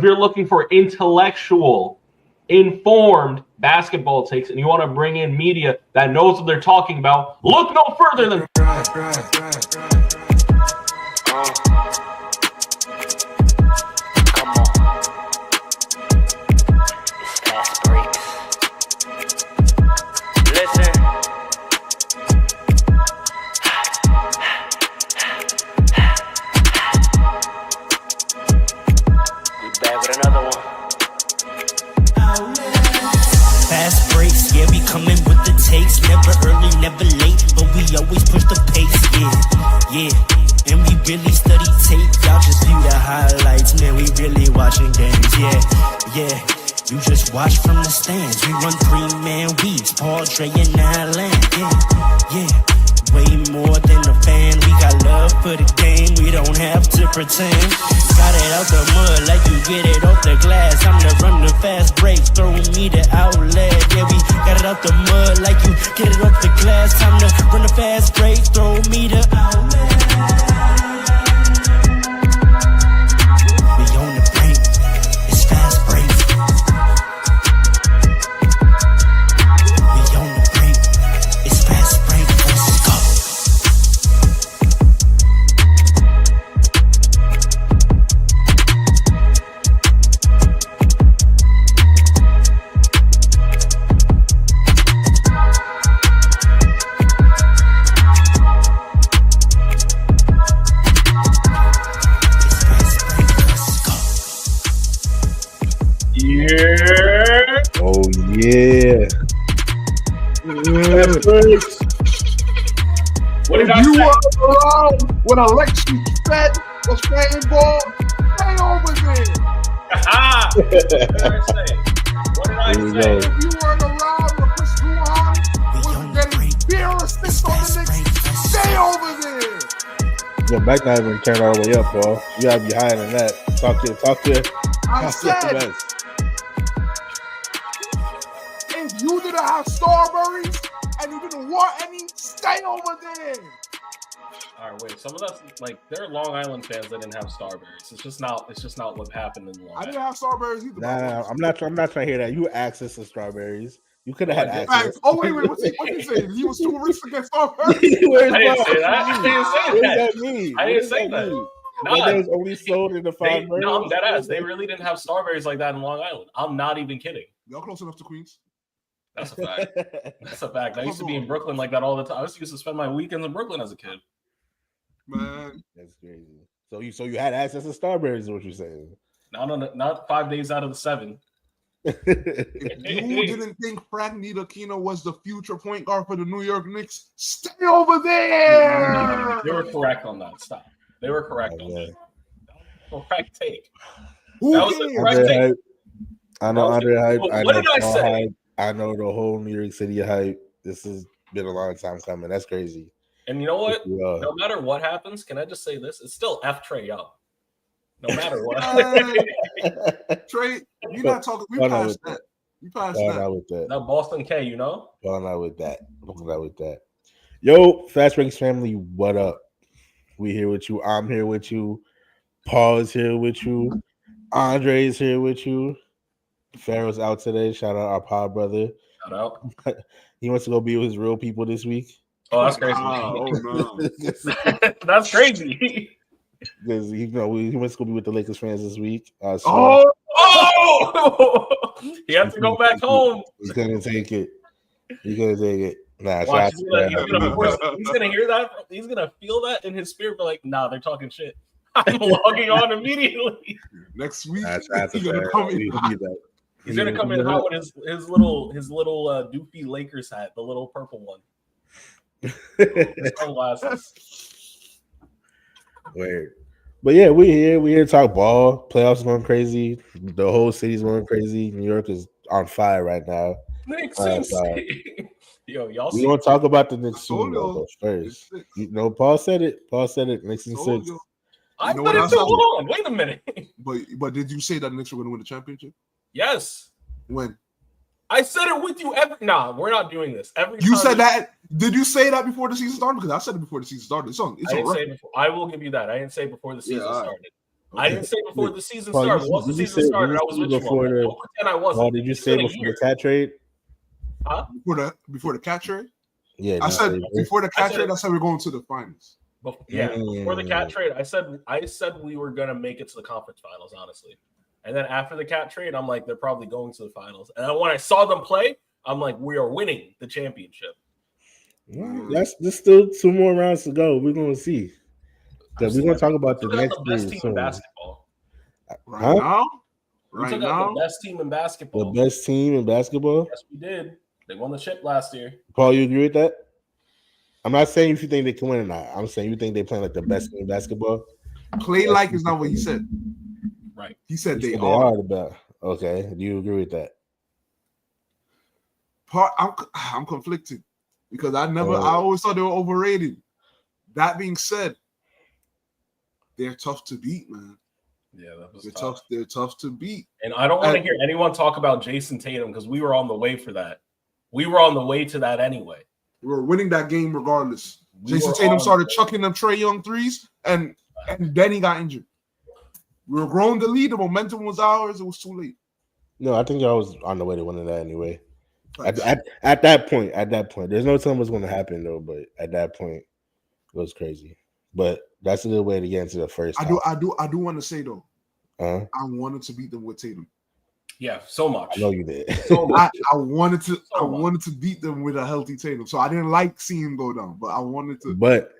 If you're looking for intellectual, informed basketball takes, and you want to bring in media that knows what they're talking about, look no further than Fastbreaks. Listen. We back with another one. Fast breaks, yeah, we coming with the takes. Never early, never late, but we always push the pace, yeah. And we really study tape, y'all just view the highlights. Man, we really watching games, yeah. You just watch from the stands. We run 3-man weeks, Paul, Dre, and Allen, yeah. Way more than a fan. We got love for the game. We don't have to pretend. Got it out the mud like you get it off the glass. I'm the run the fast breaks, throw me the outlet. Yeah, we got it out the mud like you get it off the glass. Time to run the fast breaks, throw me the outlet. We on the break, it's fast breaks. We on the break, it's fast breaks. Let's go. yeah. Oh yeah. What did I You say? were around when Alexi Fed was playing ball. Stay over there. What did I say? What did I Here we say? go. If you weren't around when Chris Luan was getting beer assists on the Knicks, stay over there. Yo, back not even turned all the way up, Paul. You gotta be higher than that. Talk to I the said, best. if you didn't have Starburys and you didn't want any, stay over there. All right, wait. Some of us, like, there are Long Island fans that didn't have Starburys. It's just not what happened in Long I Island. didn't have Starburys either. Nah, I'm not trying to hear that. You access to strawberries. You could have had Facts. access. Oh wait, what's he saying? He was too rich to get Starburys. Where's I didn't Bob? say that. I didn't say What that. does that mean? I What didn't does say that. mean? Nah, When there's only sold in the five no, I'm boroughs? dead ass. They really didn't have Starburys like that in Long Island. I'm not even kidding. Y'all close enough to Queens. That's a fact. That's a fact. I used to be in Brooklyn like that all the time. I used to spend my weekends in Brooklyn as a kid. Man, That's crazy. So you had access to strawberries, is what you're saying? Not 5 days out of the 7. if you didn't think Frank Ntilikina was the future point guard for the New York Knicks, stay over there. They were correct on that. Stop. They were correct on that. Correct take. Who That was the cares? correct Andre take. hype. I know Andre hype. What I know did I Paul say? hype. I know the whole New York City hype. This has been a long time coming. That's crazy. And you know what? Yeah. No matter what happens, can I just say this? It's still F Trey Young. No matter what. Trey, you're not talking. We Why not passed with that. We passed Why that. not with that? That Boston K, you know? Why not with that? Why not with that? Yo, Fast Breaks family, what up? We here with you. I'm here with you. Paul is here with you. Andre is here with you. Pharaoh's out today. Shout out our pod brother. Shout out. He wants to go be with his real people this week. Oh, that's crazy. Oh no. That's crazy. Because he wants to go be with the Lakers fans this week. Oh, He has to go back home. He's gonna take it. He's gonna take it. Nah, Watch, shout out he's gonna hear that. He's gonna feel that in his spirit. But like, nah, they're talking shit. I'm logging on immediately. next week Nah, shout out to he's gonna Fab. come in. We need that. He's gonna come in hot with his little doofy Lakers hat, the little purple one. Sunglasses. Weird. But yeah, we're here to talk ball. Playoffs going crazy. The whole city's going crazy. New York is on fire right now. Makes Uh, sense. Yo, y'all We see gonna talk about the Knicks soon, Told though, you. but first. You know, Paul said it. Knicks in Told 6. you. I You know put what it I too. said? Hold on. Wait a minute. But did you say that the Knicks were going to win the championship? Yes. When I said it with you every. Nah, we're not doing this. Every you time said that, did you say that before the season started? Because I said it before the season started. It's I on didn't say record. it before. I will give you that. I didn't say it before the season all right. started. I didn't say before the season Paul, started. Once the season started, I was with you on that. Don't pretend I wasn't. Paul, did you say before the cat trade? Huh? Before the cat trade? Yeah, I said before the cat trade. I said we're going to the finals. Before the cat trade, I said we were gonna make it to the conference finals, honestly. And then after the cat trade, I'm like, they're probably going to the finals. And then when I saw them play, I'm like, we are winning the championship. There's still 2 more rounds to go. We're gonna see. We're gonna talk about the next best team in basketball. Right now. The best team in basketball. The best team in basketball? Yes, we did. They won the chip last year. Paul, you agree with that? I'm not saying if you think they can win or not. I'm saying you think they're playing like the best team in basketball. Play like is not what he said. Right. He said they are the best. Okay. Do you agree with that? I'm conflicted because I always thought they were overrated. That being said, they're tough to beat, man. Yeah, that was tough. They're tough to beat. And I don't want to hear anyone talk about Jason Tatum because we were on the way for that. We were on the way to that anyway. We were winning that game regardless. Jason Tatum started chucking them Trae Young threes, and then he got injured. We were growing the lead. The momentum was ours. It was too late. No, I think I was on the way to winning that anyway. At that point, there's no telling what's going to happen though. But at that point, it was crazy. But that's a good way to get into the first. I do want to say though, I wanted to beat them with Tatum. Yeah, so much. I know you did. So I wanted to beat them with a healthy Tatum. So I didn't like seeing him go down, but I wanted to. But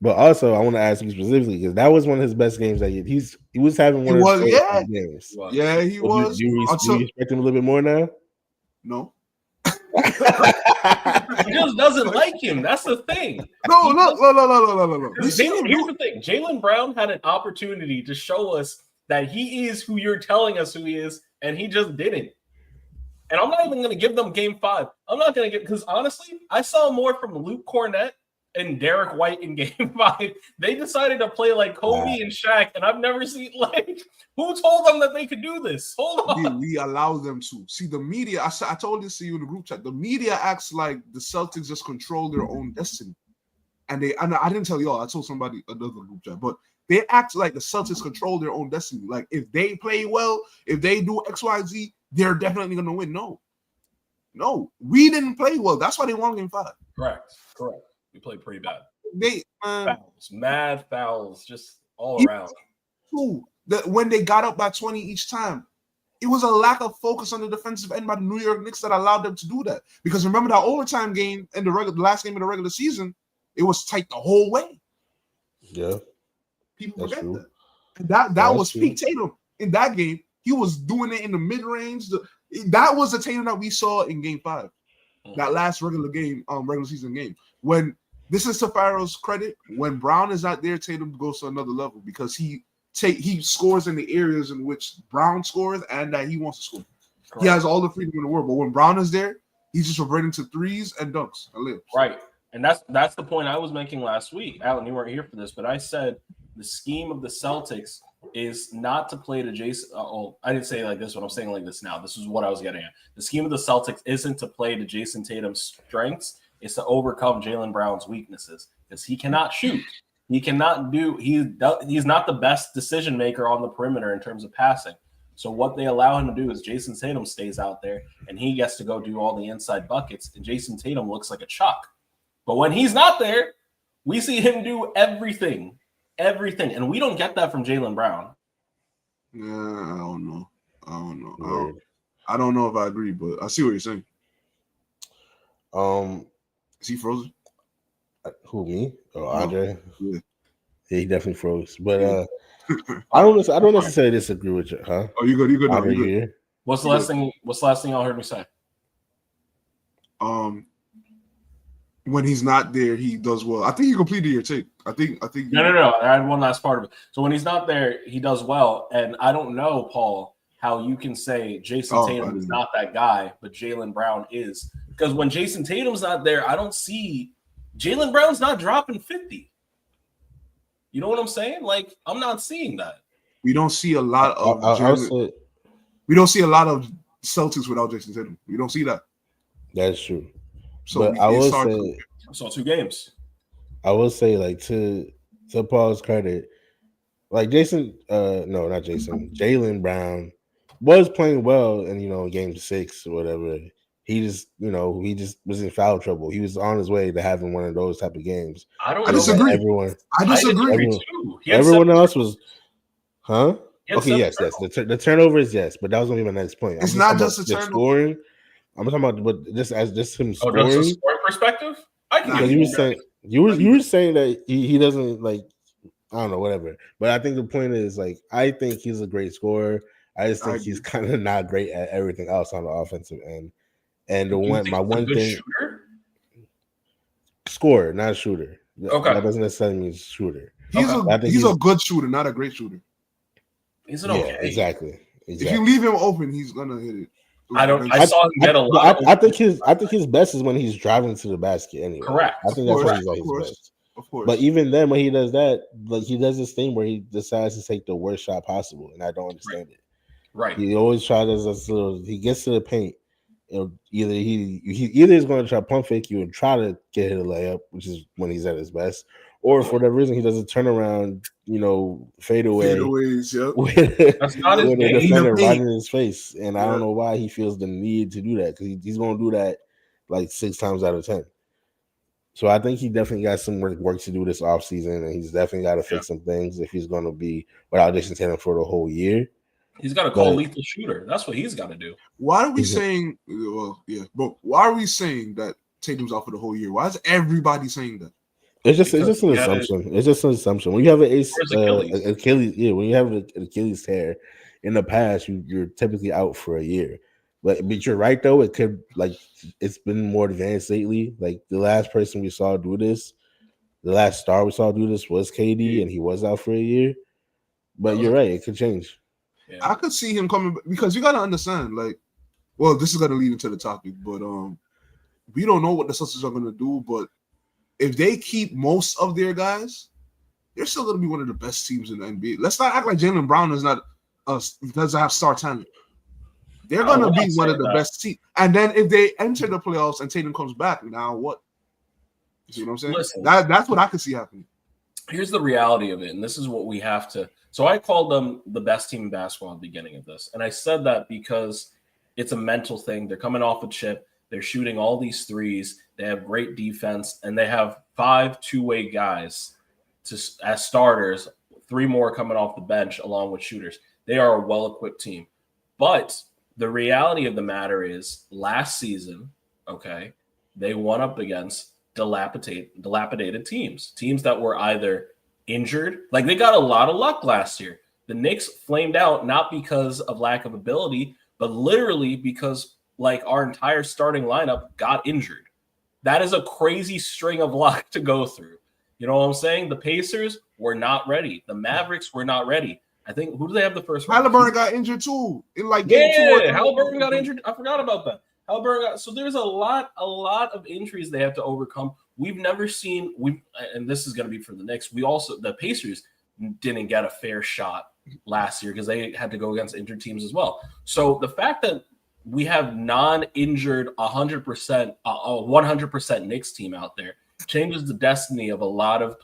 also I want to ask you specifically because that was one of his best games that year. He was having one of his best games. Yeah, he was. Do you respect him a little bit more now? No. He just doesn't like him. That's the thing. No. Here's the thing. Jaylen Brown had an opportunity to show us that he is who you're telling us who he is, and he just didn't. And I'm not even going to give them game 5. I'm not going to because honestly, I saw more from Luke Cornett and Derek White in game 5. They decided to play like Kobe and Shaq, and I've never seen who told them that they could do this? Hold on. We allow them to. See, the media, I told this to you in the group chat, the media acts like the Celtics just control their own destiny. And I didn't tell y'all, I told somebody another group chat, but they act like the Celtics control their own destiny. Like if they play well, if they do X, Y, Z, they're definitely going to win. No, we didn't play well. That's why they won game 5. Correct. We played pretty bad. Mad fouls, just all around. When they got up by 20 each time, it was a lack of focus on the defensive end by the New York Knicks that allowed them to do that. Because remember that overtime game in the last game of the regular season, it was tight the whole way. Yeah, people forget that. And that was peak Tatum in that game. He was doing it in the mid range. That was the Tatum that we saw in game 5, that last regular season game. When this is to Pharaoh's credit, when Brown is not there, Tatum goes to another level because he scores in the areas in which Brown scores and that he wants to score. Correct. He has all the freedom in the world, but when Brown is there, he's just reverting to threes and dunks and layups. Right, and that's the point I was making last week. Alan, you weren't here for this, but I said the scheme of the Celtics is not to play to Jason. I didn't say it like this, but I'm saying like this now. This is what I was getting at. The scheme of the Celtics isn't to play to Jason Tatum's strengths. It's to overcome Jaylen Brown's weaknesses because he cannot shoot. He cannot do. He's not the best decision maker on the perimeter in terms of passing. So what they allow him to do is Jason Tatum stays out there and he gets to go do all the inside buckets. And Jason Tatum looks like a chalk. But when he's not there, we see him do everything, and we don't get that from Jaylen Brown. Yeah, I don't know. I don't know if I agree, but I see what you're saying. Is he frozen? Who, me? Oh, Andre? Yeah, he definitely froze. But I don't necessarily disagree with you, huh? Oh, you good? Andre, You good? What's the last thing y'all heard me say? When he's not there, he does well. I think he completed your take. I think. No. I had one last part of it. So when he's not there, he does well. And I don't know, Paul, how you can say Jason Tatum is not that guy, but Jaylen Brown is. Because when Jason Tatum's not there, I don't see Jaylen Brown's not dropping 50. You know what I'm saying? Like, I'm not seeing that. We don't see a lot of we don't see a lot of Celtics without Jason Tatum. We don't see that. That's true. So but I will say, I saw 2 games. I will say, like to Paul's credit, Like Jason, no, not Jason. Jaylen Brown was playing well in game 6 or whatever. He just was in foul trouble. He was on his way to having one of those type of games. I don't I know. disagree. Everyone, I disagree. Too. He had everyone 7 else was, huh? He had Okay, 7 yes. The turnovers, yes, but that was gonna be my next point. It's I'm not just just talking a about turnover. scoring. I'm talking about just him Oh, scoring. just a scoring perspective? I can Nah, give Because you were saying that he doesn't like, I don't know, whatever. But I think the point is, like, I think he's a great scorer. I just think he's kind of not great at everything else on the offensive end. And Do you think my he's a one good thing, shooter? scorer, not shooter. Okay. That doesn't necessarily mean shooter. He's a good shooter, not a great shooter. He's an okay. Exactly. If you leave him open, he's gonna hit it. I saw him get a lot. I think his best is when he's driving to the basket. Anyway, correct. I think that's when he's at his best. Of course. But even then, when he does that, like he does this thing where he decides to take the worst shot possible, and I don't understand it. Right. He always tries this little. He gets to the paint, and either he's going to try to pump fake you and try to get hit a layup, which is when he's at his best, or for whatever reason he does a turnaround, fadeaway. Fadeaways, yep. That's not his with a game. defender right in his face, and I don't know why he feels the need to do that because he's going to do that like 6 times out of 10. So I think he definitely got some work to do this offseason, and he's definitely got to fix some things if he's going to be without Jason Tatum for the whole year. He's got to call lethal shooter. That's what he's got to do. Why are we saying? Well, yeah, but why are we saying that Tatum's out for the whole year? Why is everybody saying that? It's just an assumption. It's just an assumption. When you have an Achilles, when you have an Achilles tear in the past, you're typically out for a year. But you're right though. It could it's been more advanced lately. Like the last person we saw do this, the last star we saw do this was KD, and he was out for a year. But you're right. It could change. Yeah. I could see him coming because you got to understand. This is going to lead into the topic, but we don't know what the Celtics are going to do. But if they keep most of their guys, they're still going to be one of the best teams in the NBA. Let's not act like Jaylen Brown doesn't have star talent. They're going to be one of the best teams. And then if they enter the playoffs and Tatum comes back, now what? You see what I'm saying? Listen, that's what I could see happening. Here's the reality of it, and this is what we have to. So I called them the best team in basketball at the beginning of this. And I said that because it's a mental thing. They're coming off a chip. They're shooting all these threes. They have great defense, and they have 5 two-way guys as starters, 3 more coming off the bench along with shooters. They are a well-equipped team. But the reality of the matter is last season, okay, they went up against dilapidated teams that were either injured. Like they got a lot of luck last year. The Knicks flamed out not because of lack of ability, but literally because our entire starting lineup got injured. That is a crazy string of luck to go through. You know what I'm saying? The Pacers were not ready. The Mavericks were not ready. I think who do they have the first? Halliburton got injured too. In game 2 or 3. Halliburton got injured. I forgot about that. So there's a lot of injuries they have to overcome. We've never seen and this is going to be for the Knicks. The Pacers didn't get a fair shot last year because they had to go against injured teams as well. So the fact that we have non-injured 100% Knicks team out there changes the destiny of a lot of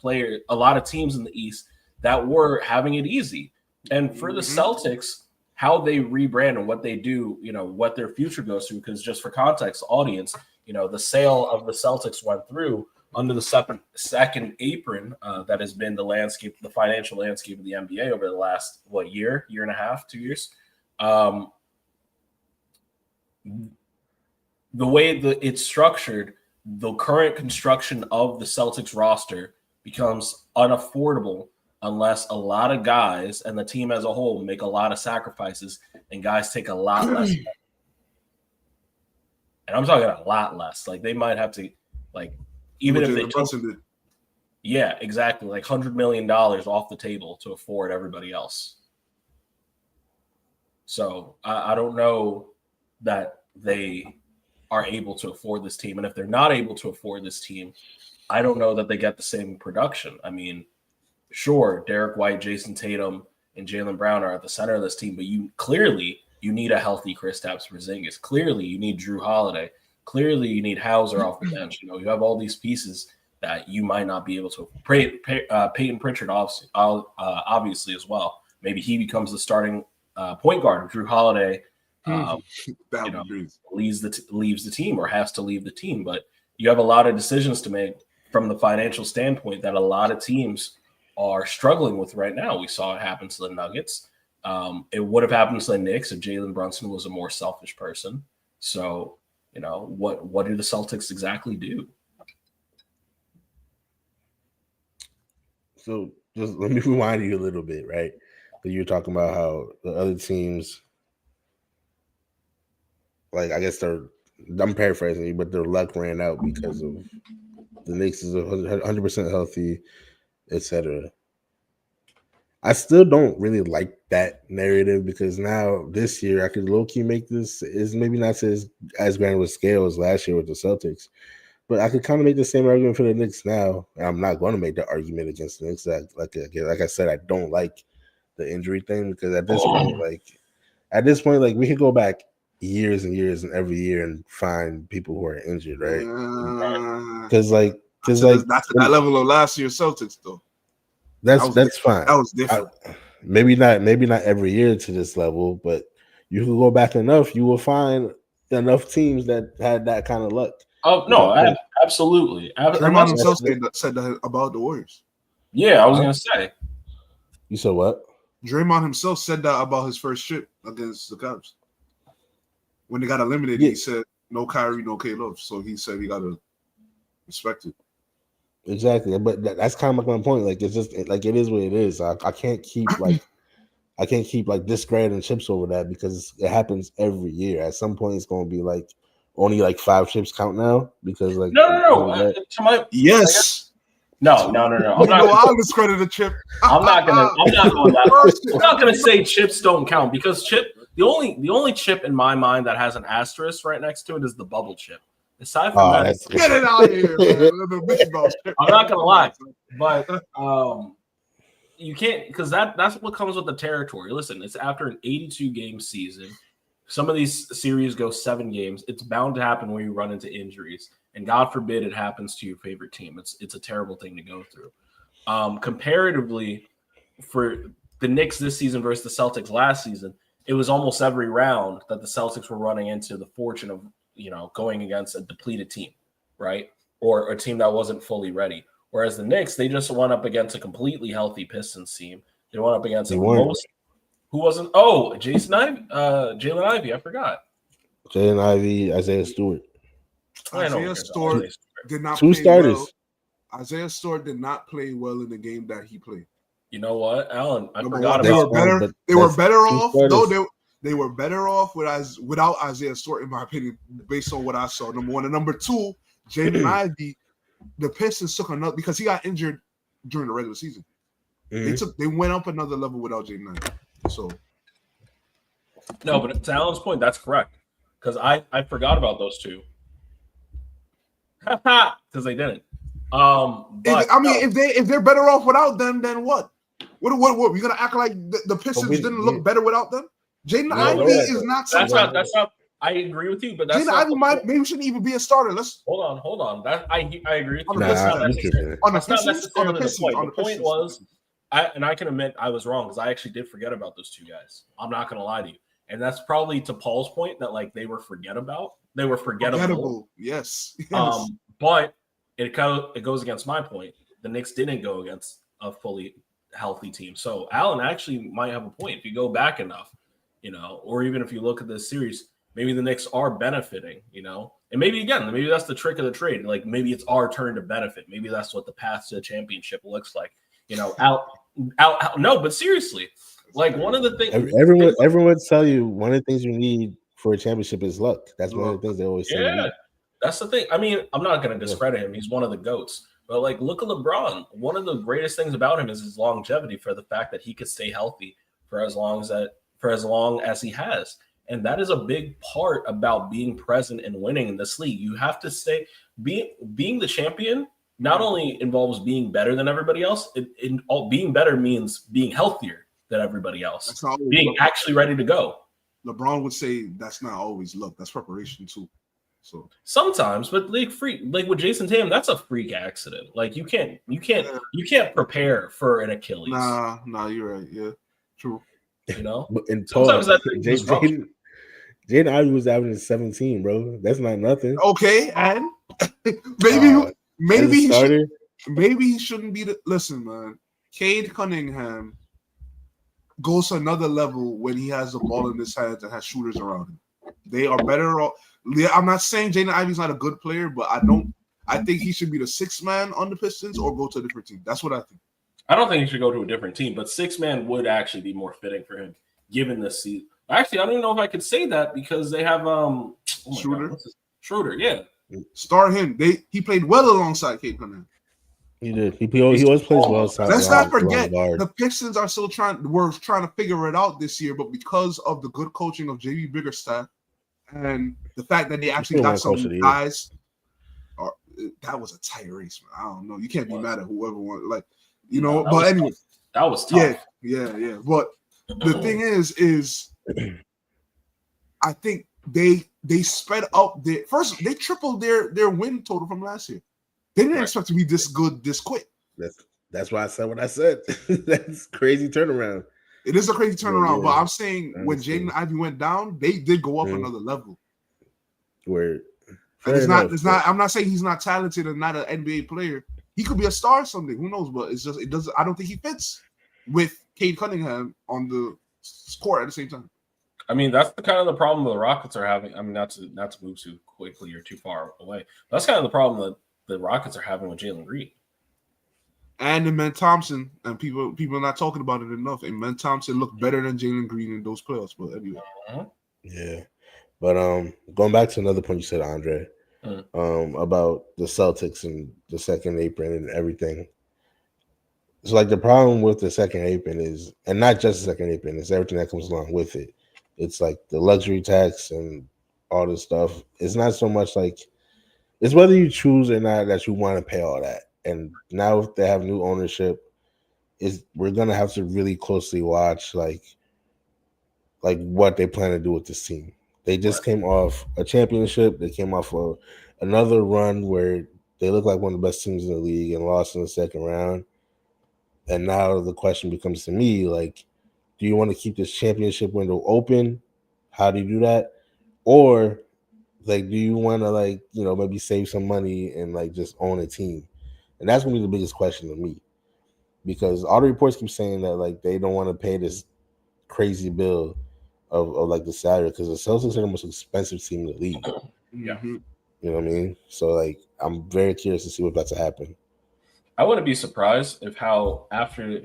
teams in the East that were having it easy. And for the Celtics, how they rebrand and what they do, what their future goes through. Because just for context, audience, the sale of the Celtics went through under the second apron that has been the financial landscape of the NBA over the last, year and a half, 2 years. The way it's structured, the current construction of the Celtics roster becomes unaffordable unless a lot of guys and the team as a whole make a lot of sacrifices and guys take a lot less. And I'm talking a lot less. Like they might have to, even if they took, yeah, exactly, $100 million off the table to afford everybody else. So I don't know that they are able to afford this team. And if they're not able to afford this team, I don't know that they get the same production. I mean, sure, Derek White, Jason Tatum, and Jaylen Brown are at the center of this team, but you need a healthy Kristaps Porzingis. Clearly, you need Drew Holiday. Clearly, you need Hauser off the bench. You have all these pieces that you might not be able to. Peyton Pritchard, obviously as well. Maybe he becomes the starting point guard. Drew Holiday, leaves the team or has to leave the team. But you have a lot of decisions to make from the financial standpoint that a lot of teams are struggling with right now. We saw it happen to the Nuggets. It would have happened to the Knicks if Jalen Brunson was a more selfish person. So, what do the Celtics exactly do? So just let me rewind you a little bit, right? So you're talking about how the other teams, like I guess I'm paraphrasing you, but their luck ran out because of the Knicks is 100% healthy, etc. I still don't really like that narrative because now this year I could low-key make this is maybe not as grand of a scale as last year with the Celtics, but I could kind of make the same argument for the Knicks now. And I'm not going to make the argument against the Knicks. Like I said, I don't like the injury thing because at this point, like we could go back years and years and every year and find people who are injured, right? Because that's that level of last year's Celtics, though. That's fine. That was different. Maybe not every year to this level, but you can go back enough, you will find enough teams that had that kind of luck. Oh no, absolutely. Draymond himself said that about the Warriors. Yeah, I was gonna say. You said what? Draymond himself said that about his first trip against the Cavs. When they got eliminated, he said no Kyrie, no K-Love. So he said he gotta respect it. Exactly, but that's kind of like my point. Like it's just like it is what it is. I can't keep discrediting chips over that because it happens every year. At some point, it's going to be like only like 5 chips count now because like no. Yes. No. I'll discredit a chip. I'm not gonna say chips don't count because the only chip in my mind that has an asterisk right next to it is the bubble chip. Aside from that, get it out of here, man. I'm not gonna lie, but you can't because that's what comes with the territory. Listen, it's after an 82 game season. Some of these series go 7 games. It's bound to happen when you run into injuries, and God forbid it happens to your favorite team. It's a terrible thing to go through. Comparatively, for the Knicks this season versus the Celtics last season, it was almost every round that the Celtics were running into the fortune of going against a depleted team, right? Or a team that wasn't fully ready. Whereas the Knicks, they just went up against a completely healthy Pistons team. They went up against who wasn't? Oh, Jalen Ivey. I forgot. Jalen Ivey, Isaiah Stewart. Isaiah Stewart did not 2 play starters. Well. Isaiah Stewart did not play well in the game that he played. You know what, Alan? I forgot about that. They were better off. No, they were better off without Isaiah Stewart, in my opinion, based on what I saw. Number one. And number 2, Jaden Ivey, the Pistons took another because he got injured during the regular season. They went up another level without Jaden Ivey. So no, but to Alan's point, that's correct. Because I forgot about those 2. Because they didn't. If they're better off without them, then what? What we gonna act like the Pistons didn't look better without them? Jaden Ivey is not. That's not. I agree with you, but that's Jaden Ivey maybe shouldn't even be a starter. Let's hold on. That I agree with you. That's not necessarily the point. The point was, I can admit I was wrong because I actually did forget about those 2 guys. I'm not gonna lie to you, and that's probably to Paul's point that like they were forgettable. Yes. But it goes against my point. The Knicks didn't go against a fully healthy team. So Alan actually might have a point. If you go back enough, or even if you look at this series, maybe the Knicks are benefiting, and maybe that's the trick of the trade. Like maybe it's our turn to benefit. Maybe that's what the path to the championship looks like. No, but seriously, like one of the things everyone would tell you one of the things you need for a championship is luck. That's one of the things they always say. Yeah, that's the thing. I mean, I'm not going to discredit him. He's one of the GOATs. But like, look at LeBron. One of the greatest things about him is his longevity, for the fact that he could stay healthy for as long as he has. And that is a big part about being present and winning in this league. You have to stay being the champion. Not only involves being better than everybody else, being better means being healthier than everybody else. Being actually ready to go. LeBron would say that's not always luck. That's preparation too. So sometimes, but like with Jason Tatum, that's a freak accident. Like you can't prepare for an Achilles. Nah, you're right. Yeah, true. You know, But in sometimes Paul, that Jaden Ivey was averaging 17, bro. That's not nothing. Okay, and maybe he shouldn't be the. Listen, man, Cade Cunningham goes to another level when he has the ball in his hands and has shooters around him. They are better off. I'm not saying Jaden Ivey's not a good player, but I think he should be the sixth man on the Pistons or go to a different team. That's what I think. I don't think he should go to a different team, but six man would actually be more fitting for him given the season. Actually, I don't even know if I could say that because they have Schroeder, yeah. Start him. He played well alongside Cade Cunningham. He did. He always plays well. Let's not forget the Pistons are still trying to figure it out this year, but because of the good coaching of JB Bickerstaff and the fact that they actually got some guys, that was a tight race, man. I don't know. You can't be mad at whoever won. Like, you know, but anyway, that was tough. Yeah. But the thing is I think they sped up their first. They tripled their win total from last year. They didn't expect to be this good this quick. That's why I said what I said. That's crazy turnaround. It is a crazy turnaround, but I'm saying when Jaden Ivey went down, they did go up another level. Where it's not. I'm not saying he's not talented and not an NBA player. He could be a star someday. Who knows? But it doesn't. I don't think he fits with Cade Cunningham on the court at the same time. I mean, that's the kind of the problem the Rockets are having. I mean, not to move too quickly or too far away. That's kind of the problem that the Rockets are having with Jalen Green. And Amen Thompson, and people are not talking about it enough. Amen Thompson looked better than Jalen Green in those playoffs. But anyway, yeah. But going back to another point you said, Andre, about the Celtics and the second apron and everything. It's like the problem with the second apron is, and not just the second apron, it's everything that comes along with it. It's like the luxury tax and all this stuff. It's not so much like it's whether you choose or not that you want to pay all that. And now if they have new ownership, we're gonna have to really closely watch like what they plan to do with this team. They just came off a championship. They came off of another run where they look like one of the best teams in the league and lost in the second round. And now the question becomes to me, like, do you want to keep this championship window open? How do you do that? Or like, do you want to maybe save some money and like just own a team? And that's gonna be the biggest question to me, because all the reports keep saying that like they don't want to pay this crazy bill of like the salary because the Celtics are the most expensive team in the league. Yeah, you know what I mean. So like, I'm very curious to see what's about to happen. I wouldn't be surprised if after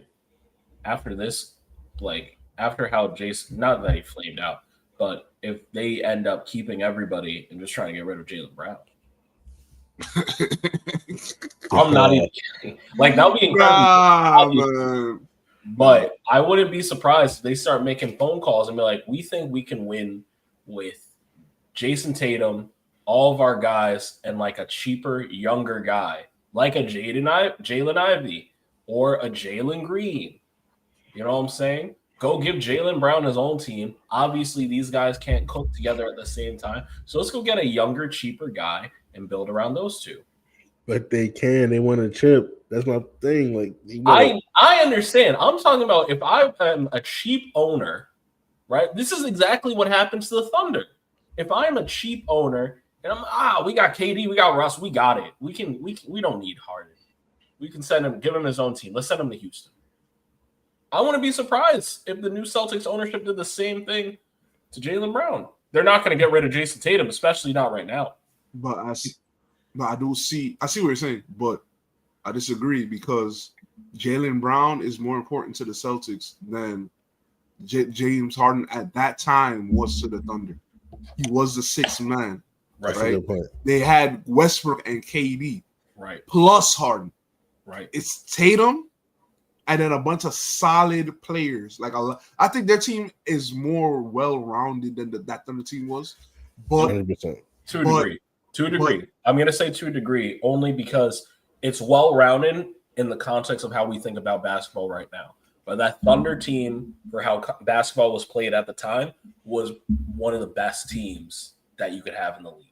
this, like after how Jason, not that he flamed out, but if they end up keeping everybody and just trying to get rid of Jaylen Brown. I'm not even kidding. Like that would be incredible. But I wouldn't be surprised if they start making phone calls and be like, we think we can win with Jason Tatum, all of our guys, and like a cheaper, younger guy, like a Jalen Ivey or a Jalen Green. You know what I'm saying? Go give Jaylen Brown his own team. Obviously, these guys can't cook together at the same time. So let's go get a younger, cheaper guy and build around those two. But they can. They want a chip. That's my thing. Like I understand. I'm talking about if I am a cheap owner, right? This is exactly what happens to the Thunder. If I'm a cheap owner and we got KD, we got Russ, we got it. We don't need Harden. We can give him his own team. Let's send him to Houston. I wouldn't be surprised if the new Celtics ownership did the same thing to Jaylen Brown. They're not going to get rid of Jason Tatum, especially not right now. But I see what you're saying, but I disagree because Jaylen Brown is more important to the Celtics than James Harden at that time was to the Thunder. He was the sixth man. Right? They had Westbrook and KD. Right. Plus Harden. Right. It's Tatum and then a bunch of solid players. I think their team is more well-rounded than that Thunder team was. But 100%. To a degree. I'm going to say to a degree only because it's well-rounded in the context of how we think about basketball right now. But that Thunder team, for how basketball was played at the time, was one of the best teams that you could have in the league.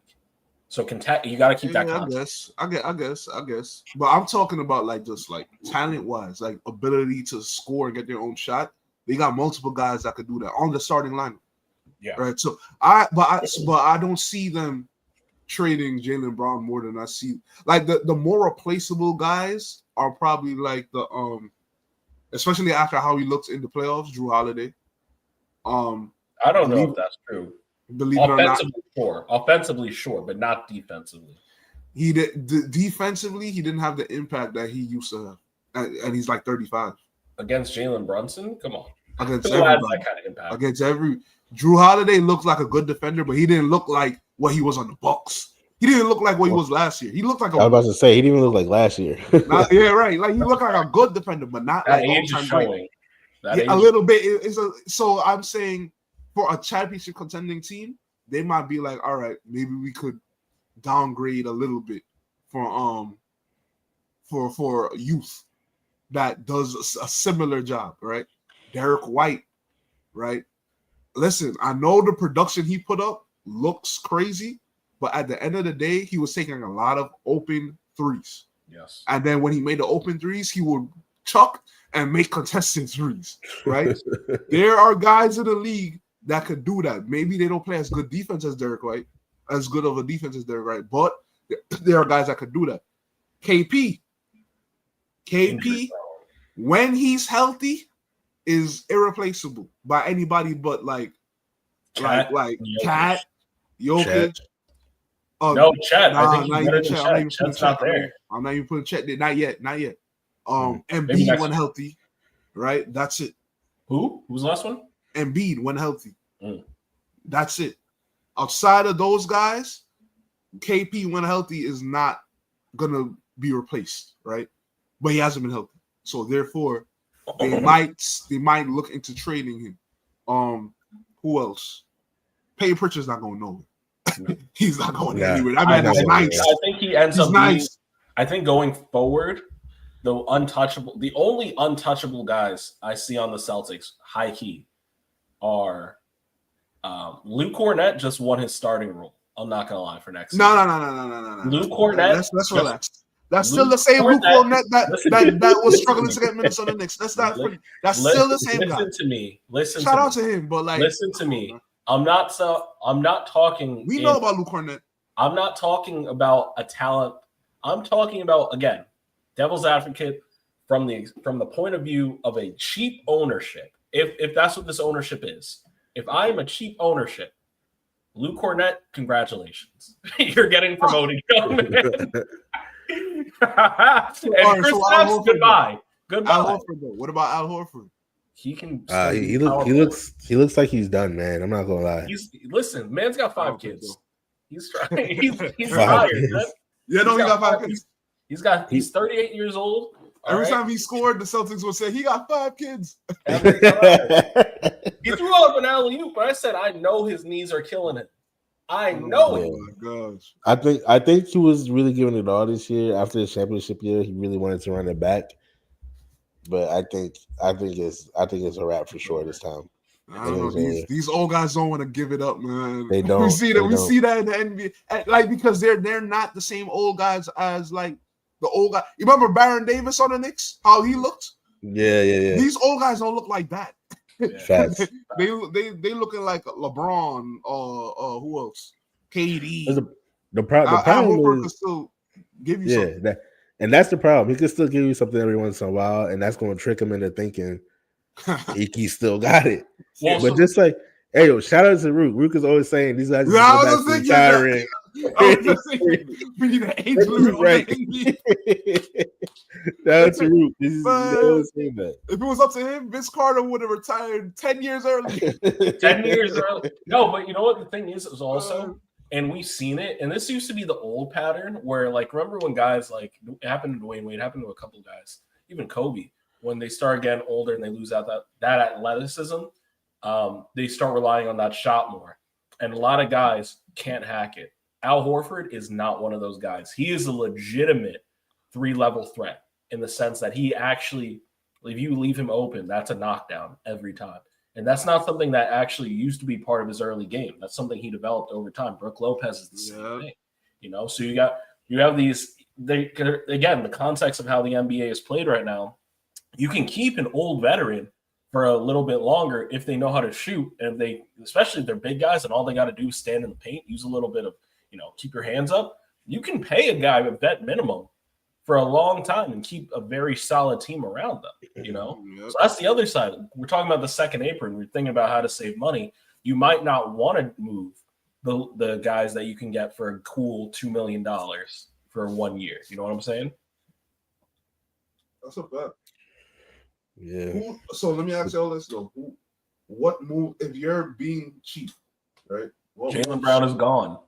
So you got to keep that. I guess. But I'm talking about like just like talent wise, like ability to score and get their own shot. They got multiple guys that could do that on the starting line. Yeah. Right. So I don't see them trading Jaylen Brown more than I see like the more replaceable guys are probably like the especially after how he looks in the playoffs, Drew Holiday. I don't know if that's true. Believe it or not, offensively, sure, but not defensively. He did defensively. He didn't have the impact that he used to have, and he's like 35 against Jalen Brunson. Come on, against who has that kind of impact? Against Drew Holiday looked like a good defender, but he didn't look like what he was on the Bucks. He didn't look like what he was last year. He looked like I was about to say he didn't even look like last year. Yeah, right. Like he looked like a good defender, but not that like age is showing. A little bit. So I'm saying for a championship contending team, they might be like, all right, maybe we could downgrade a little bit for youth that does a similar job, right? Derek White, right? Listen, I know the production he put up looks crazy, but at the end of the day, he was taking a lot of open threes. Yes. And then when he made the open threes, he would chuck and make contested threes, right? There are guys in the league that could do that. Maybe they don't play as good defense as Derek White, as good of a defense as Derek White, but there are guys that could do that. KP, when he's healthy, is irreplaceable by anybody but like Cat, Jokic. No, Chet. I think he's better than Chet. Chet's not there. I'm not even putting Chet there. Not yet. Embiid when healthy, right? That's it. Who? Who's the last one? Embiid when healthy. That's it. Outside of those guys, KP when healthy is not gonna be replaced, right? But he hasn't been healthy, so therefore they might look into trading him. Who else? Peyton Pritchard's not going nowhere. He's not going anywhere. I mean, nice. I think he ends up being. I think going forward, the only untouchable guys I see on the Celtics, high key, are Luke Cornett just won his starting role. I'm not gonna lie for next. No. Luke Cornett. Let's relax. That's still the same Luke Cornett that was struggling to get minutes on the Knicks. That's not. That's still the same guy. Listen to me. Shout out to him, but like, listen to me. I'm not talking. We know about Luke Cornett. I'm not talking about a talent. I'm talking about, again, devil's advocate from the point of view of a cheap ownership. If that's what this ownership is. If I'm a cheap ownership, Luke Cornett, congratulations. You're getting promoted. And Chris Stapps, goodbye. Al Horford, though. What about Al Horford? He can. He looks like he's done, man. I'm not gonna lie. Listen, man's got 5 kids. He's trying. He's tired. Yeah, no, he got 5 kids. He's 38 years old. Every time he scored, the Celtics would say he got 5 kids. He threw up an alley-oop, but I said I know his knees are killing him. I know it. Oh my gosh. I think he was really giving it all this year. After the championship year, he really wanted to run it back. But I think it's a wrap for sure this time. I don't know. These old guys don't want to give it up, man. They don't. We see that in the NBA, like, because they're not the same old guys as like the old guy. You remember Baron Davis on the Knicks? How he looked? Yeah. These old guys don't look like that. Facts. they looking like LeBron or who else? KD. The problem is still give you something. And that's the problem. He can still give you something every once in a while, and that's going to trick him into thinking he still got it. Well, but just like, hey, yo, shout out to Rook. Rook is always saying these guys are retiring. We need an age limit right. That's Rook. He's always saying that. If it was up to him, Vince Carter would have retired 10 years early. 10 years early. No, but you know what the thing is also, and we've seen it, and this used to be the old pattern where, like, remember when guys, like, it happened to Dwayne Wade, it happened to a couple guys, even Kobe, when they start getting older and they lose out that athleticism, they start relying on that shot more. And a lot of guys can't hack it. Al Horford is not one of those guys. He is a legitimate 3-level threat in the sense that he actually, if you leave him open, that's a knockdown every time. And that's not something that actually used to be part of his early game. That's something he developed over time. Brooke Lopez is the same thing. So you have these. Again, the context of how the NBA is played right now. You can keep an old veteran for a little bit longer if they know how to shoot, and especially if they're big guys and all they got to do is stand in the paint, use a little bit of keep your hands up. You can pay a guy a vet minimum for a long time and keep a very solid team around them, So that's the other side. We're talking about the second apron. We're thinking about how to save money. You might not want to move the guys that you can get for a cool $2 million for 1 year. You know what I'm saying? That's a fact. Yeah. So let me ask you all this though. What move, if you're being cheap, right? Jaylen Brown is gone.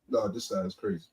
No, this side is crazy.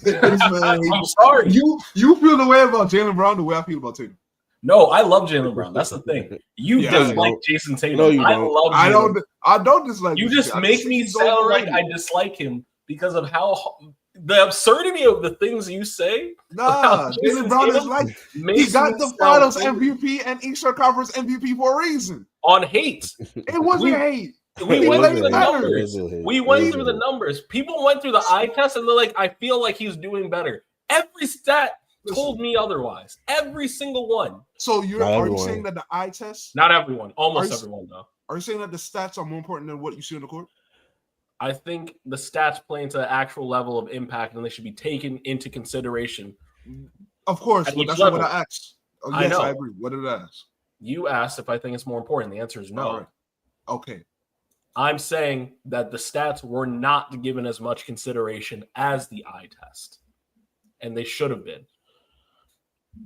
I'm sorry. You feel the way about Jaylen Brown the way I feel about Tatum. No, I love Jaylen Brown. That's the thing. You dislike Jason Tatum. No, you don't. I don't dislike. You just make me sound like I dislike him because of how the absurdity of the things you say. Nah, Jaylen Brown is like he got the Finals MVP and Eastern Conference MVP for a reason. On hate. It wasn't hate. We went through the numbers. We went through the numbers. People went through the eye test and they're like, I feel like he's doing better. Every stat told me otherwise. Every single one. So are you saying that the eye test? Not everyone. Almost everyone, though. Are you saying that the stats are more important than what you see on the court? I think the stats play into the actual level of impact and they should be taken into consideration. Of course. But that's not what I asked. Oh, yes, I agree. What did I ask? You asked if I think it's more important. The answer is no. Right. Okay. I'm saying that the stats were not given as much consideration as the eye test, and they should have been.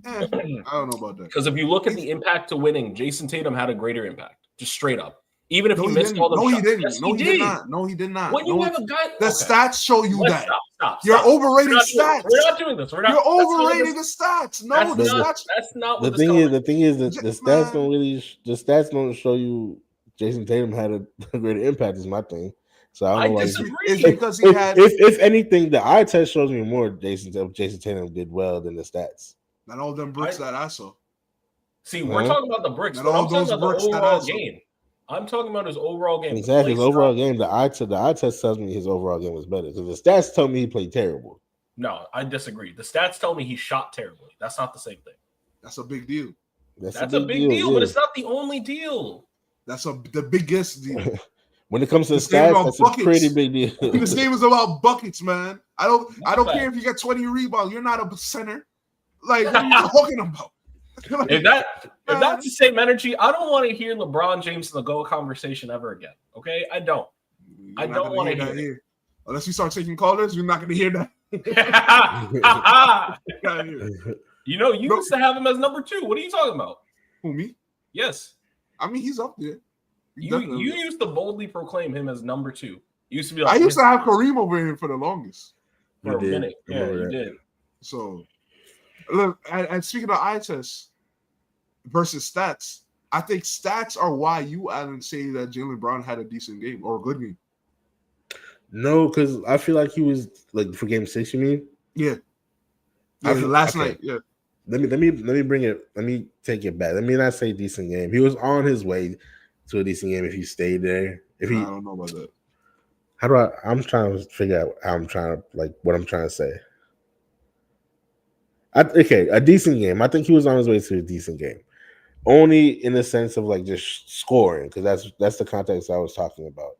I don't know about that. Because if you look at the impact to winning, Jason Tatum had a greater impact, just straight up. Even if he missed all the shots. He didn't. Yes, he did not. No, he did not. When you have a guy, the stats show you that. Stop. You're overrating stats. We're not doing this. You're overrating the stats. No, that's not what the thing is that the stats don't really. The stats don't show you Jason Tatum had a greater impact. Is my thing. So I don't disagree. It's because he had. If anything, the eye test shows me more Jason Tatum did well than the stats. Not all them bricks that I saw. See, we're talking about the bricks, but I'm talking about the overall game. I'm talking about his overall game. Exactly, his overall game. The eye test tells me his overall game was better because the stats tell me he played terrible. No, I disagree. The stats tell me he shot terribly. That's not the same thing. That's a big deal. That's a big deal, but it's not the only deal. That's the biggest deal. When it comes to stats, that's a pretty big deal. This game is about buckets, man. I don't care if you get 20 rebounds. You're not a center. Like, what are you talking about? If that's the same energy, I don't want to hear LeBron James in the GOAT conversation ever again. Okay, I don't want to hear that. Unless you start taking callers, you're not going to hear that. You used to have him as number 2. What are you talking about? Who, me? Yes. I mean, he's up there. You used to boldly proclaim him as number 2. You used to be like, I used to have Kareem over here for the longest. For a minute. Yeah, you did. So, look, and speaking of eye tests versus stats, I think stats are why you, Alan, say that Jaylen Brown had a decent game or a good game. No, because I feel like he was like for game 6. You mean? Yeah. Last night. Yeah. Let me bring it. Let me take it back. Let me not say decent game. He was on his way to a decent game if he stayed there. I don't know about that. I'm trying to figure out how what I'm trying to say. A decent game. I think he was on his way to a decent game. Only in the sense of like just scoring, because that's the context I was talking about.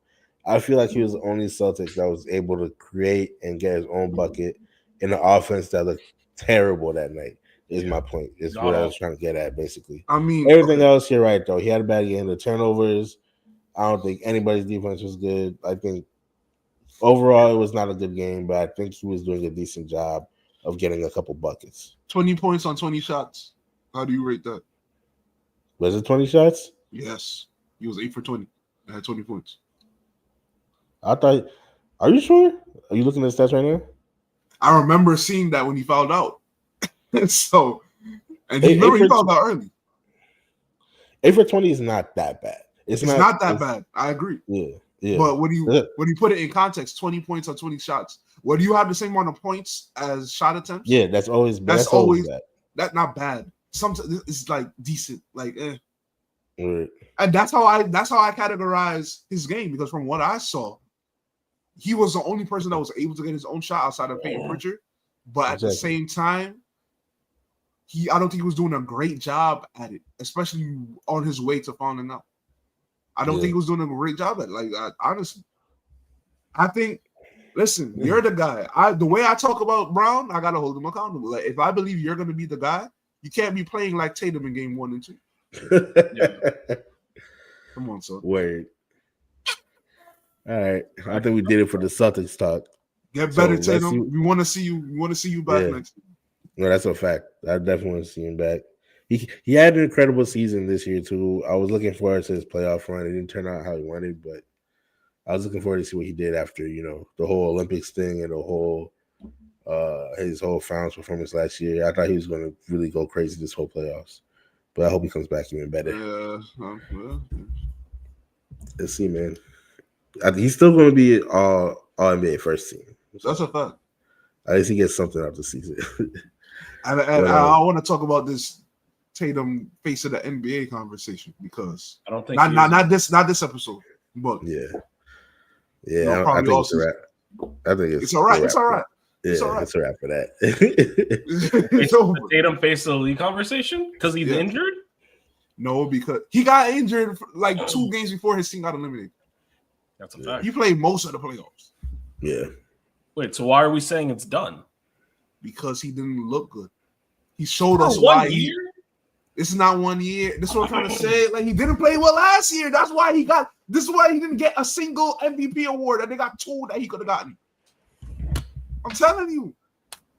I feel like he was the only Celtics that was able to create and get his own bucket in an offense that looked terrible that night. Is my point. Is what I was trying to get at, basically. I mean, everything else, you're right, though. He had a bad game. The turnovers, I don't think anybody's defense was good. I think overall it was not a good game, but I think he was doing a decent job of getting a couple buckets. 20 points on 20 shots. How do you rate that? Was it 20 shots? Yes. He was 8 for 20. I had 20 points. I thought, are you sure? Are you looking at the stats right now? I remember seeing that when he fouled out. So, and he fouled out early. 8 for 20 is not that bad. It's not that bad. I agree. Yeah. But when you put it in context, 20 points on 20 shots, do you have the same amount of points as shot attempts? Yeah, that's always bad. That's always bad. That's not bad. Sometimes it's like decent, like Right. And that's how I categorize his game, because from what I saw, he was the only person that was able to get his own shot outside of Peyton Pritchard. But at the same time, I don't think he was doing a great job at it, especially on his way to finding out. I don't think he was doing a great job at it. Like, honestly, I think, listen, you're the guy. The way I talk about Brown, I got to hold him accountable. Like, if I believe you're going to be the guy, you can't be playing like Tatum in game 1 and 2. Come on, son. Word. All right. I think we did it for the Celtics talk. Get better, Tatum. We want to see you. We want to see you back next year. No, that's a fact. I definitely want to see him back. He had an incredible season this year too. I was looking forward to his playoff run. It didn't turn out how he wanted, but I was looking forward to see what he did after, the whole Olympics thing and the whole his whole finals performance last year. I thought he was going to really go crazy this whole playoffs, but I hope he comes back even better. Let's see, man. I think he's still going to be all NBA first team. That's a fact. At least he gets something out the season. And I want to talk about this Tatum face of the NBA conversation because I don't think not this episode, but yeah. I think it's a wrap. I think it's all right. It's all right. Yeah, it's all right. It's a wrap for that. It's over. Tatum face of the league conversation because he's injured. No, because he got injured like 2 games before his team got eliminated. That's a fact. He played most of the playoffs. Yeah. Wait, so why are we saying it's done? Because he didn't look good. He showed us why. This is not 1 year. This is what I'm trying to say. Like, he didn't play well last year. That's why he got. This is why he didn't get a single MVP award, and they got 2 that he could have gotten. I'm telling you.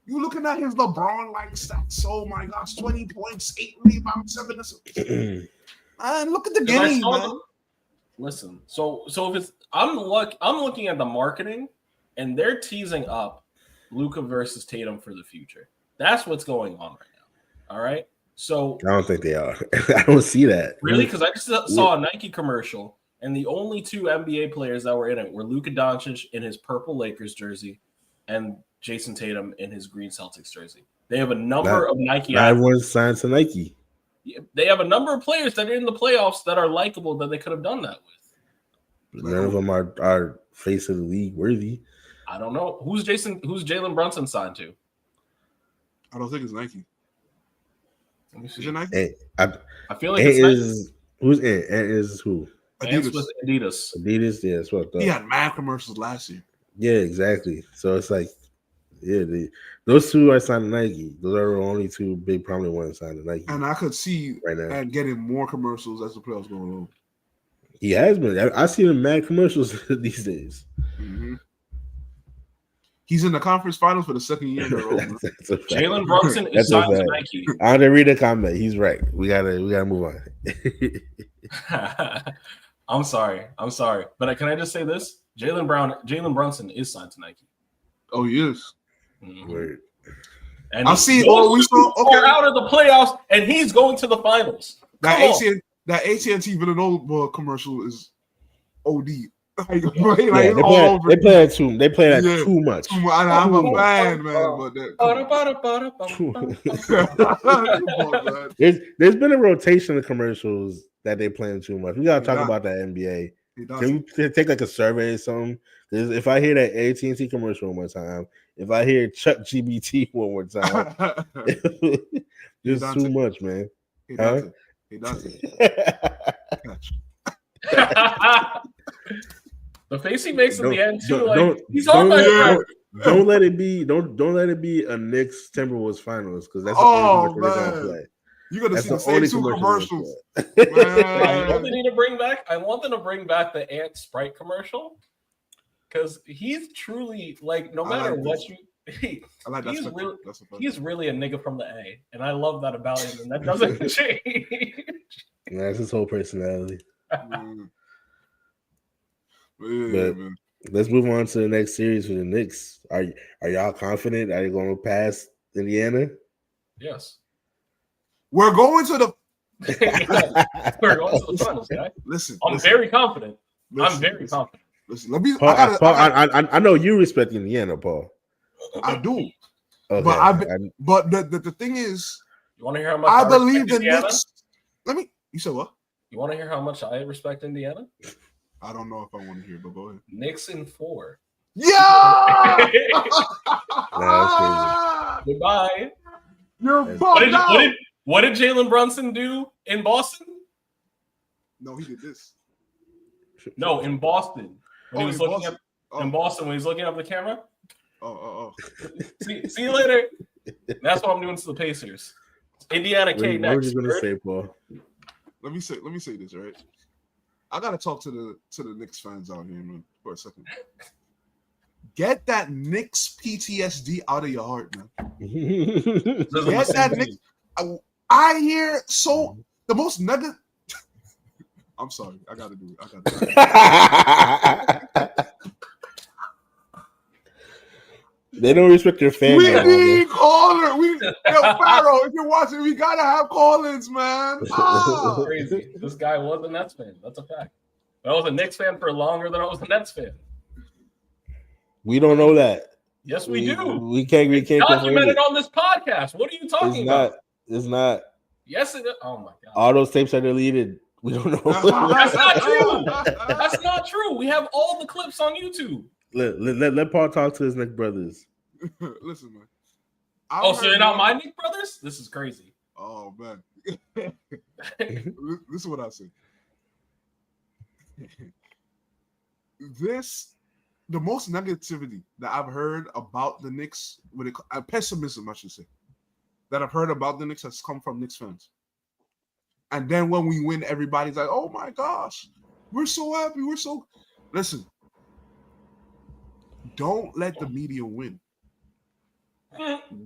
You looking at his LeBron-like stats. Oh my gosh, 20 points, 8 rebounds, 7 assists. Man, look at the game, man. Listen, so if it's I'm looking at the marketing, and they're teasing up Luka versus Tatum for the future. That's what's going on right now. All right. So I don't think they are. I don't see that. Really? Because I just saw a Nike commercial, and the only 2 NBA players that were in it were Luka Doncic in his purple Lakers jersey and Jason Tatum in his green Celtics jersey. They have a number of Nike. Everyone's signed to Nike. They have a number of players that are in the playoffs that are likable that they could have done that with. None of them are face of the league worthy. I don't know. Who's Jalen Brunson signed to? I don't think it's Nike. Let me see. Is it Nike? Hey, I feel like it's Nike. Who's in? And is who? Adidas. With Adidas. Adidas, yeah, that's what I thought. He had mad commercials last year. Yeah, exactly. So it's like, those 2 are signed to Nike. Those are the only 2 big prominent ones signed to Nike. And I could see right now and getting more commercials as the playoffs go along. He has been. I see him mad commercials these days. Mm-hmm. He's in the conference finals for the 2nd year in a row. Jalen Brunson is signed to Nike. I didn't read the comment. He's right. We gotta move on. I'm sorry, but can I just say this? Jalen Brunson is signed to Nike. Oh, he is. Mm-hmm. And I see. We saw out of the playoffs, and he's going to the finals. That AT&T Villanova commercial is OD. They play that too much. I'm a fan, man. But there's been a rotation of commercials that they playing too much. We gotta talk about that NBA. Can we take like a survey or something? Because if I hear that AT&T commercial one more time, if I hear Chuck GBT one more time, there's too much, man. He does it. The face he makes in the end too, don't let it be. Don't let it be a Knicks Timberwolves finals because that's the only commercial they're gonna play. You're gonna see the same 2 commercials. I want them to bring back the Ant Sprite commercial because he's truly like no matter what he's really a nigga from the A, and I love that about him, and that doesn't change. Yeah, that's his whole personality. But let's move on to the next series for the Knicks. Are y'all confident? Are you going to pass Indiana? Yes. We're going to the finals, guy. Listen, I'm very confident. I'm very confident. Listen, let me. Paul, I know you respect Indiana, Paul. I do. Okay. But the thing is, you want to hear how much I believe the Knicks. You said what? You want to hear how much I respect Indiana? I don't know if I want to hear, but go ahead. Knicks in 4. Yeah. Goodbye. You're That's- bugged out. What did Jalen Brunson do in Boston? No, he did this. No, in Boston. When he was looking Boston. up in Boston when he was looking up the camera. Oh. See you later. That's what I'm doing to the Pacers. Indiana K What were next. you gonna say, Paul? Let me say this, right? I gotta talk to the Knicks fans out here, man, for a second. Get that Knicks PTSD out of your heart, man. Get that Knicks. I hear so the most negative. I'm sorry, I gotta do it. They don't respect your fans. We need caller. Pharaoh, if you're watching, we gotta have call-ins, man. Ah. Crazy. This guy was a Nets fan. That's a fact. I was a Knicks fan for longer than I was a Nets fan. We don't know that. Yes, we do. We can't Documented on this podcast. What are you talking about? It's not. Yes, it is. Oh my god. All those tapes are deleted. We don't know. That's not true. That's not true. We have all the clips on YouTube. Let Paul talk to his Nick brothers. Listen, man. So you're not my Nick brothers? This is crazy. Oh man. This is what I say. The most negativity that I've heard about the Knicks, pessimism, I should say, that I've heard about the Knicks has come from Knicks fans. And then when we win, everybody's like, "Oh my gosh, we're so happy, we're so." Listen, don't let the media win.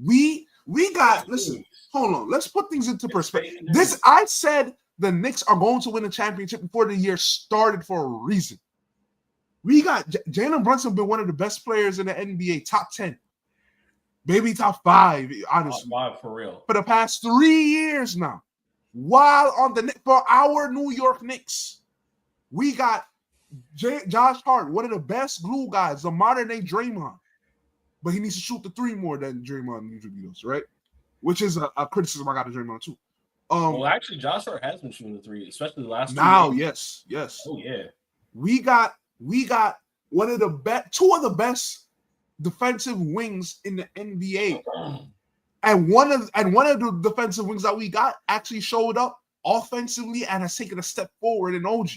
We got. Listen, hold on. Let's put things into perspective. I said the Knicks are going to win a championship before the year started for a reason. We got Jalen Brunson been one of the best players in the NBA, top 10, maybe top 5, honestly. Top 5 for real. For the past 3 years now, while on for our New York Knicks, we got Josh Hart, one of the best glue guys, the modern day Draymond, but he needs to shoot the 3 more than Draymond usually does, right? Which is a criticism I got of Draymond too. Well, actually, Josh Hart has been shooting the 3, especially the last 2 now. years. Yes. Oh yeah. We got one of the two of the best defensive wings in the NBA, and one of the defensive wings that we got actually showed up offensively and has taken a step forward in OG.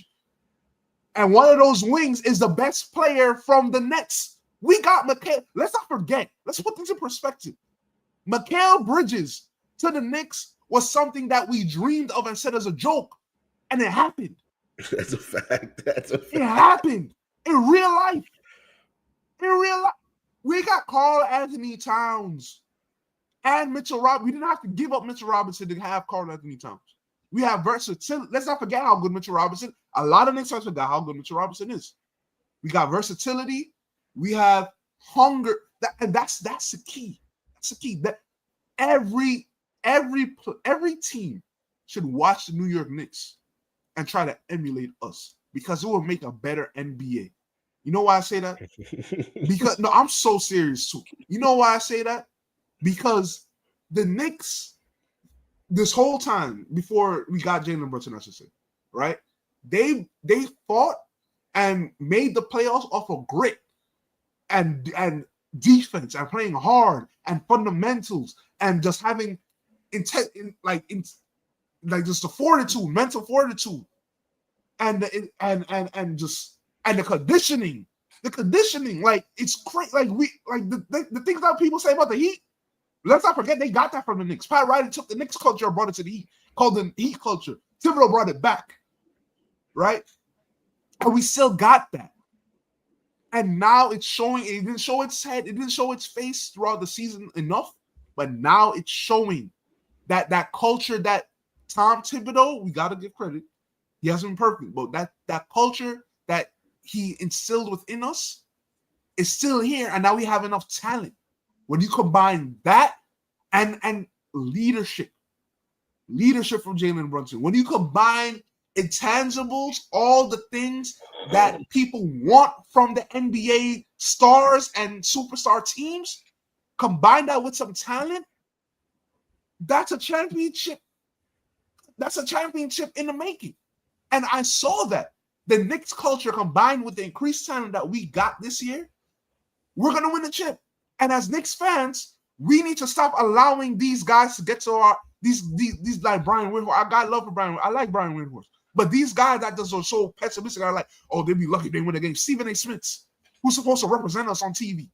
And one of those wings is the best player from the Nets. We got Mikal. Let's not forget. Let's put this in perspective. Mikal Bridges to the Knicks was something that we dreamed of and said as a joke, and it happened. That's a fact. It happened in real life. We got Karl Anthony Towns and Mitchell Robinson. We didn't have to give up Mitchell Robinson to have Karl Anthony Towns. We have versatility. Let's not forget how good Mitchell Robinson. A lot of Knicks fans forgot how good Mitchell Robinson is. We got versatility. We have hunger. That's the key. That's the key. That every team should watch the New York Knicks and try to emulate us because it will make a better NBA. You know why I say that? Because no, I'm so serious too. You know why I say that? Because the Knicks, this whole time before we got Jalen Brunson, I should say, right? They fought and made the playoffs off of grit and defense and playing hard and fundamentals and just having just the fortitude, mental fortitude, and the conditioning, like it's crazy. Like the things that people say about the Heat. Let's not forget they got that from the Knicks. Pat Riley took the Knicks culture and brought it to the Heat, called the Heat culture. Thibodeau brought it back, right? And we still got that. And now it's showing. It didn't show its head. It didn't show its face throughout the season enough. But now it's showing that culture that Tom Thibodeau, we got to give credit. He hasn't been perfect, but that culture that he instilled within us is still here. And now we have enough talent. When you combine that and leadership from Jalen Brunson, when you combine intangibles, all the things that people want from the NBA stars and superstar teams, combine that with some talent, that's a championship. That's a championship in the making. And I saw that. The Knicks culture combined with the increased talent that we got this year we're gonna win the chip. And as Knicks fans, we need to stop allowing these guys to get to our these like Brian Windhorst. I got love for Brian. I like Brian Windhorst. But these guys that just are so pessimistic are like, oh, they'd be lucky if they win the game. Stephen A. Smith, who's supposed to represent us on TV,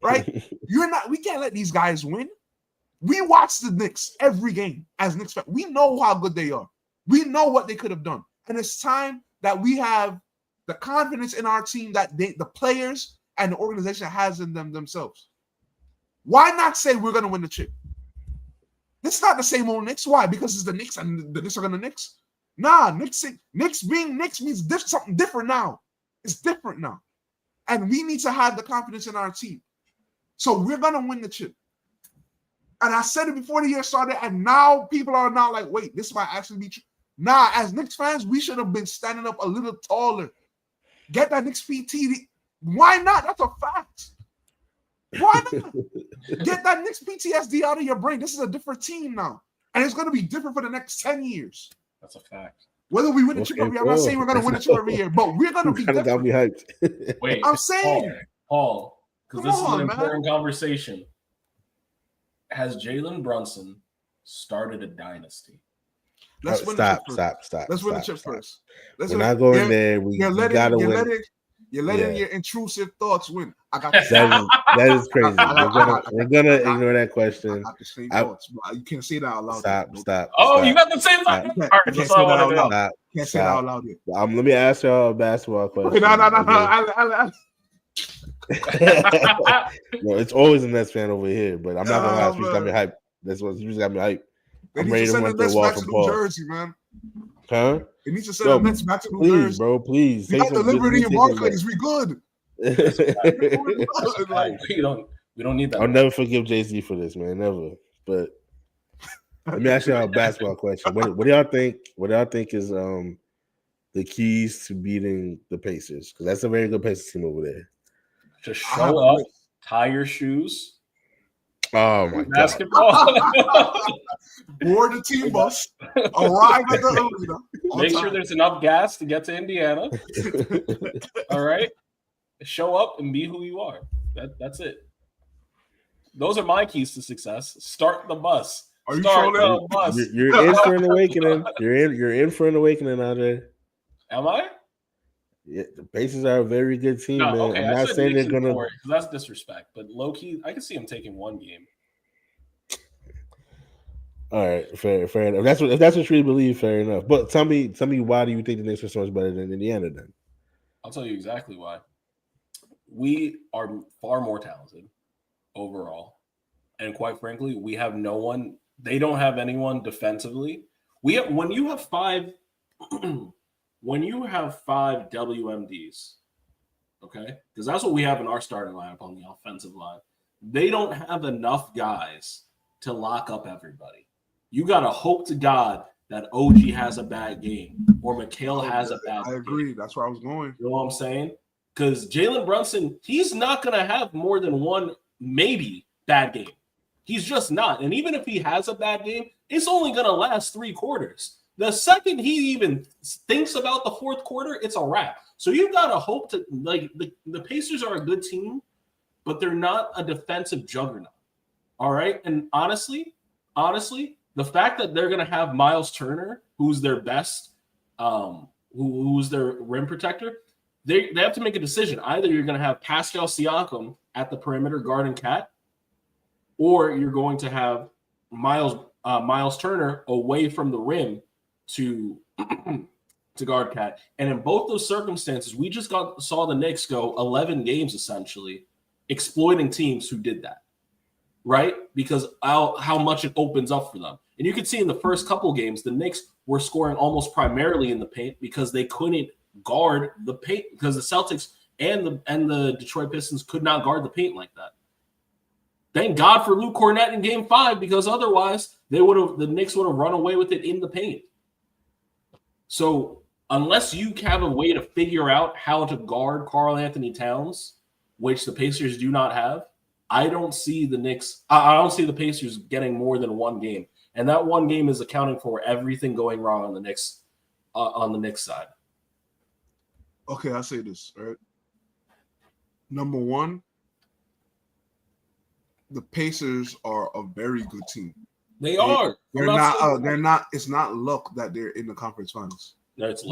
right? We can't let these guys win. We watch the Knicks every game as Knicks fans. We know how good they are. We know what they could have done. And it's time that we have the confidence in our team that the players and the organization has in them themselves. Why not say we're going to win the chip? It's not the same old Knicks. Why? Because it's the Knicks and the Knicks are going to Knicks. Nah, Knicks being Knicks means something different now. It's different now. And we need to have the confidence in our team. So we're going to win the chip. And I said it before the year started, and now people are now like, wait, this might actually be true. Nah, as Knicks fans, we should have been standing up a little taller. Get that Knicks PT. Why not? That's a fact. Why not? Get that Knicks PTSD out of your brain. This is a different team now. And it's going to be different for the next 10 years. That's a fact. Whether we win the chip every year, I'm not saying we're going to win the chip every year, but we're going to be different. Got me hyped. Wait, I'm saying. Paul, because this is an man. important conversation. Has Jalen Brunson started a dynasty? Let's win Stop. Let's win the chip first. We're not going there. We gotta win. You're letting your intrusive thoughts win. I got that is crazy. We're gonna ignore that question. I got the same thoughts, but you can't say that out loud. Stop. Oh, you got the same thought. All right, Can't that's say all that I out want to loud. Can't say that out loud yet. Let me ask y'all a basketball question. No. No, it's always a Nets fan over here, but I'm not gonna lie. You got me hyped. That's what you just got me hyped. They I'm need ready to to send run the through a Nets wall back to from New Paul. Jersey, man. Huh? They need to send the Nets back to New Please, Jersey. bro. Please. We got the Liberty and Barclays. We good. we don't need that. I'll never forgive Jay-Z for this, man. Never. But let me ask y'all a basketball question. What do y'all think? What do y'all think is the keys to beating the Pacers? Because that's a very good Pacers team over there. Just show up, tie your shoes. Oh my basketball. Board the team bus. Arrive at the arena. Make sure there's enough gas to get to Indiana. All right. Show up and be who you are. That's it. Those are my keys to success. Start the bus. Are you Start trolling? the bus. You're in for an awakening. You're in for an awakening, Andre. Am I? Yeah, the Pacers are a very good team, man. Okay. I'm not saying they're gonna. That's disrespect, but low key, I can see him taking one game. All right, fair enough. If that's what you really believe, fair enough. But tell me, why do you think the Knicks are so much better than Indiana? Then I'll tell you exactly why. We are far more talented overall, and quite frankly, we have no one. They don't have anyone defensively. When you have five WMDs, okay, because that's what we have in our starting lineup on the offensive line. They don't have enough guys to lock up everybody. You got to hope to God that OG has a bad game or Mikhail has a bad game. I agree. That's where I was going. You know what I'm saying? Because Jalen Brunson, he's not going to have more than one, maybe, bad game. He's just not. And even if he has a bad game, it's only going to last 3 quarters. The second he even thinks about the fourth quarter, it's a wrap. So you've got to hope to, like, the Pacers are a good team, but they're not a defensive juggernaut. All right? And honestly, the fact that they're going to have Miles Turner, who's their best, who's their rim protector, they have to make a decision. Either you're going to have Pascal Siakam at the perimeter guarding Cat, or you're going to have Miles Turner away from the rim to guard Cat. And in both those circumstances, we just saw the Knicks go 11 games essentially exploiting teams who did that, right? Because how much it opens up for them. And you could see in the first couple games, the Knicks were scoring almost primarily in the paint because they couldn't guard the paint because the Celtics and the Detroit Pistons could not guard the paint like that. Thank God for Luke Cornett in Game 5 because otherwise the Knicks would have run away with it in the paint. So unless you have a way to figure out how to guard Karl Anthony Towns, which the Pacers do not have, I don't see the Knicks. I don't see the Pacers getting more than one game, and that one game is accounting for everything going wrong on the Knicks side. Okay, I'll say this, all right? Number one, the Pacers are a very good team. They are. They're not. They're not. It's not luck that they're in the conference finals. No, it's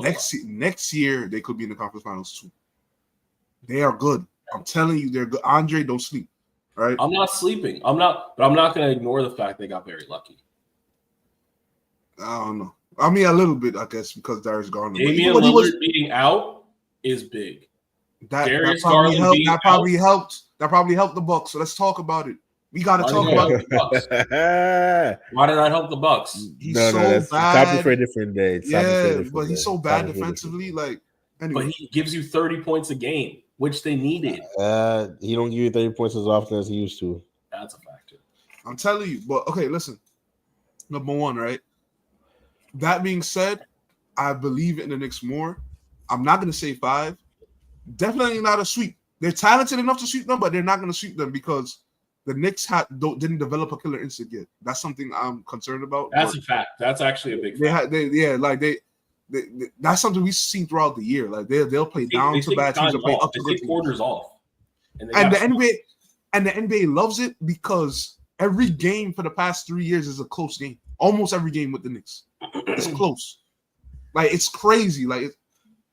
Next year they could be in the conference finals too. They are good. I'm telling you, they're good. Andre, don't sleep. Right? I'm not sleeping. I'm not going to ignore the fact they got very lucky. I don't know. I mean, a little bit, I guess, because Darius Garland. Damian Lillard being out is big. That probably helped. That probably helped the Bucks. So let's talk about it. We got to talk about the Bucks. Why did I help the Bucks? He's that's bad. Topic for a different day. But he's so bad defensively. Like, anyway. But he gives you 30 points a game, which they needed. He don't give you 30 points as often as he used to. That's a factor. I'm telling you. But okay, listen. Number one, right? That being said, I believe in the Knicks more. I'm not going to say 5. Definitely not a sweep. They're talented enough to sweep them, but they're not going to sweep them because the Knicks didn't develop a killer instinct yet. That's something I'm concerned about. That's a fact. That's actually a big fact. That's something we've seen throughout the year. Like they'll play down to bad teams and play up to good quarters off. And the NBA loves it because every game for the past 3 years is a close game. Almost every game with the Knicks. It's close. Like, it's crazy. Like,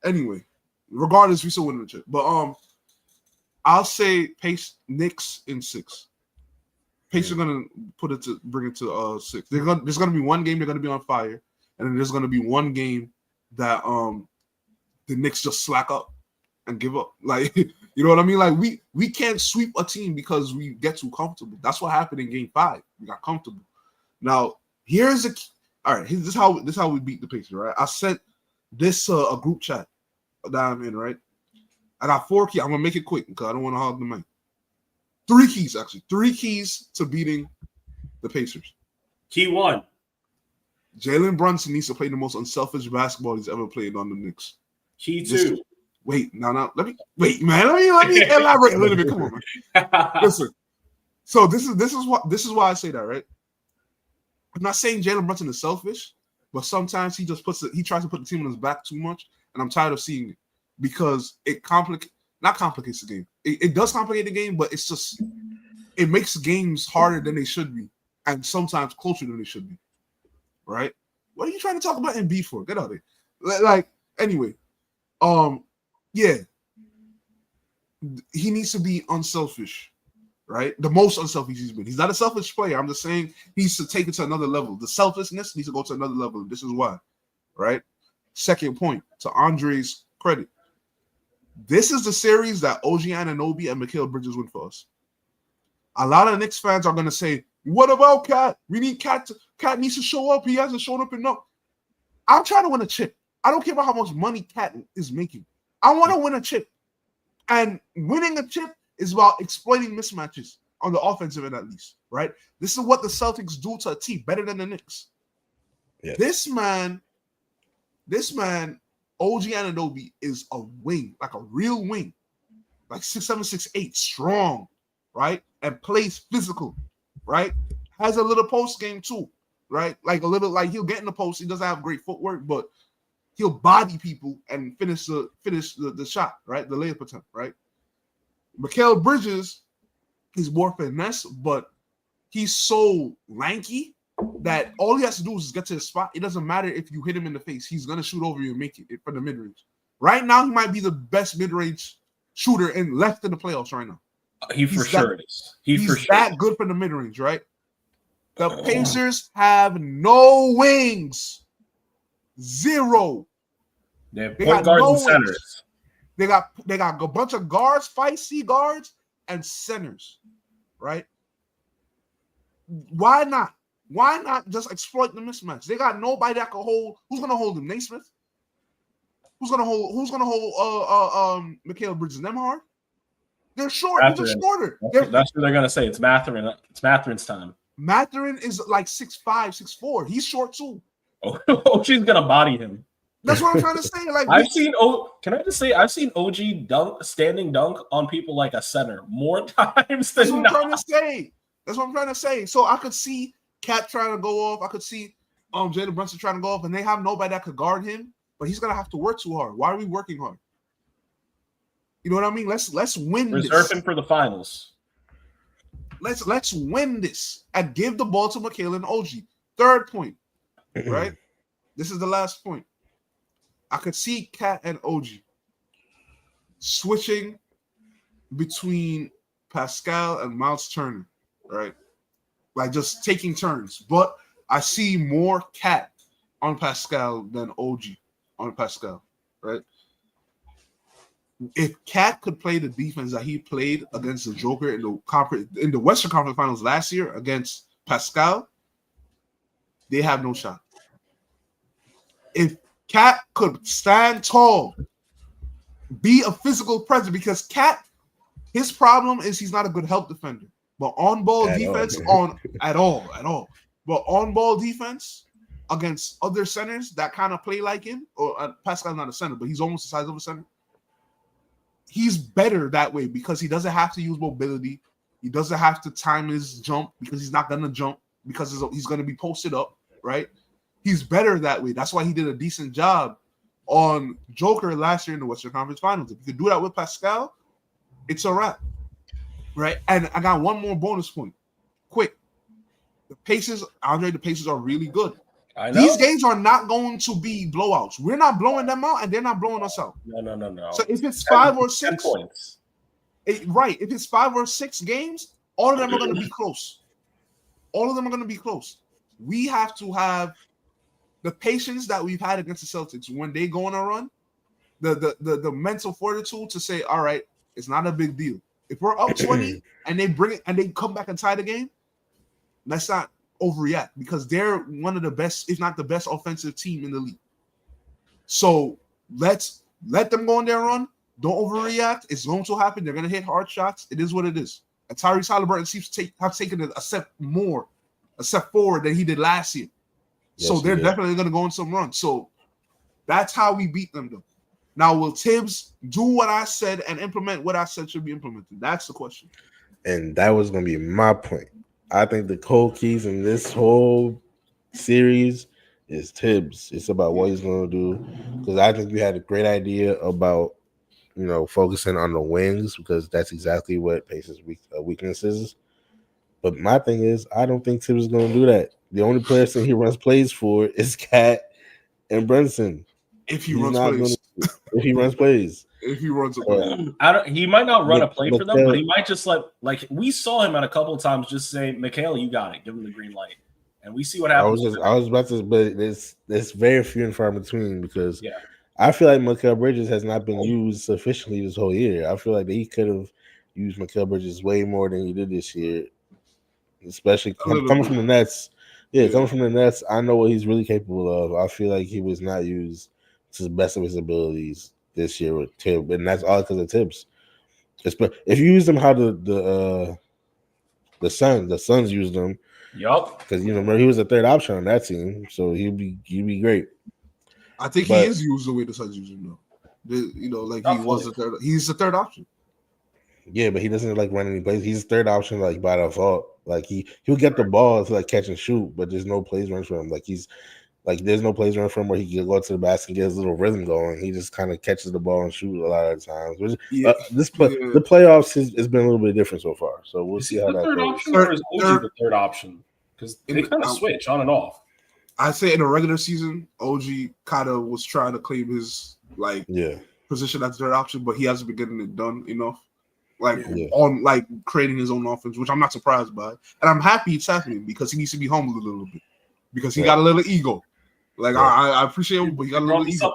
anyway, regardless, we still win the chip. But I'll say Knicks in 6. Pace are gonna bring it to 6. There's gonna be one game they're gonna be on fire, and then there's gonna be one game that the Knicks just slack up and give up. Like, you know what I mean? Like, we can't sweep a team because we get too comfortable. That's what happened in Game 5. We got comfortable. Now, here's the key. All right, this is how we beat the Pacers, right? I sent this a group chat that I'm in, right? I got 4 keys. I'm gonna make it quick because I don't want to hog the mic. 3 keys, actually. 3 keys to beating the Pacers. Key 1. Jalen Brunson needs to play the most unselfish basketball he's ever played on the Knicks. Key 2. Let me elaborate a little bit. Come on, man. Listen. So this is why I say that, right? I'm not saying Jalen Brunson is selfish, but sometimes he tries to put the team on his back too much, and I'm tired of seeing it because it not complicates the game. It does complicate the game, but it makes games harder than they should be, and sometimes closer than they should be. Right? What are you trying to talk about Embiid for? Get out of here. Like, anyway, yeah, he needs to be unselfish. Right? The most unselfish he's been. He's not a selfish player. I'm just saying he needs to take it to another level. The selflessness needs to go to another level. This is why. Right? Second point, to Andre's credit. This is the series that OG Anunoby and Mikal Bridges win for us. A lot of Knicks fans are going to say, what about Cat? We need Cat. Cat needs to show up. He hasn't shown up enough. I'm trying to win a chip. I don't care about how much money Cat is making. I want to win a chip. And winning a chip is about exploiting mismatches on the offensive end, at least, right? This is what the Celtics do to a team better than the Knicks. Yeah. This man, OG Anunoby, is a wing, like a real wing, like 6'7", 6'8", strong, right? And plays physical, right? Has a little post game too, right? Like a little, like he'll get in the post. He doesn't have great footwork, but he'll body people and finish the shot, right? The layup attempt, right? Mikal Bridges is more finesse, but he's so lanky that all he has to do is just get to his spot. It doesn't matter if you hit him in the face. He's going to shoot over you and make it for the mid-range. Right now, he might be the best mid-range shooter left in the playoffs right now. He's that good for the mid-range, right? The Pacers have no wings. 0. They have point guards and centers. They got a bunch of guards, feisty guards, and centers, right? Why not? Why not just exploit the mismatch? They got nobody that can hold. Who's gonna hold them? Naismith? Who's gonna hold Mikal Bridges? Nembhard? They're short. They're shorter. That's what they're gonna say. It's Mathurin. It's Matherin's time. Mathurin is like 6'5", 6'4". He's short too. Oh, she's gonna body him. That's what I'm trying to say. Like, I've seen OG standing dunk on people like a center more times than not. That's what I'm trying to say. So I could see Cat trying to go off. I could see Jalen Brunson trying to go off, and they have nobody that could guard him. But he's gonna have to work too hard. Why are we working hard? You know what I mean? Let's win. Reserve him for the finals. Let's win this and give the ball to Mikal and OG. Third point, right? This is the last point. I could see Cat and OG switching between Pascal and Miles Turner, right? Like just taking turns. But I see more Cat on Pascal than OG on Pascal, right? If Cat could play the defense that he played against the Joker in the Western Conference Finals last year against Pascal, they have no shot. If Cat could stand tall, be a physical presence, because Cat, his problem is he's not a good help defender. But on-ball defense, at all. But on-ball defense against other centers that kind of play like him, or Pascal's not a center, but he's almost the size of a center. He's better that way because he doesn't have to use mobility. He doesn't have to time his jump because he's not going to jump because he's going to be posted up, right? He's better that way. That's why he did a decent job on Joker last year in the Western Conference Finals. If you could do that with Pascal, it's a wrap, right? And I got one more bonus point. Quick. The Pacers are really good. I know. These games are not going to be blowouts. We're not blowing them out, and they're not blowing us out. No. So if it's 5 or 6 points, right? If it's 5 or 6 games, all of them are going to be close. All of them are going to be close. We have to have the patience that we've had against the Celtics when they go on a run, the mental fortitude to say, all right, it's not a big deal. If we're up 20 and they bring it and they come back and tie the game, let's not overreact because they're one of the best, if not the best, offensive team in the league. So let's let them go on their run. Don't overreact. It's going to happen. They're going to hit hard shots. It is what it is. And Tyrese Halliburton seems to have taken a step forward than he did last year. Yes, so they're definitely going to go on some runs. So that's how we beat them, though. Now, will Tibbs do what I said and implement what I said should be implemented? That's the question. And that was going to be my point. I think the cold keys in this whole series is Tibbs. It's about what he's going to do. Because I think we had a great idea about, focusing on the wings because that's exactly what Pacers' weakness is. But my thing is, I don't think Tibbs is going to do that. The only person he runs plays for is Cat and Brunson. If he runs plays. If he runs plays. If he runs a play. He might not run a play for them, but he might just like we saw him at a couple of times just say, Mikal, you got it. Give him the green light. And we see what happens. I was about to, but it's very few and far between because I feel like Mikal Bridges has not been used sufficiently this whole year. I feel like he could have used Mikal Bridges way more than he did this year, especially coming from the Nets. Yeah, coming from the Nets, I know what he's really capable of. I feel like he was not used to the best of his abilities this year with Tibbs, and that's all because of Tibbs. If you use them how the Suns used them, because remember he was the third option on that team, so he'd be great. I think he is used the way the Suns use him though. He's the third option. Yeah, but he doesn't run any plays. He's the third option by default. He'll get the ball to catch and shoot, but there's no plays run for him. There's no plays run for him where he can go to the basket and get his little rhythm going. He just kind of catches the ball and shoots a lot of the times. The playoffs has been a little bit different so far. So we'll see how that goes. Option or is OG the third option? Because they kind of switch on and off. I'd say in the regular season, OG kind of was trying to claim his position as third option, but he hasn't been getting it done enough. On creating his own offense, which I'm not surprised by. And I'm happy it's happening because he needs to be humbled a little bit. Because he got a little ego. I appreciate him, but he got a little ego.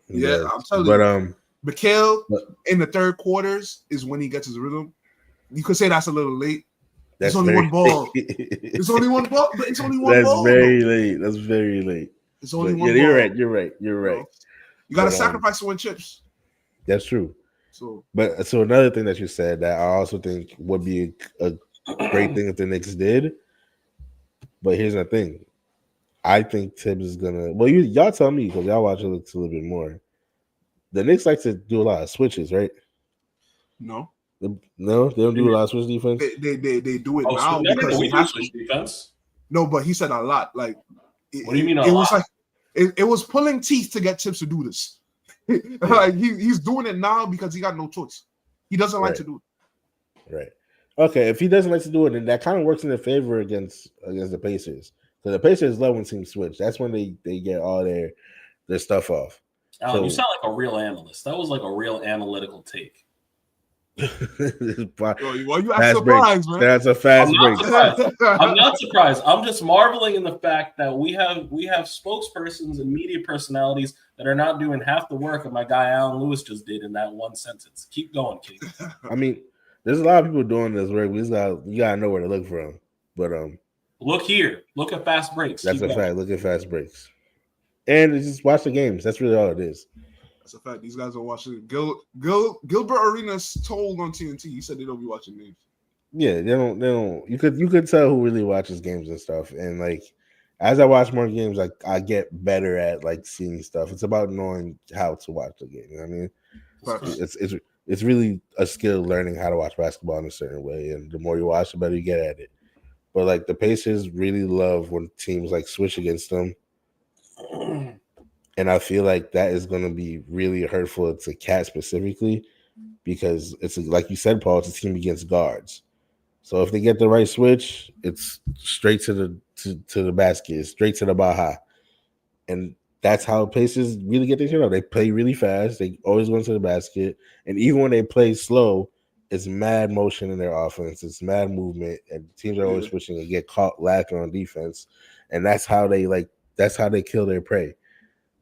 Yeah, I'm telling you. Mikal in the third quarters is when he gets his rhythm. You could say that's a little late. It's only one ball. It's only one ball, but it's only one ball. That's very late. That's very late. It's only one ball. You're right. You got to sacrifice to win chips. That's true. So another thing that you said that I also think would be a great thing if the Knicks did. But here's the thing. I think Tibbs is gonna. Well, y'all tell me because y'all watch it a little bit more. The Knicks like to do a lot of switches, right? No, they don't do a lot of switch defense. They do it now because we have switch defense. No, but he said a lot. What do you mean? It was it was pulling teeth to get Tibbs to do this. He's doing it now because he got no choice. He doesn't like to do it. Right. Okay, if he doesn't like to do it, then that kind of works in their favor against the Pacers. Because the Pacers love when teams switch. That's when they get all their stuff off. Alan, you sound like a real analyst. That was like a real analytical take. Yo, why you act Fast surprised, break. man? That's a fast break. I'm not surprised. I'm just marveling in the fact that we have spokespersons and media personalities that are not doing half the work that my guy Alan Lewis just did in that one sentence. Keep going, King. I mean, there's a lot of people doing this work. You gotta know where to look from. But look here. Look at Fast Breaks. That's a fact. Look at Fast Breaks. And just watch the games. That's really all it is. That's a fact. These guys are watching. Gilbert Arenas told on TNT. He said they don't be watching games. Yeah, they don't. You could tell who really watches games and stuff. And like, as I watch more games, like I get better at like seeing stuff. It's about knowing how to watch the game. You know what I mean, it's really a skill learning how to watch basketball in a certain way. And the more you watch, the better you get at it. But like the Pacers really love when teams like switch against them. And I feel like that is going to be really hurtful to Cat specifically because it's like you said, Paul, it's a team against guards. So if they get the right switch, it's straight to the basket, straight to the Baja. And that's how Pacers really get their shit out. They play really fast. They always go into the basket. And even when they play slow, it's mad motion in their offense. It's mad movement. And teams are always switching and get caught lacking on defense. And that's how they kill their prey.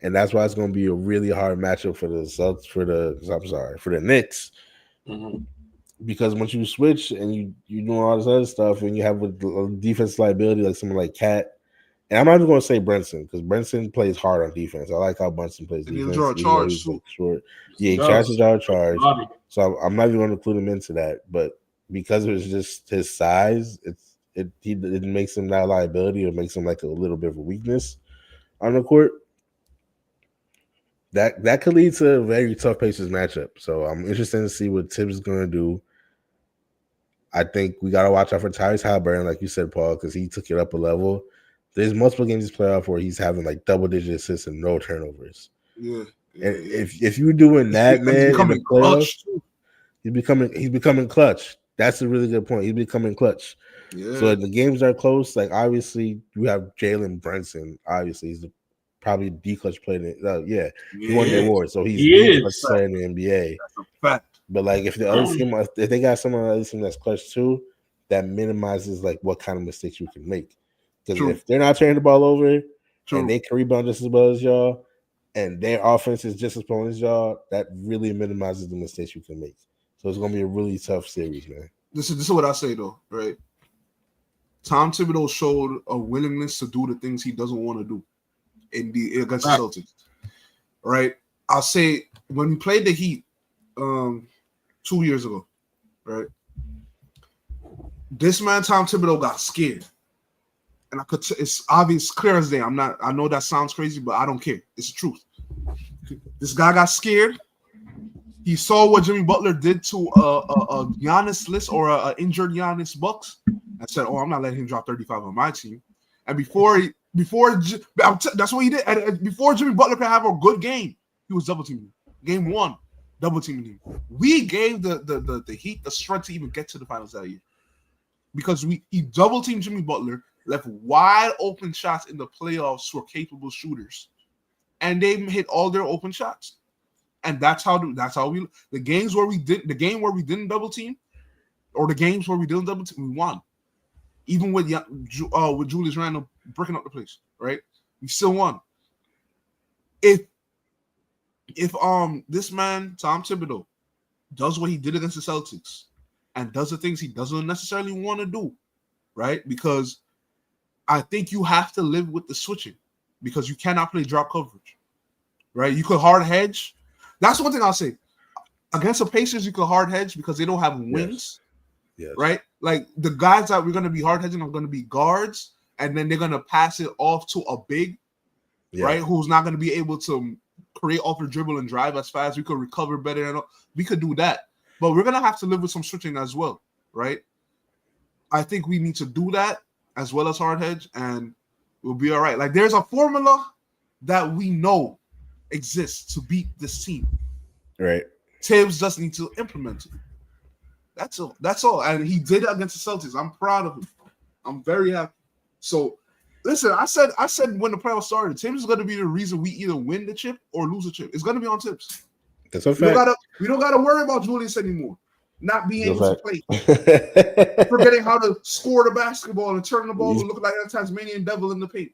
And that's why it's going to be a really hard matchup for the Knicks. Mm-hmm. Because once you switch and you doing all this other stuff and you have a defense liability like someone like Cat, and I'm not even going to say Brunson because Brunson plays hard on defense. I like how Brunson plays defense. He'll draw a charge too. Short. Yeah, he tries to draw a charge. So I'm not even going to include him into that. But because it's just his size, it makes him not a liability. It makes him like a little bit of a weakness on the court. That could lead to a very tough Pacers matchup. So I'm interested to see what Tibbs is going to do. I think we got to watch out for Tyrese Halliburton, like you said, Paul, because he took it up a level. There's multiple games this playoff where he's having like double-digit assists and no turnovers. Yeah. And if you're doing that, man, in the playoffs, he's becoming clutch. That's a really good point. He's becoming clutch. Yeah. So the games are close. Like obviously, you have Jalen Brunson. Obviously, he's probably the clutch player. He won the award, so he's the clutch player in the NBA. That's a fact. But like, if the other team, if they got someone on the other team that's clutch too, that minimizes like what kind of mistakes you can make. Because if they're not turning the ball over and they can rebound just as well as y'all, and their offense is just as potent as y'all, that really minimizes the mistakes you can make. So it's gonna be a really tough series, man. This is what I say though, right? Tom Thibodeau showed a willingness to do the things he doesn't want to do against the Celtics. Right? I'll say when we played the Heat 2 years ago, right? This man, Tom Thibodeau, got scared. And it's obvious, clear as day. I know that sounds crazy, but I don't care. It's the truth. This guy got scared. He saw what Jimmy Butler did to a Giannis list or a injured Giannis Bucks and said, "Oh, I'm not letting him drop 35 on my team." And that's what he did. And before Jimmy Butler could have a good game, he was double teaming. Game one, double teaming him. We gave the Heat the strength to even get to the finals that year because he double teamed Jimmy Butler, left wide open shots in the playoffs for capable shooters, and they hit all their open shots. And that's how the games where we didn't double team, or the games where we didn't double team, we won. Even with Julius Randle breaking up the place, right? We still won. If this man Tom Thibodeau does what he did against the Celtics and does the things he doesn't necessarily want to do, right? Because I think you have to live with the switching because you cannot play drop coverage, right? You could hard hedge. That's one thing I'll say. Against the Pacers, you could hard hedge because they don't have wings, right? Like the guys that we're going to be hard hedging are going to be guards, and then they're going to pass it off to a big, right? Who's not going to be able to create off the dribble and drive as fast. We could recover better, and we could do that. But we're going to have to live with some switching as well, right? I think we need to do that as well as hard hedge, and we'll be all right. Like there's a formula that we know exists to beat this team. Right. Tibbs just needs to implement it. That's all. That's all. And he did it against the Celtics. I'm proud of him. I'm very happy. So, listen, I said when the playoffs started, Tibbs is going to be the reason we either win the chip or lose the chip. It's going to be on Tibbs. That's a fact. We don't gotta worry about Julius anymore. Not being able to play. Forgetting Forgetting how to score the basketball and turn the ball and look like a Tasmanian devil in the paint.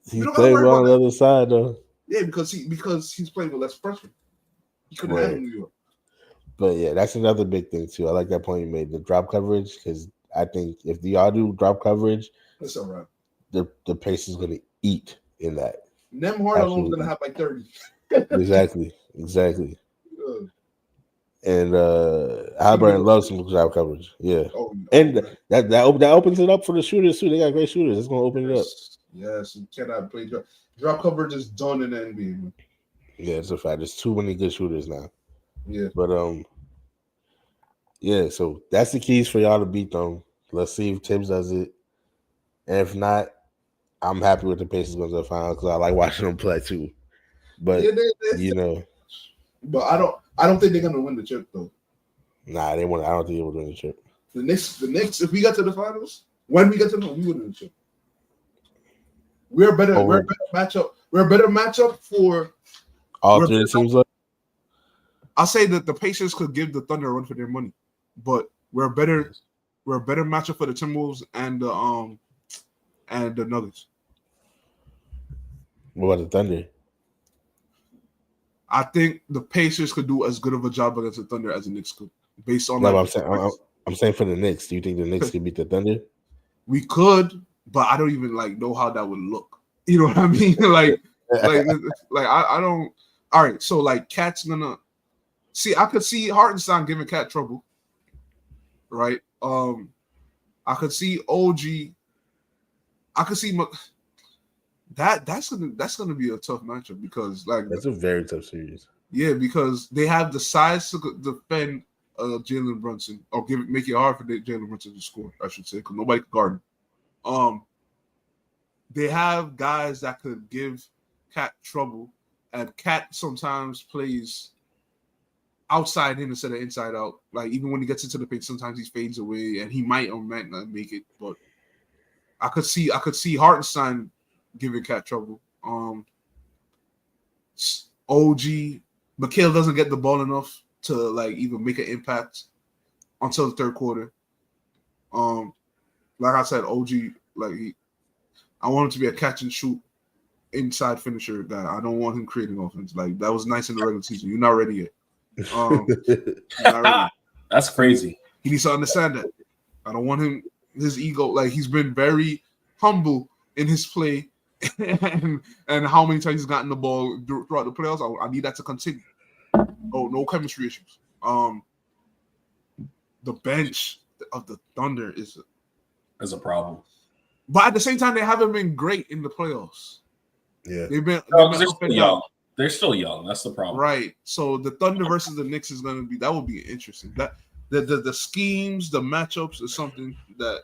He's playing well on the other side, though. Yeah, because he's playing with less pressure. He couldn't handle New York. But yeah, that's another big thing too. I like that point you made, the drop coverage, because I think if y'all do drop coverage, that's all right. The pace is gonna eat in that. Nemhard alone is gonna have like 30. Exactly. And Halliburton loves some drop coverage. Yeah. Oh, and that opens it up for the shooters too. They got great shooters. It's gonna open it up. Yes, you cannot play drop coverage is done in the NBA, man. Yeah, it's a fact. There's too many good shooters now. Yeah. But yeah, so that's the keys for y'all to beat them. Let's see if Tibbs does it. And if not, I'm happy with the Pacers going to the final because I like watching them play too. But But I don't think they're gonna win the chip though. Nah, they won't. I don't think they will win the chip. The Knicks, if we get to the finals, when we get to we win the chip. We're a better matchup. We're a better matchup for all three teams. I'll say that the Pacers could give the Thunder a run for their money, but we're a better matchup for the Timberwolves and the Nuggets. What about the Thunder? I think the Pacers could do as good of a job against the Thunder as the Knicks could, based on. No, I'm saying for the Knicks. Do you think the Knicks could beat the Thunder? We could, but I don't even know how that would look. You know what I mean? I don't. All right, so Cat's gonna see. I could see Hartenstein giving Cat trouble, right? I could see OG. I could see that's gonna be a tough matchup because that's a very tough series. Yeah, because they have the size to defend Jalen Brunson or make it hard for Jalen Brunson to score. I should say because nobody can guard him. They have guys that could give Cat trouble, and Cat sometimes plays outside in instead of inside out. Even when he gets into the paint, sometimes he fades away, and he might or might not make it. But I could see Hartenstein giving Cat trouble. OG Mikhail doesn't get the ball enough to even make an impact until the third quarter. Like I said, OG I want him to be a catch and shoot inside finisher guy. I don't want him creating offense. That was nice in the regular season. You're not ready yet. Not ready. That's crazy. He needs to understand that. I don't want him his ego. He's been very humble in his play. and how many times he's gotten the ball throughout the playoffs. I need that to continue. Oh, no chemistry issues. The bench of the Thunder is a problem, but at the same time, they haven't been great in the playoffs. Yeah, they're still young. They're still young. That's the problem, right? So the Thunder versus the Knicks is going to be would be interesting. That the schemes, the matchups is something that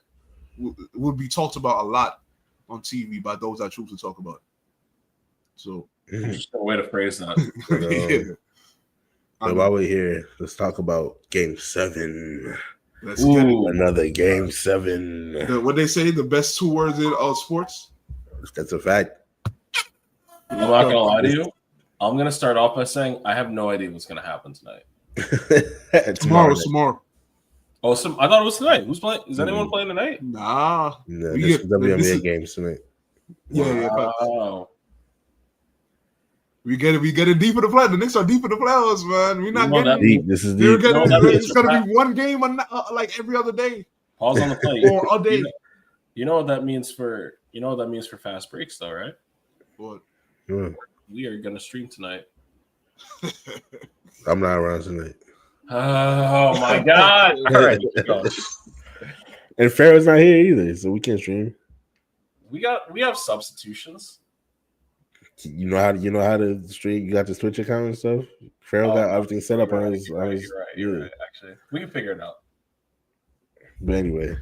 would be talked about a lot on TV by those that choose to talk about it. So, interesting way to phrase that. But while we're here, let's talk about Game 7. Let's get it. Another Game 7. What they say, the best 2 words in all sports? That's a fact. I'm not going to lie to you. I'm going to start off by saying I have no idea what's going to happen tonight. Tomorrow. Oh, I thought it was tonight. Who's playing? Is anyone playing tonight? Nah. No, this is WNBA games tonight. Yeah. Wow. We get it deep in the playoffs. The Knicks are deep in the playoffs, man. We're not getting deep. This is deep. It's gonna be one game every other day. Pause on the play. Or a day. You know what that means for fast breaks, though, right? What? Yeah. We are gonna stream tonight. I'm not around tonight. Oh my god! All right, and Pharaoh's not here either, so we can't stream. We have substitutions. You know how to stream. You got the Twitch account and stuff. Pharaoh got everything set up on his. You're right. Actually, we can figure it out. But anyway,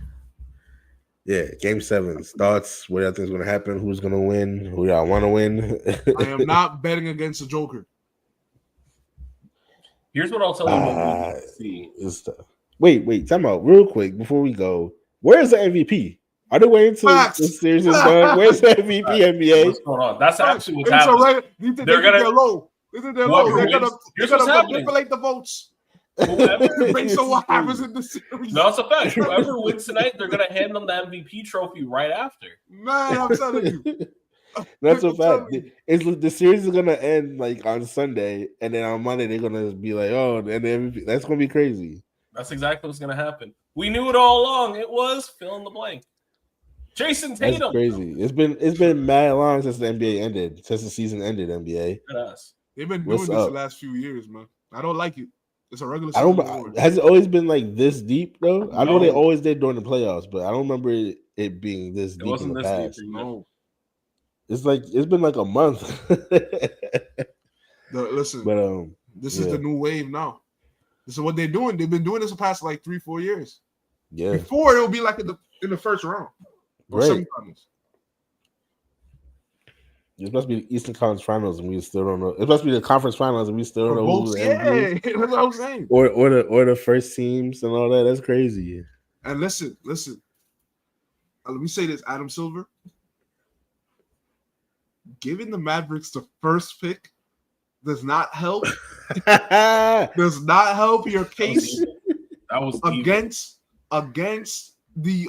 yeah, Game 7 thoughts. What y'all think is going to happen? Who's going to win? Who y'all want to win? I am not betting against the Joker. Here's what I'll tell you. What we see. Wait, time out real quick before we go. Where's the MVP? Are they waiting until Facts. the series is done? Where's the MVP, NBA? What's going on? That's actually what's It's happening. alright. They think they're low. They think they're low. Whoever They're gonna, wins- they're here's what's gonna happening. manipulate the votes. Whoever, Based on what happens in the series. no, it's a fact. Whoever wins tonight, they're gonna hand them the MVP trophy right after. Man, I'm telling you. That's a I'm fact. telling you. It's the series is gonna end like on Sunday, and then on Monday they're gonna be like, "Oh, and the MVP." That's gonna be crazy. That's exactly what's gonna happen. We knew it all along. It was fill in the blank. Jason That's Tatum. crazy. It's been mad long since the NBA ended, since the season ended. NBA. Look at us. They've been What's doing this up? the last few years, man. I don't like it. It's a regular I season don't. award. Has it always been like this deep though? I know they No. always did during the playoffs, but I don't remember it being this It deep in wasn't the this past. deep. No. It's been like a month. Listen, But this is yeah. the new wave now. This is what they're doing. They've been doing this the past like 3-4 years. yeah, Before it would be like in the first round or right. semifinals. It's supposed to be the Eastern Conference Finals, and we still don't know. It's supposed to be the conference finals, and we still don't know who Votes, the yeah, MVP is. that's what I'm saying. Or the first teams and all that. That's crazy. And listen. Let me say this, Adam Silver. Giving the Mavericks the first pick does not help. Does not help your case That was deep. against the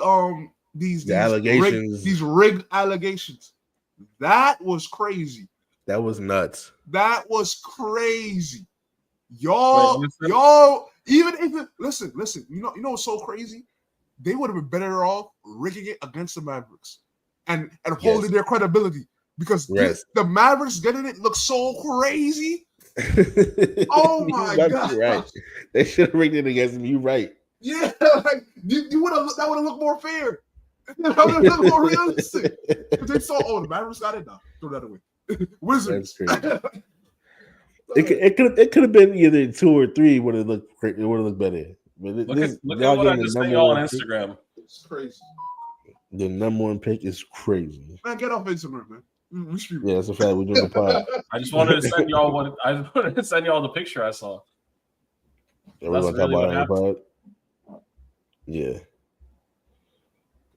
these allegations. these rigged allegations. That was crazy. That was nuts. That was crazy. Y'all, Wait, even if it, listen, you know what's so crazy? They would have been better off rigging it against the Mavericks and holding their credibility because the Mavericks getting it looks so crazy. Oh my God. You're right. They should have rigged it against him. You're right. Yeah, like you would have that would have looked more fair. That would have looked more realistic. Because they saw, the Mavericks got it now. Throw that away. Wizards. That's crazy. It could have been either 2 or 3 would have looked great. It would have looked better. But Look at what I just sent y'all on Instagram. It's crazy. The number 1 pick is crazy. Man, get off Instagram, man. Yeah, that's a fact. We're doing the pod. I just wanted to send y'all the picture I saw. Yeah, we're gonna talk about it on the pod. Yeah.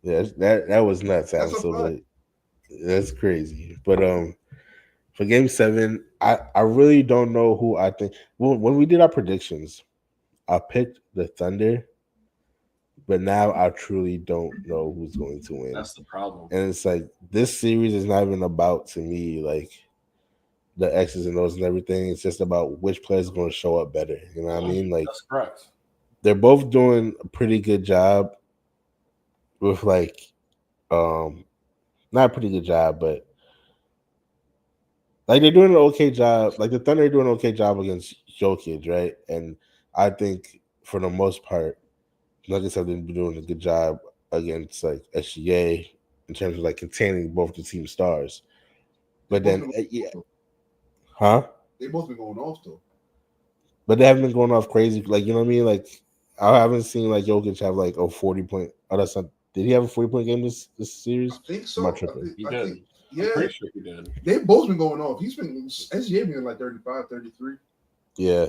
Yeah, that was nuts. That's crazy. But for Game 7, I really don't know who I think. Well, when we did our predictions, I picked the Thunder, but now I truly don't know who's going to win. That's the problem. And it's like this series is not even about, to me, like the X's and O's and everything. It's just about which players are going to show up better. You know what I mean? Like That's correct. they're both doing a pretty good job with like not a pretty good job, but like they're doing an okay job. Like the Thunder are doing an okay job against Jokic, right? And I think for the most part, Nuggets have been doing a good job against like SGA in terms of like containing both the team stars. But then, huh? They both been going off though. But they haven't been going off crazy. Like, you know what I mean? Like, I haven't seen like Jokic have like a 40-point. Oh, that's not. Did he have a 40-point game this series? I think so. Am I tripping? He did. Yeah, I'm pretty sure he did. they've both been going off. He's been SGA been like 35, 33. Yeah.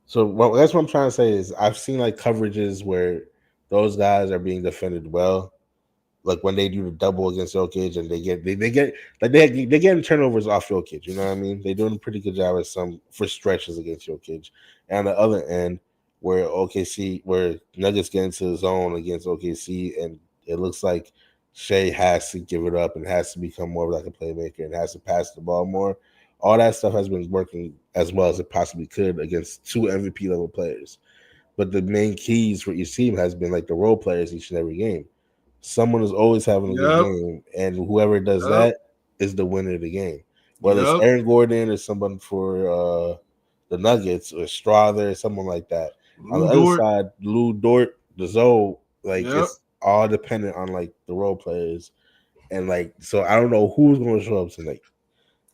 So that's what I'm trying to say is I've seen like coverages where those guys are being defended well, like when they do the double against Jokic and they get getting turnovers off Jokic. You know what I mean? They're doing a pretty good job at some for stretches against Jokic. And on the other end, where Nuggets get into the zone against OKC, and it looks like Shea has to give it up and has to become more like a playmaker and has to pass the ball more. All that stuff has been working as well as it possibly could against 2 MVP level players. But the main keys for each team has been like the role players each and every game. Someone is always having a good game, and whoever does that is the winner of the game. Whether it's Aaron Gordon or someone for the Nuggets or Strother or someone like that. On the other side, Lou Dort, the Zoe, like it's all dependent on like the role players. And like, so I don't know who's going to show up tonight.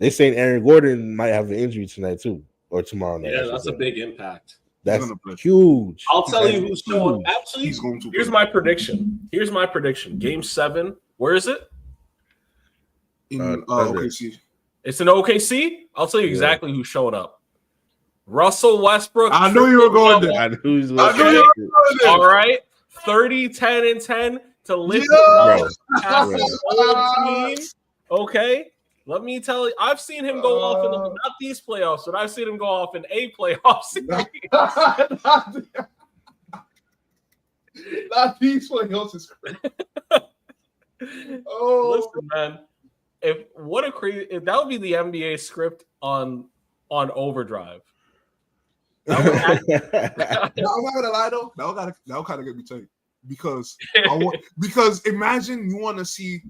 They saying Aaron Gordon might have an injury tonight too, or tomorrow night. Yeah, that's a big impact. That's huge. I'll tell you who's showing. Actually, here's my prediction. Game 7. Where is it? In OKC. It's in OKC. I'll tell you exactly who's showing up. Russell Westbrook. I knew you were going there. I knew he was I knew going you to were going there. All right. 30, 10, and 10 to lift Yeah. him up past his old team. Okay. Let me tell you, I've seen him go off in not these playoffs, but I've seen him go off in a playoff series. Not these playoffs is crazy. Listen, man. If that would be the NBA script on Overdrive. I'm not gonna lie though, that would kind of get me tight because because imagine you want to see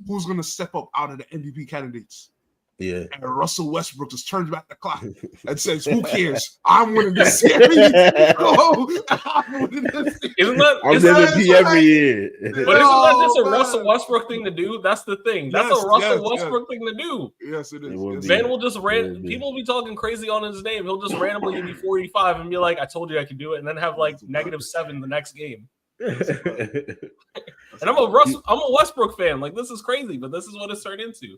who's gonna step up out of the MVP candidates. Yeah. And Russell Westbrook just turns back the clock and says, "Who cares? I'm winning this series. I'm winning this series." I'm MVP every year. But isn't that just a Russell Westbrook thing to do? That's the thing. That's a Russell Westbrook thing to do. Yes, it is. Man will just people will be talking crazy on his name. He'll just randomly give me 45 and be like, "I told you I could do it," and then have like -7 the next game. And I'm a Westbrook fan. Like, this is crazy, but this is what it's turned into.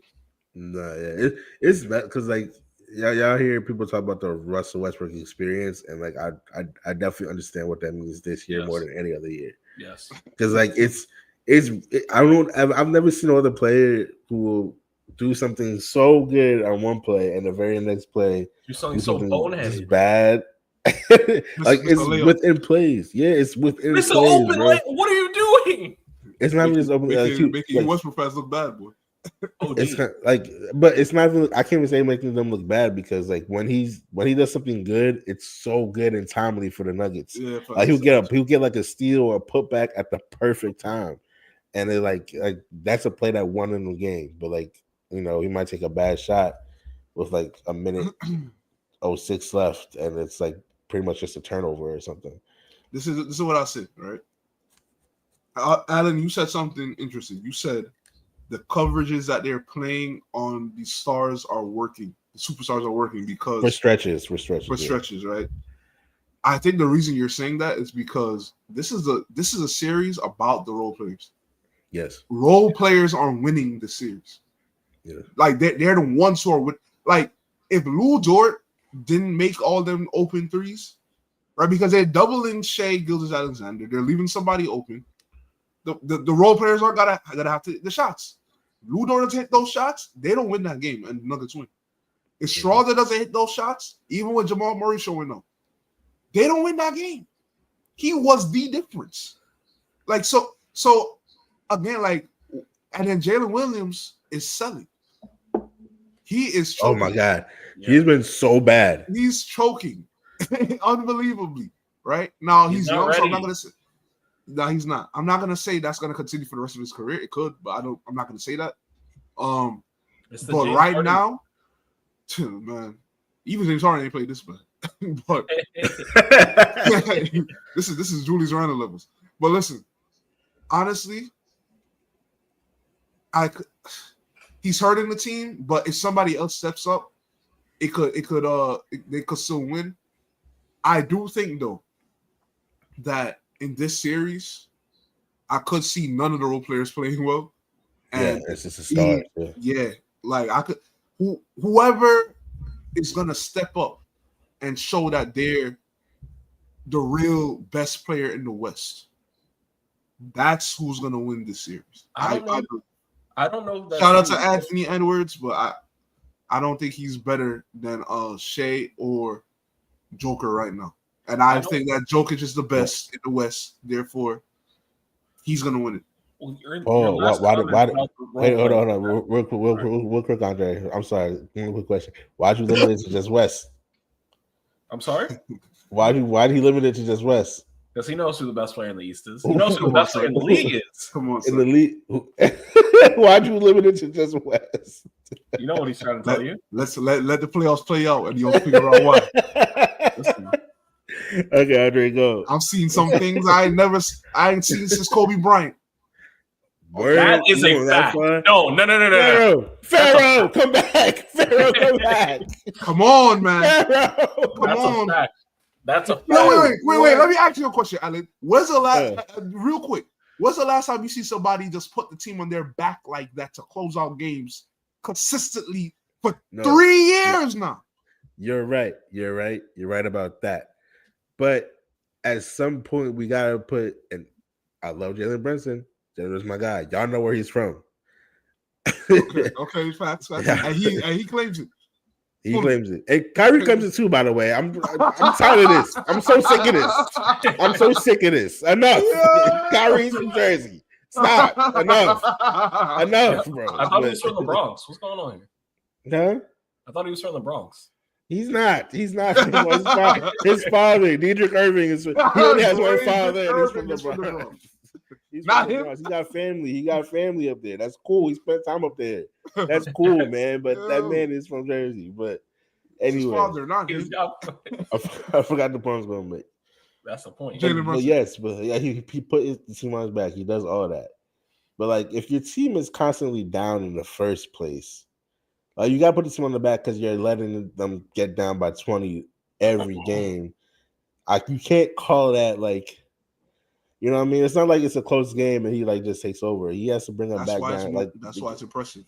Nah, yeah, it's bad because like y'all hear people talk about the Russell Westbrook experience, and like I definitely understand what that means this year more than any other year. Yes, because like I've never seen another player who will do something so good on one play and the very next play do something so boneheaded, bad. Like it's within plays. Yeah, it's within. It's plays, an open lane. What are you doing? It's not just open. Making Westbrook fans look bad, boy. It's kind of like, but it's not even. I can't even say making them look bad because like when he does something good, it's so good and timely for the Nuggets. Yeah, like he'll get like a steal or a putback at the perfect time, and it like that's a play that won in the game. But like he might take a bad shot with like a minute 06 left, and it's like pretty much just a turnover or something. This is what I said, right? Alan, you said something interesting. You said the coverages that they're playing on the stars are working. The superstars are working because for stretches, right? I think the reason you're saying that is because this is a series about the role players. Yes, role players are winning the series. Yeah, like they're the ones who are with. Like if Lou Dort didn't make all them open threes, right? Because they're doubling Shea Gilgeous-Alexander, they're leaving somebody open. The role players are gotta have to hit the shots. Lou Dort doesn't hit those shots, they don't win that game, and the Nuggets win. If Schroeder doesn't hit those shots, even with Jamal Murray showing up, they don't win that game. He was the difference. Like so again, like, and then Jalen Williams is selling. He is choking. Oh my God. He's been so bad. He's choking unbelievably. Right now, he's young, so I'm not gonna say. No, he's not. I'm not gonna say that's gonna continue for the rest of his career. It could, but I'm not gonna say that. But right now, man, even James Harden ain't played this bad. But this is Julius Randle levels. But listen, honestly, he's hurting the team. But if somebody else steps up, they could still win. I do think though that in this series, I could see none of the role players playing well. And it's just a start. Like I could, whoever is gonna step up and show that they're the real best player in the West. That's who's gonna win this series. I don't know. If shout out to Anthony Edwards, but I don't think he's better than Shea or Joker right now. And I think that Jokic is the best in the West. Therefore, he's gonna win it. Wait, hold on. Real quick, Andre. I'm sorry. One quick question. Why'd you limit it to just West? I'm sorry? Why'd he limit it to just West? Because he knows who the best player in the East is. He knows who the best player in the league is. Come on, in the league. Why'd you limit it to just West? You know what he's trying to tell you. Let the playoffs play out, and you'll figure out why. Listen. Okay, Andre, go. I've seen some things I ain't seen since Kobe Bryant. Word. That is a fact. No. Pharaoh, come back. Pharaoh, come back. Come on, man. Pharaoh. That's a fact. That's a fact. Wait. Let me ask you a question, Alan. When's the last, real quick, when's the last time you see somebody just put the team on their back like that to close out games consistently for 3 years now? You're right. You're right. You're right about that. But at some point, we gotta put. And I love Jalen Brunson. Jalen's my guy. Y'all know where he's from. Okay, facts. Yeah. And he claims it. He claims it. And Kyrie claims it too, by the way. I'm tired of this. I'm so sick of this. I'm so sick of this. Enough. Yeah. Kyrie's from Jersey. Stop. Enough, bro. I thought he was from the Bronx. What's going on here? Huh? I thought he was from the Bronx. He's not. His father, Diedrich Irving, he only has one father, and he's from the Bronx. He's not from the him. Bronx. He got family. He got family up there. That's cool. He spent time up there. That's cool, man. But that man is from Jersey. But anyway, his father, not him. I forgot the point I was going to make. That's the point. But yes, but yeah, he put the team on his back. He does all that. But like, if your team is constantly down in the first place, you got to put the team on the back because you're letting them get down by 20 every game. Like, you can't call that like, you know what I mean? It's not like it's a close game and he like just takes over. He has to bring them back down. Like, that's why it's impressive.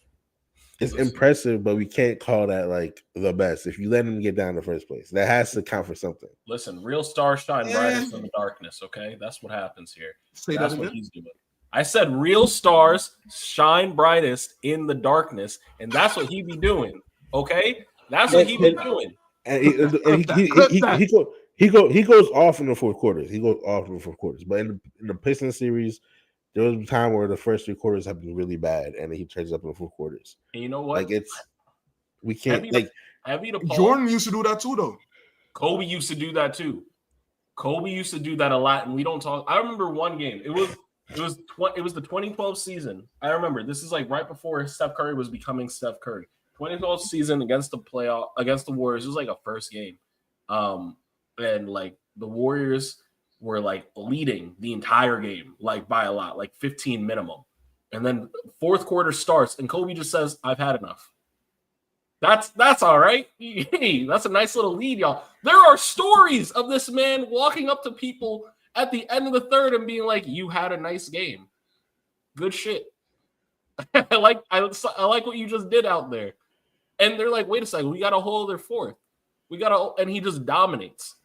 It's impressive, but we can't call that like the best. If you let him get down in the first place, that has to count for something. Listen, real stars shine brightest in the darkness. Okay, that's what happens here. That's what he's doing. I said real stars shine brightest in the darkness, and that's what he be doing. Okay, that's what he be doing. And he goes off in the fourth quarters. He goes off in the fourth quarters. But in the Pistons series, there was a time where the first 3 quarters have been really bad, and then he turns up in the 4 quarters. And you know what? Like, we can't Jordan used to do that too, though. Kobe used to do that too. Kobe used to do that a lot, and we don't talk. I remember one game. It was the 2012 season. I remember this is like right before Steph Curry was becoming Steph Curry. 2012 season against the Warriors. It was like a first game, and like the Warriors were like leading the entire game, like by a lot, like 15 minimum. And then fourth quarter starts, and Kobe just says, "I've had enough." That's all right. Hey, that's a nice little lead, y'all. There are stories of this man walking up to people at the end of the third and being like, "You had a nice game. Good shit." I like what you just did out there. And they're like, "Wait a second, we got to hold their fourth. And he just dominates.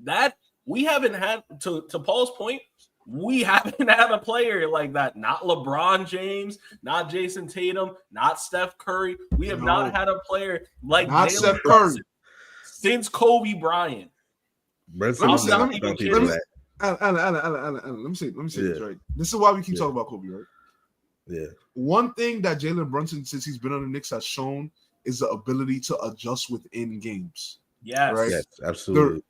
That we haven't had, to Paul's point, we haven't had a player like that. Not LeBron James, not Jason Tatum, not Steph Curry. We have not had a player like not Steph Curry since Kobe Bryant. Let me say this, right? This is why we keep talking about Kobe, right? Yeah. One thing that Jalen Brunson, since he's been on the Knicks, has shown is the ability to adjust within games. Yes, right? Yes, absolutely.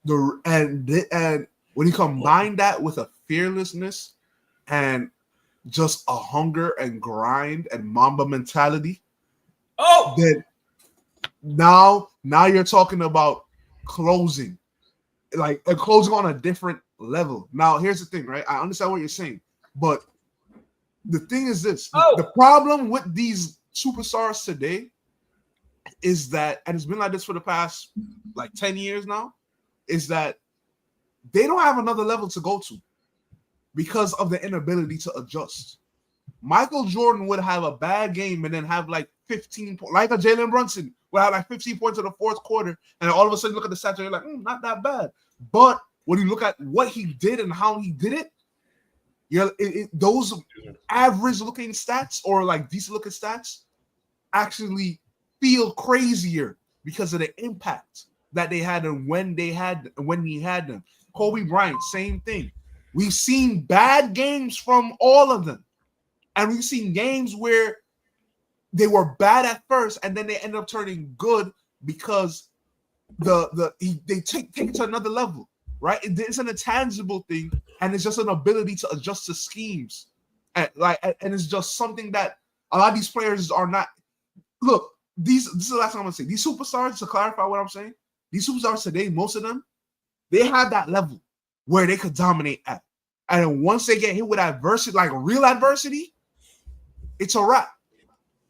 And when you combine that with a fearlessness and just a hunger and grind and Mamba mentality, then now you're talking about closing, like closing on a different level. Now, here's the thing, right? I understand what you're saying, but the thing is this: the problem with these superstars today is that, and it's been like this for the past like 10 years now, is that they don't have another level to go to because of the inability to adjust. Michael Jordan would have a bad game and then have like 15 points, like a Jalen Brunson would have like 15 points in the fourth quarter, and all of a sudden look at the stats and you're like, not that bad. But when you look at what he did and how he did it, those average looking stats or like decent looking stats actually feel crazier because of the impact that they had and when he had them. Kobe Bryant, same thing. We've seen bad games from all of them, and we've seen games where they were bad at first and then they end up turning good because they take it to another level, right? It's an intangible thing, and it's just an ability to adjust to schemes, and it's just something that a lot of these players are not. Look, this is the last thing I'm gonna say. These superstars, to clarify what I'm saying, these superstars today, most of them, they have that level where they could dominate at, and then once they get hit with adversity, like real adversity, it's a wrap.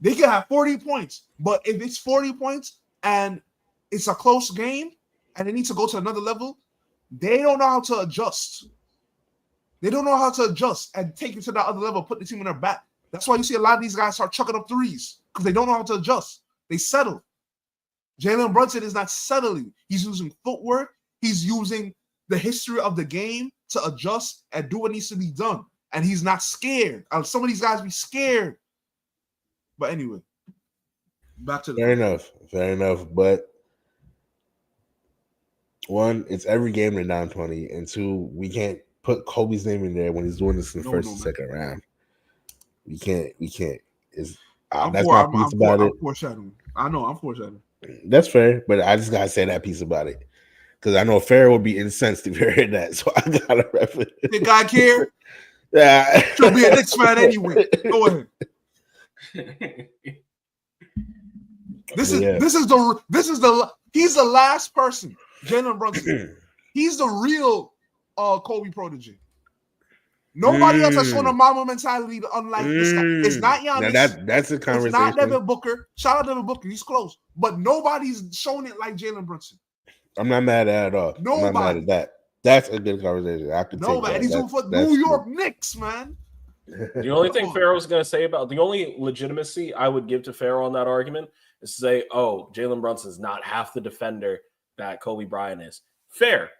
They can have 40 points, but if it's 40 points and it's a close game and they need to go to another level, they don't know how to adjust. They don't know how to adjust and take it to that other level, put the team in their back. That's why you see a lot of these guys start chucking up threes because they don't know how to adjust. They settle. Jalen Brunson is not settling. He's using footwork. He's using the history of the game to adjust and do what needs to be done. And he's not scared. Some of these guys be scared. But anyway, back to the Fair enough. But one, it's every game they're down 20, and two, we can't put Kobe's name in there when he's doing this in the first and second round. We can't. That's my piece about it. I'm foreshadowing. I know I'm foreshadowing. That's fair, but I just gotta say that piece about it because I know Farrah would be incensed if you heard that, so I gotta rep it. Did guy care? Yeah, She'll be a Knicks fan anyway. Go ahead. This is the he's the last person, Jalen Brunson. He's the real Kobe protege. Nobody else has shown a mama mentality unlike this guy. It's not Giannis. Now that's a conversation. It's not Devin Booker. Shout out Devin Booker. He's close. But nobody's shown it like Jalen Brunson. I'm not mad at it at all. Nobody. I'm not mad at that. That's a good conversation. I can take that. He's doing for New York Knicks, man. The only thing Pharaoh's going to say about the only legitimacy I would give to Pharaoh on that argument is to say, oh, Jalen Brunson's not half the defender that Kobe Bryant is. Fair.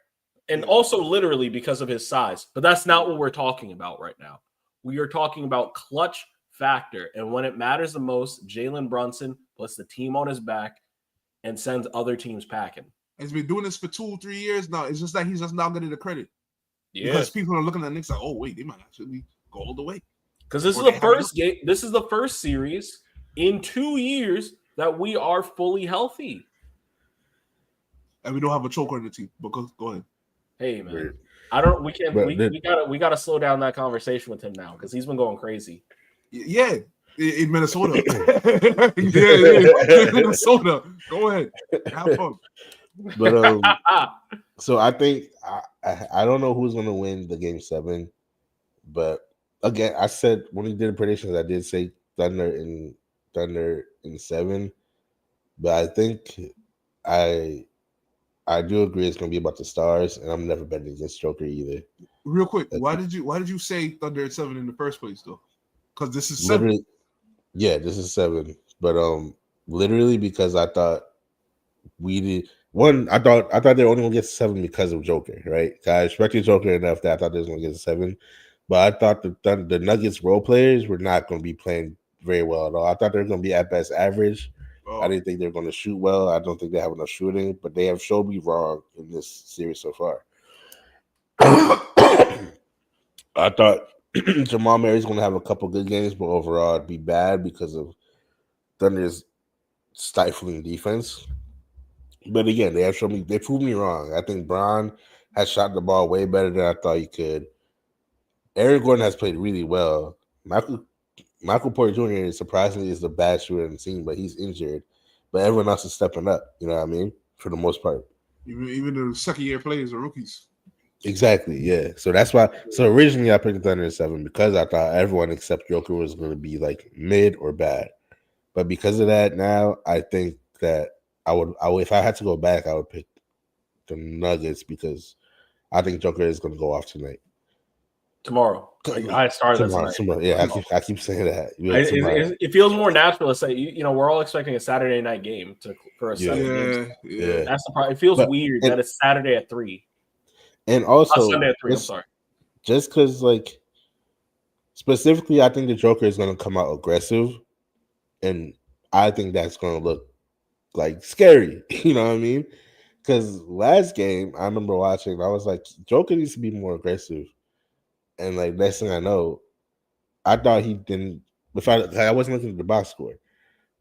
And also literally because of his size. But that's not what we're talking about right now. We are talking about clutch factor. And when it matters the most, Jalen Brunson puts the team on his back and sends other teams packing. He's been doing this for 2-3 years now. It's just that he's just not getting the credit. Yeah. Because people are looking at the Knicks like, oh, wait, they might actually go all the way. Because this is the first game. This is the first series in 2 years that we are fully healthy. And we don't have a choker on the team. But go ahead. Hey man, I don't. We can't. We gotta slow down that conversation with him now because he's been going crazy. Yeah, in Minnesota. In Minnesota. Go ahead, have fun. But so I think I don't know who's gonna win the game 7, but again, I said when we did the predictions, I did say Thunder in 7, but I think I do agree it's gonna be about the stars, and I'm never betting against Joker either. Real quick, why did you say Thunder at 7 in the first place though? Because this is 7. Yeah, this is 7. But literally because I thought we did one. I thought they were only gonna get 7 because of Joker, right? I respected Joker enough that I thought they was gonna get 7, but I thought the Nuggets role players were not gonna be playing very well at all. I thought they were gonna be at best average. Oh. I didn't think they were going to shoot well. I don't think they have enough shooting, but they have showed me wrong in this series so far. I thought Jamal Murray's going to have a couple good games, but overall it'd be bad because of Thunder's stifling defense. But again, they proved me wrong. I think Bron has shot the ball way better than I thought he could. Aaron Gordon has played really well. Michael Porter Jr. surprisingly is the bad shooter in the team, but he's injured. But everyone else is stepping up, you know what I mean? For the most part. Even the second-year players are rookies. Exactly, yeah. So that's why. So originally I picked the Thunder at 7 because I thought everyone except Joker was going to be like mid or bad. But because of that, now I think that I would if I had to go back, I would pick the Nuggets because I think Joker is going to go off tonight. Tomorrow. I started tomorrow. Yeah, I keep saying that. It feels more natural to say, we're all expecting a Saturday night game for a 7 games. Yeah. That's the problem. It feels weird that it's Saturday at 3. And also Sunday at 3, I'm sorry. Just because, like, specifically, I think the Joker is going to come out aggressive, and I think that's going to look, like, scary. You know what I mean? Because last game, I remember watching, I was like, Joker needs to be more aggressive. And like next thing I know, I thought he didn't. I wasn't looking at the box score,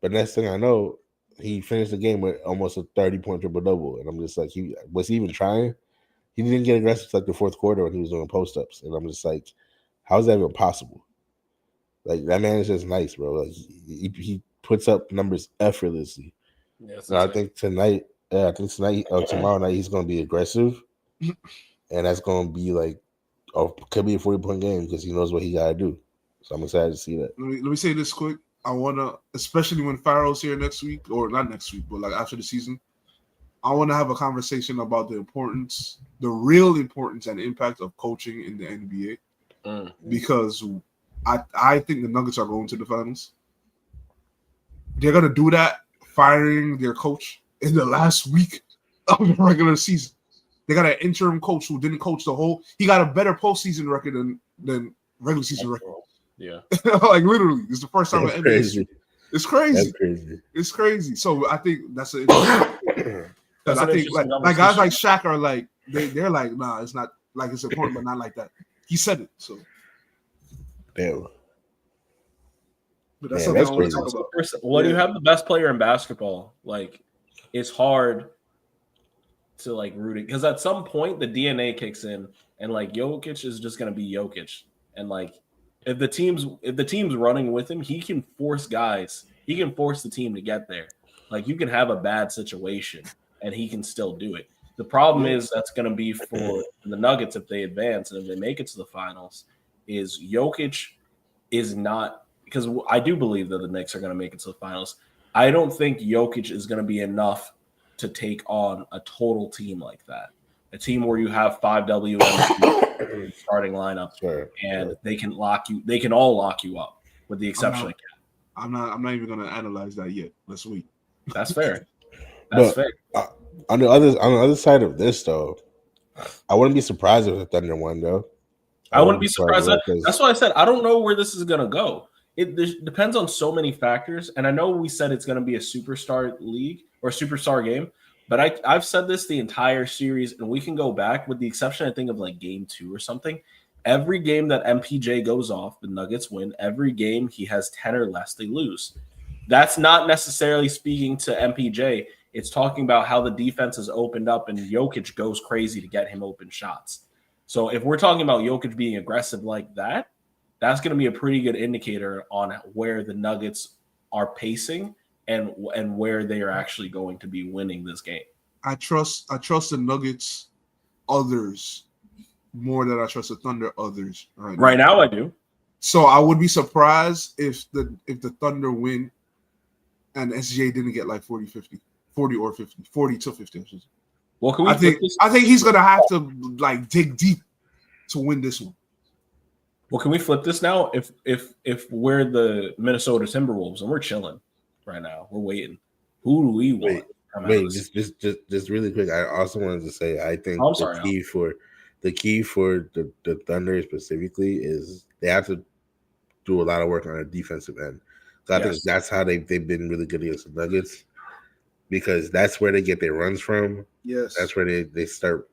but next thing I know, he finished the game with almost a 30-point triple double, and I'm just like, was he even trying? He didn't get aggressive like the fourth quarter when he was doing post ups, and I'm just like, how is that even possible? Like that man is just nice, bro. Like he puts up numbers effortlessly. Yes, so I think tomorrow night he's going to be aggressive, and that's going to be like. Could be a 40-point game because he knows what he got to do. So I'm excited to see that. Let me say this quick. I want to, especially when Pharaoh's here next week, or not next week, but like after the season, I want to have a conversation about the real importance and impact of coaching in the NBA. Because I think the Nuggets are going to the finals. They're going to do that, firing their coach in the last week of the regular season. They got an interim coach who didn't coach the whole. He got a better postseason record than regular season record. Yeah, like literally, it's the first time in NBA. Crazy. It's crazy. That's crazy. It's crazy. So I think that's an. That's I an think interesting like guys like conversation. Shaq are like they're like, nah, it's not like it's important, but not like that. He said it. So, Damn. but that's Yeah, something that's I want to crazy. talk about. When you have the best player in basketball, like it's hard to like root it because at some point the DNA kicks in and like Jokic is just gonna be Jokic. And like if the team's running with him, he can force the team to get there. Like you can have a bad situation and he can still do it. The problem is that's gonna be for the Nuggets if they advance and if they make it to the finals, is Jokic is not because I do believe that the Knicks are gonna make it to the finals. I don't think Jokic is gonna be enough to take on a total team like that. A team where you have 5 WMVPs starting lineup and they can all lock you up with the exception of Cat. I'm not even gonna analyze that yet. Let's wait. That's fair. That's fair. On the other side of this though, I wouldn't be surprised if the Thunder won though. I wouldn't be surprised. That's why I said I don't know where this is gonna go. It depends on so many factors. And I know we said it's gonna be a superstar league or superstar game, but I've said this the entire series, and we can go back with the exception, I think, of like game 2 or something. Every game that MPJ goes off, the Nuggets win. Every game he has 10 or less, they lose. That's not necessarily speaking to MPJ. It's talking about how the defense has opened up and Jokic goes crazy to get him open shots. So if we're talking about Jokic being aggressive like that, that's going to be a pretty good indicator on where the Nuggets are pacing and where they are actually going to be winning this game. I trust the Nuggets others more than I trust the Thunder others right now. I do. So I would be surprised if the Thunder win and SGA didn't get like 40 to 50. Well, can we I think he's gonna have to like dig deep to win this one. Well, can we flip this now? If we're the Minnesota Timberwolves and we're chilling right now, we're waiting. Who do we want? Wait, just really quick. I also wanted to say I think the key for the Thunder specifically is they have to do a lot of work on a defensive end. So I think that's how they've been really good against the Nuggets, because that's where they get their runs from. Yes, that's where they start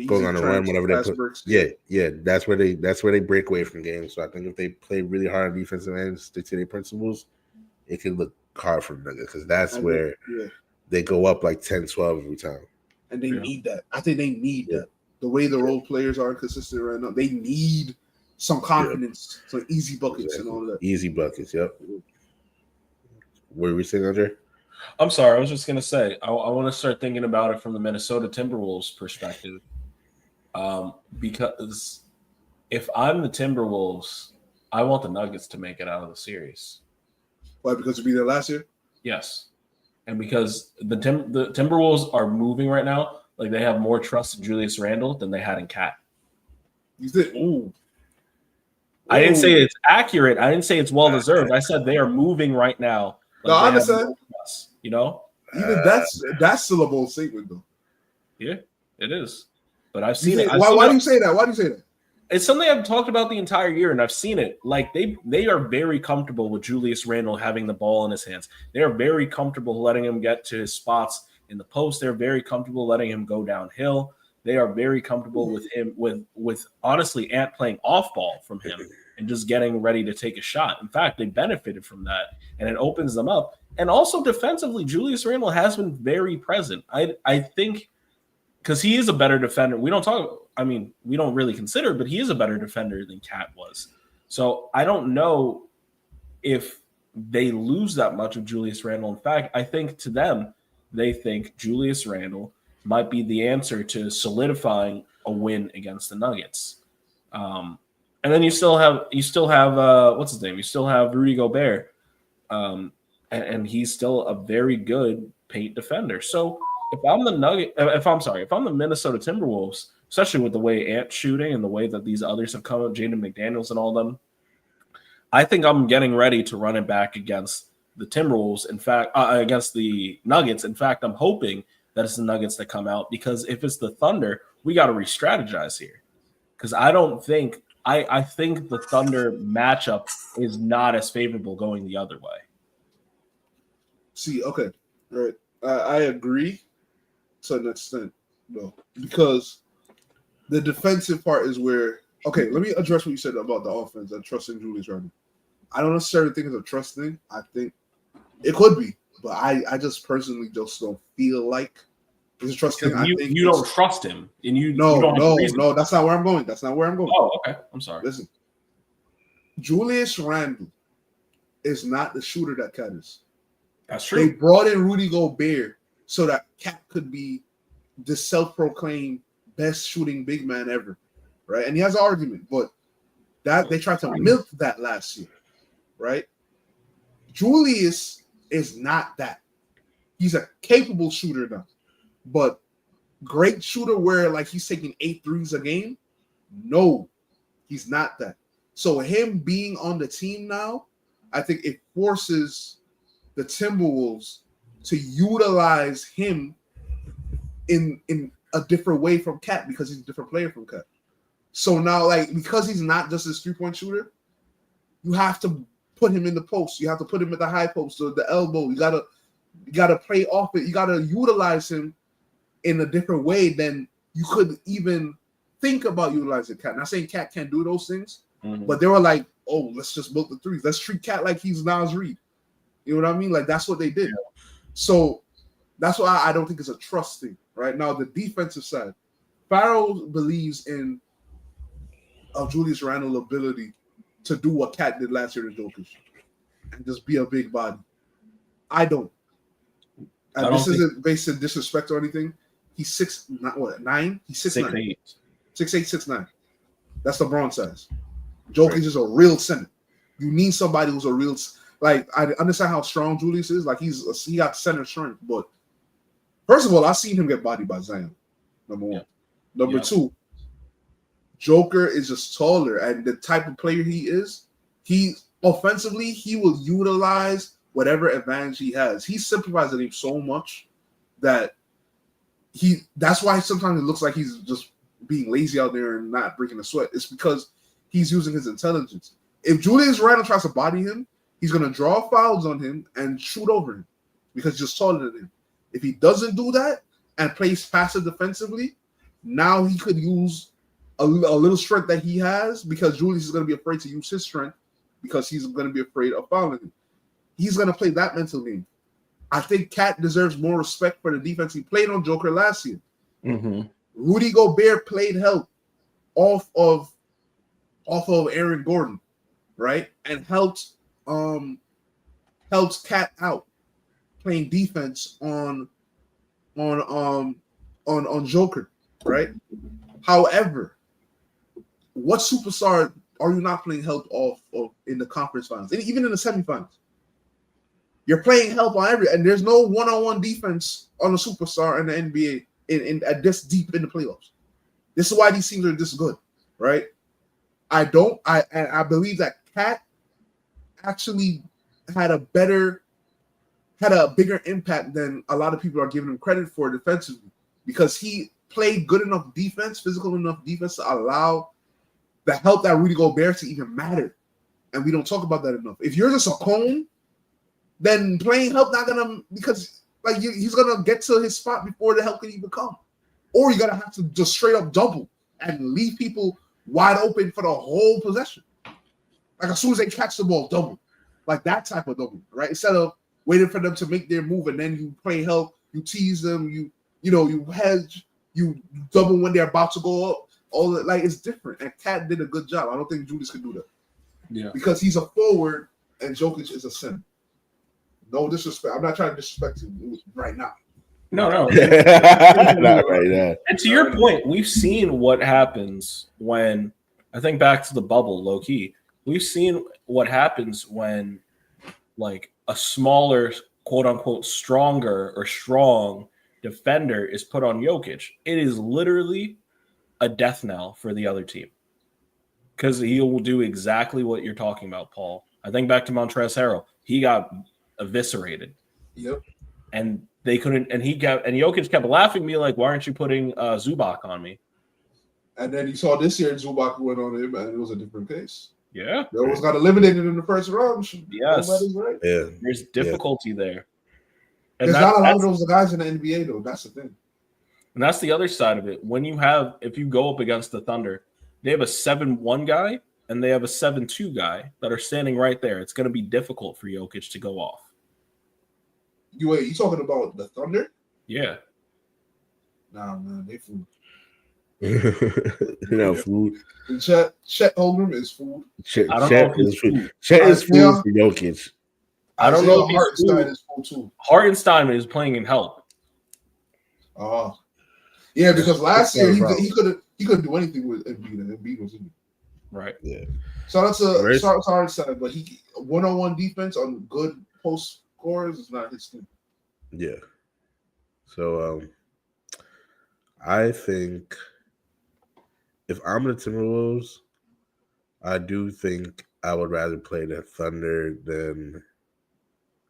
going on a run, whatever they put. Yeah, that's where they break away from games. So I think if they play really hard on defensive end, stick to their principles, it can look hard for the Nuggets, because that's where they go up like 10-12 every time. And they need that. I think they need that. The way the role players are consistent right now, they need some confidence, some easy buckets and all that. Easy buckets, yep. What were we saying, Andre? I'm sorry. I was just going to say, I want to start thinking about it from the Minnesota Timberwolves perspective. Because if I'm the Timberwolves, I want the Nuggets to make it out of the series. Why? Because it'd be there last year? Yes. And because the Timberwolves are moving right now, like they have more trust in Julius Randle than they had in Cat. You said, ooh. I didn't say it's accurate. I didn't say it's well deserved. I said they are moving right now. Like no, I understand. You know, even that's still a bold statement, though. Yeah, it is. But I've seen it. Why do you say that? Why do you say that? It's something I've talked about the entire year, and I've seen it. Like they are very comfortable with Julius Randle having the ball in his hands. They are very comfortable letting him get to his spots in the post. They're very comfortable letting him go downhill. They are very comfortable with him with honestly Ant playing off ball from him and just getting ready to take a shot. In fact, they benefited from that, and it opens them up. And also defensively, Julius Randle has been very present. I think because he is a better defender. We don't really consider, but he is a better defender than Cat was. So I don't know if they lose that much of Julius Randle. In fact, I think to them, they think Julius Randle might be the answer to solidifying a win against the Nuggets. And then you still have what's his name? You still have Rudy Gobert, and he's still a very good paint defender. So if I'm the Minnesota Timberwolves, especially with the way Ant's shooting and the way that these others have come up, Jaden McDaniels and all them, I think I'm getting ready to run it back against the Timberwolves. In fact, against the Nuggets. In fact, I'm hoping that it's the Nuggets that come out, because if it's the Thunder, we got to re-strategize here. Because I don't think I think the Thunder matchup is not as favorable going the other way. See, okay, all right. I agree to an extent, though, because the defensive part is where. Okay, let me address what you said about the offense and trusting Julius Randle. I don't necessarily think it's a trust thing. I think it could be, but I just personally just don't feel like it's a trust thing. You don't trust him, and you no, don't no. That's not where I'm going. That's not where I'm going. Oh, okay. I'm sorry. Listen, Julius Randle is not the shooter that Cat is. That's true. They brought in Rudy Gobert so that Cat could be the self-proclaimed best shooting big man ever, right? And he has an argument, but that they tried to milk that last year, right? Julius is not that. He's a capable shooter now, but great shooter where like he's taking 8 threes a game. No, he's not that. So him being on the team now, I think it forces the Timberwolves to utilize him in a different way from Cat, because he's a different player from Cat. So now, like, because he's not just this 3-point shooter, you have to put him in the post. You have to put him at the high post or the elbow. You gotta play off it. You gotta utilize him in a different way than you could even think about utilizing Cat. Not saying Cat can't do those things, but they were like, oh, let's just milk the threes. Let's treat Cat like he's Nas Reed. You know what I mean? Like, that's what they did. Yeah. So that's why I don't think it's a trust thing. Right now, the defensive side, Farrell believes in Julius Randle's ability to do what Cat did last year to Jokic and just be a big body. I don't. And this isn't based in disrespect or anything. He's 6'9"? He's 6'9". 6'8", 6'9". That's LeBron size. Jokic is a real center. You need somebody who's a real. Like, I understand how strong Julius is. Like, he got center strength. But first of all, I've seen him get bodied by Zion. Number one. Yeah. Number two, Joker is just taller, and the type of player he is, he offensively, he will utilize whatever advantage he has. He simplifies the game so much that that's why sometimes it looks like he's just being lazy out there and not breaking a sweat. It's because he's using his intelligence. If Julius Randle tries to body him, he's going to draw fouls on him and shoot over him because he's just taller than him. If he doesn't do that and plays passive defensively, now he could use a little strength that he has, because Julius is going to be afraid to use his strength because he's going to be afraid of fouling him. He's going to play that mental game. I think Cat deserves more respect for the defense he played on Joker last year. Mm-hmm. Rudy Gobert played help off of Aaron Gordon, right? And helped Cat out playing defense on Joker, right? However, what superstar are you not playing help off of in the conference finals, and even in the semifinals? You're playing help on and there's no one-on-one defense on a superstar in the NBA in this deep in the playoffs. This is why these teams are this good, right? I believe that Cat actually had a bigger impact than a lot of people are giving him credit for defensively, because he played good enough defense, physical enough defense to allow the help that Rudy Gobert to even matter. And we don't talk about that enough. If you're just a cone, then playing help not gonna, because like he's gonna get to his spot before the help can even come. Or you're gonna have to just straight up double and leave people wide open for the whole possession. Like, as soon as they catch the ball, double. Like that type of double, right? Instead of waiting for them to make their move and then you play help, you tease them, you hedge, you double when they're about to go up. All that, like, it's different. And Cat did a good job. I don't think Julius could do that. Yeah. Because he's a forward and Jokic is a center. No disrespect. I'm not trying to disrespect you right now. No. Not right now. And to your point, we've seen what happens when, I think back to the bubble, low key. We've seen what happens when, like, a smaller, quote unquote, stronger or strong defender is put on Jokic. It is literally a death knell for the other team, because he will do exactly what you're talking about, Paul. I think back to Montrezl Harrell. He got eviscerated. Yep. And they couldn't, and Jokic kept laughing at me like, why aren't you putting Zubac on me? And then you saw this year Zubac went on him, and it was a different case. Yeah. They almost got eliminated in the first round. Yes. Right. Yeah. There's difficulty there. And There's not a lot of those guys in the NBA, though. That's the thing. And that's the other side of it. If you go up against the Thunder, they have a 7-1 guy and they have a 7-2 guy that are standing right there. It's going to be difficult for Jokic to go off. You talking about the Thunder? Yeah. Nah, man, they food. Food. Chet Holmgren is food. Chet is food. Chet is food for Jokic. I don't know if Hartenstein is food too. Hartenstein is playing in help. Oh, yeah, because last year he couldn't do anything with Embiid, and Embiid was in. Right. Yeah. So that's a Hartenstein, but he one-on-one defense on good post scorers is not his thing. Yeah. So I think if I'm the Timberwolves, I do think I would rather play the Thunder than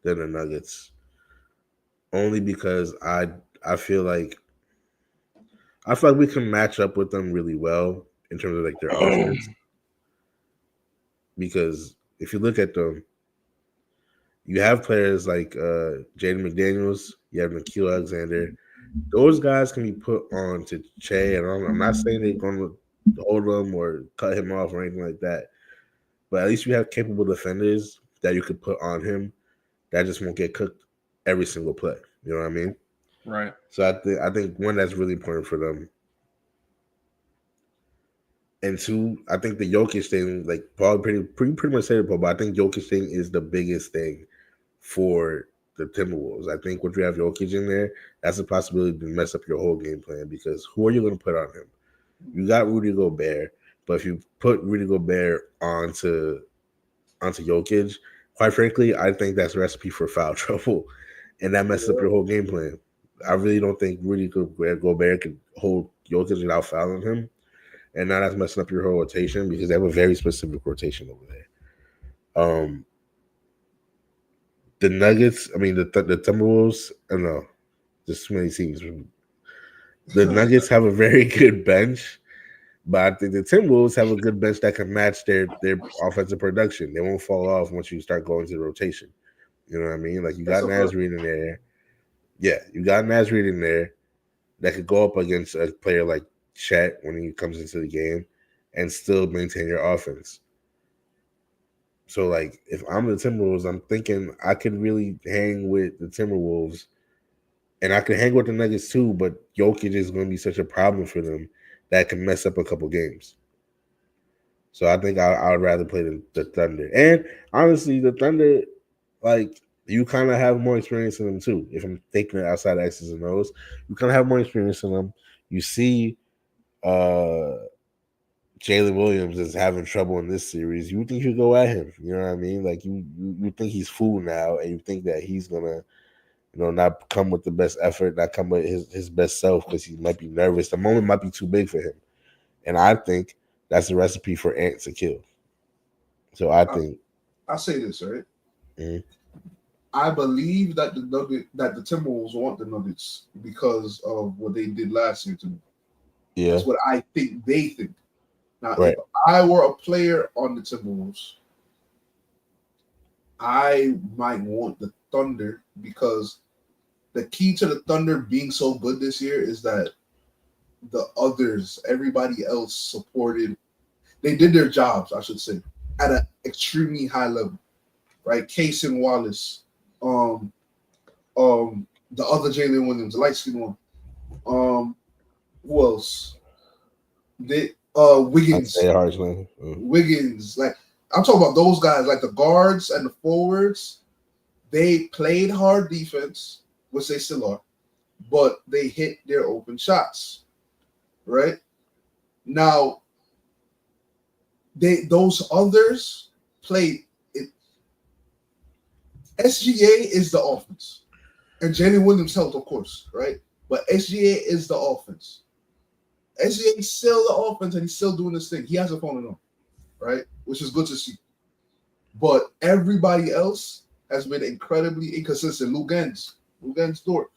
the Nuggets. Only because I feel like we can match up with them really well in terms of like their offense. Because if you look at them, you have players like Jaden McDaniels, you have Nikhil Alexander. Those guys can be put on to Che, and I'm not saying they're going to hold him or cut him off or anything like that. But at least you have capable defenders that you could put on him that just won't get cooked every single play. You know what I mean? Right. So I think one, that's really important for them. And two, I think the Jokic thing, like Paul pretty much said it, Paul, but I think Jokic thing is the biggest thing for the Timberwolves. I think once you have Jokic in there, that's a possibility to mess up your whole game plan, because who are you going to put on him? You got Rudy Gobert, but if you put Rudy Gobert onto Jokic, quite frankly, I think that's a recipe for foul trouble, and that messes up your whole game plan. I really don't think Rudy Gobert could hold Jokic without fouling him, and now that's messing up your whole rotation, because they have a very specific rotation over there. The Nuggets, I mean the Timberwolves, I don't know, there's too many teams. The Nuggets have a very good bench, but I think the Timberwolves have a good bench that can match their offensive production. They won't fall off once you start going to the rotation. You know what I mean? Like, you got Naz Reid in there. Yeah, you got Naz Reid in there that could go up against a player like Chet when he comes into the game and still maintain your offense. So, like, if I'm the Timberwolves, I'm thinking I could really hang with the Timberwolves, and I could hang with the Nuggets too, but Jokic is going to be such a problem for them that can mess up a couple games. So I think I would rather play the Thunder. And honestly, the Thunder, like, you kind of have more experience in them too. If I'm thinking outside of X's and O's, you kind of have more experience in them. You see Jalen Williams is having trouble in this series. You think you go at him. You know what I mean? Like, you think he's full now, and you think that he's going to, not come with the best effort, not come with his best self, because he might be nervous. The moment might be too big for him. And I think that's a recipe for Ant to kill. So I think I'll say this, right? Mm-hmm. I believe that the Timberwolves want the Nuggets because of what they did last year to me. Yeah. That's what I think they think. Now, right. If I were a player on the Timberwolves, I might want the Thunder, because the key to the Thunder being so good this year is that the others, everybody else supported. They did their jobs, I should say, at an extremely high level, right? Case and Wallace, the other Jalen Williams, the light skinned one. Who else? Wiggins. Wiggins, like, I'm talking about those guys, like the guards and the forwards. They played hard defense, which they still are, but they hit their open shots, right? Now, those others played it. SGA is the offense, and Jalen Williams helped, of course, right? But SGA is the offense. SGA is still the offense, and he's still doing this thing. He hasn't fallen off, right? Which is good to see. But everybody else has been incredibly inconsistent. Lugens Dort,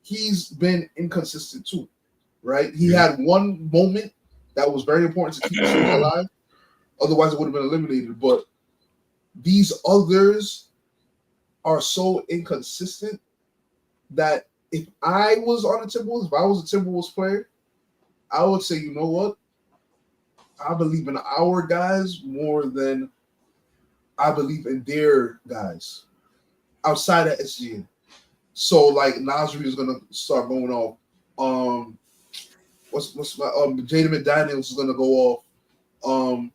he's been inconsistent too, right? He had one moment that was very important to keep the series alive. Otherwise, it would have been eliminated. But these others are so inconsistent that if I was on the Timberwolves, if I was a Timberwolves player, I would say, you know what? I believe in our guys more than I believe in their guys outside of SGA. So like Nasri is gonna start going off. What's my Jaden McDaniels is gonna go off.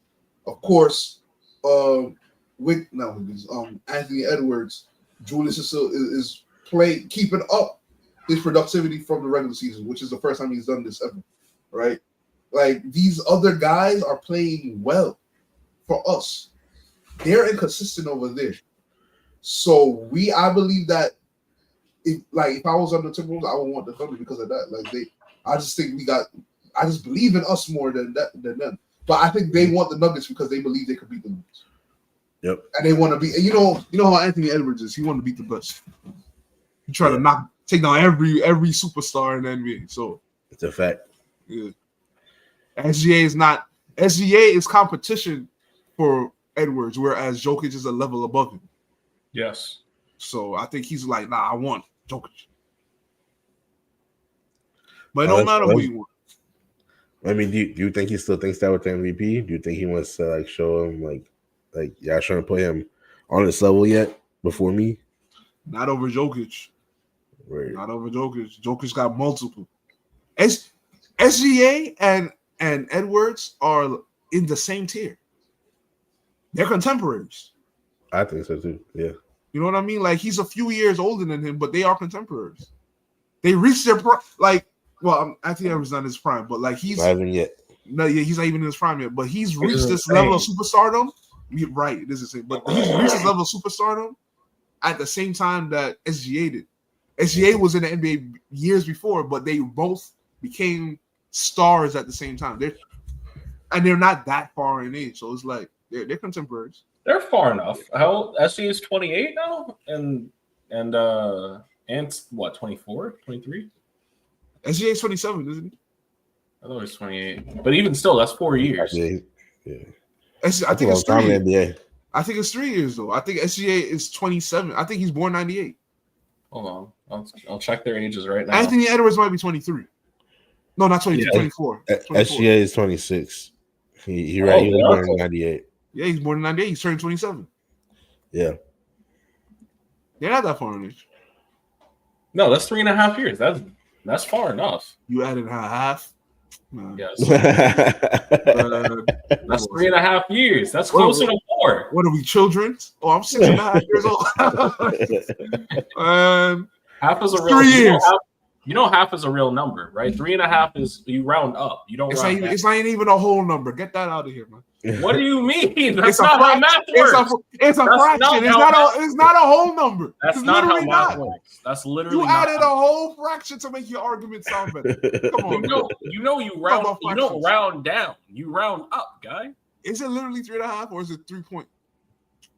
Of course, Anthony Edwards, Julius is keeping up his productivity from the regular season, which is the first time he's done this ever, right? Like these other guys are playing well for us. They're inconsistent over there. So I believe that if I was on the Timberwolves, I would want the Thunder because of that. I just believe in us more than them. But I think they want the Nuggets because they believe they could beat the Nuggets. Yep. And they want to beat. You know how Anthony Edwards is. He want to beat the best. He try to take down every superstar in the NBA. So it's a fact. Yeah. SGA is competition for Edwards, whereas Jokic is a level above him. Yes. So I think he's like, I want Jokic. But it don't matter who you want. I mean, do you think he still thinks that with the MVP? Do you think he wants to show him y'all trying to put him on this level yet before me? Not over Jokic. Right. Not over Jokic. Jokic got multiple. SGA and Edwards are in the same tier. They're contemporaries. I think so too. Yeah. You know what I mean? Like he's a few years older than him, but they are contemporaries. They reached their Anthony Edwards not in his prime, but he's not even yet. No, yeah, he's not even in his prime yet. But he's reached this level of superstardom. Right, it is the same. But he's reached this level of superstardom at the same time that SGA did. SGA was in the NBA years before, but they both became stars at the same time. They're not that far in age, so it's like they're contemporaries. They're far enough. How SGA is 28 now, and what 24, 23? SGA is 27, isn't he? I thought it was 28, but even still, that's 4 years. Yeah. I think it's 3 years. NBA. I think it's 3 years though. I think SGA is 27. I think he's born 98. Hold on, I'll check their ages right now. Anthony Edwards might be 23. No, not 23. 24. SGA is 26. He was born in 98. Yeah, he's born in 98. He's turning 27. Yeah. They're not that far in age. No, that's 3.5 years. That's far enough. You added half. Yes. That's 3.5 years. That's closer to 4. What are we, children? Oh, I'm 6.5 years old. Half is a real 3 years. Half is a real number, right? 3.5 is you round up. You don't round down. It's not even a whole number. Get that out of here, man. What do you mean? That's not how math works. It's a fraction. It's not a whole number. That's not how math works. That's literally you added a whole fraction to make your argument sound better. Come on, you don't round down. You round up, guy. Is it literally 3.5 or is it 3 point?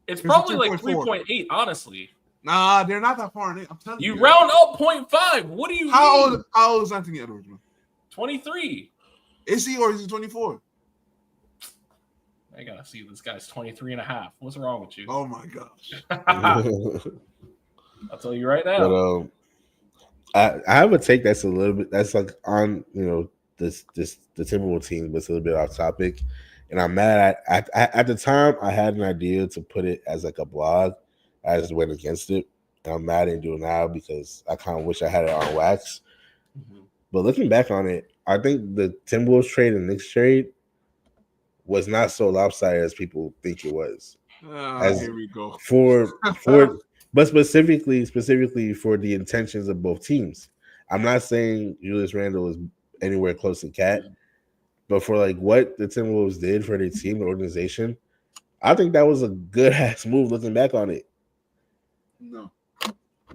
It's probably like 3.8, honestly. Nah, they're not that far in it. I'm telling you. You round up 0.5. What do you mean? How old is Anthony Edwards, man? 23. Is he or is he 24? I gotta see this guy's 23.5. What's wrong with you? Oh my gosh. I'll tell you right now. But I have a take that's a little bit on the Timberwolves team, but it's a little bit off topic. And I'm mad at the time I had an idea to put it as a blog. I just went against it. And I'm mad I didn't do it now because I kind of wish I had it on wax. Mm-hmm. But looking back on it, I think the Timberwolves trade and Knicks trade was not so lopsided as people think it was. Here we go. But specifically for the intentions of both teams. I'm not saying Julius Randle is anywhere close to Cat, but for what the Timberwolves did for their team, the organization, I think that was a good ass move looking back on it. No.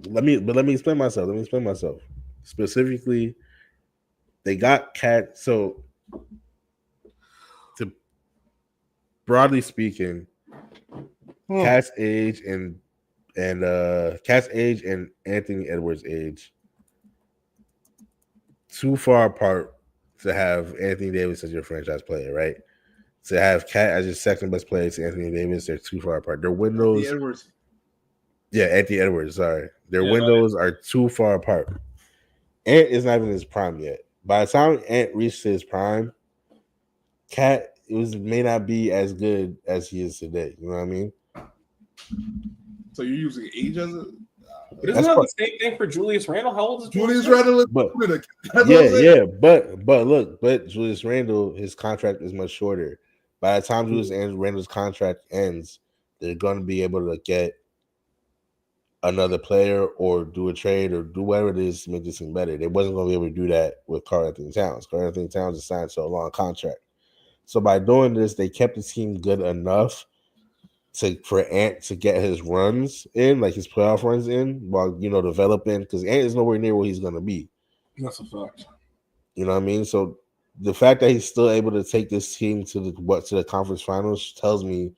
Let me explain myself. Specifically, they got Cat. So, to broadly speaking, Cat's age and And Cat's age and Anthony Edwards' age too far apart to have Anthony Davis as your franchise player, right? To have Cat as your second best player to Anthony Davis, they're too far apart. Their windows, Edwards. yeah, Anthony Edwards. Sorry, their Yeah, windows are too far apart. Ant is not even in his prime yet. By the time Ant reached his prime, Cat may not be as good as he is today. You know what I mean? So you're using age as a But isn't that the same thing for Julius Randle? How old is Julius Randle? But but Julius Randle, his contract is much shorter. By the time Julius Randle's contract ends, they're going to be able to get another player or do a trade or do whatever it is to make this thing better. They wasn't going to be able to do that with Karl Anthony Towns. Karl Anthony Towns is signed to a long contract. So by doing this, they kept the team good enough for Ant to get his runs in, like his playoff runs in, while developing, because Ant is nowhere near where he's going to be. That's a fact. You know what I mean? So the fact that he's still able to take this team to the conference finals tells me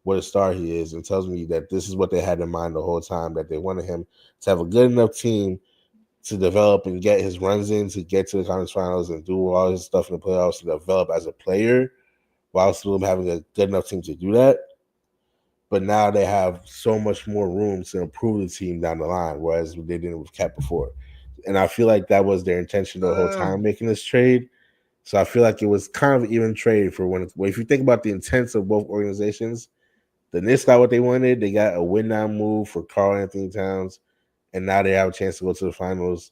what a star he is, and tells me that this is what they had in mind the whole time, that they wanted him to have a good enough team to develop and get his runs in to get to the conference finals and do all his stuff in the playoffs to develop as a player while still having a good enough team to do that. But now they have so much more room to improve the team down the line, whereas they didn't with Cat before. And I feel like that was their intention the whole time making this trade. So I feel like it was kind of even trade for when if you think about the intents of both organizations, the Knicks got what they wanted. They got a win-now move for Karl Anthony Towns, and now they have a chance to go to the finals.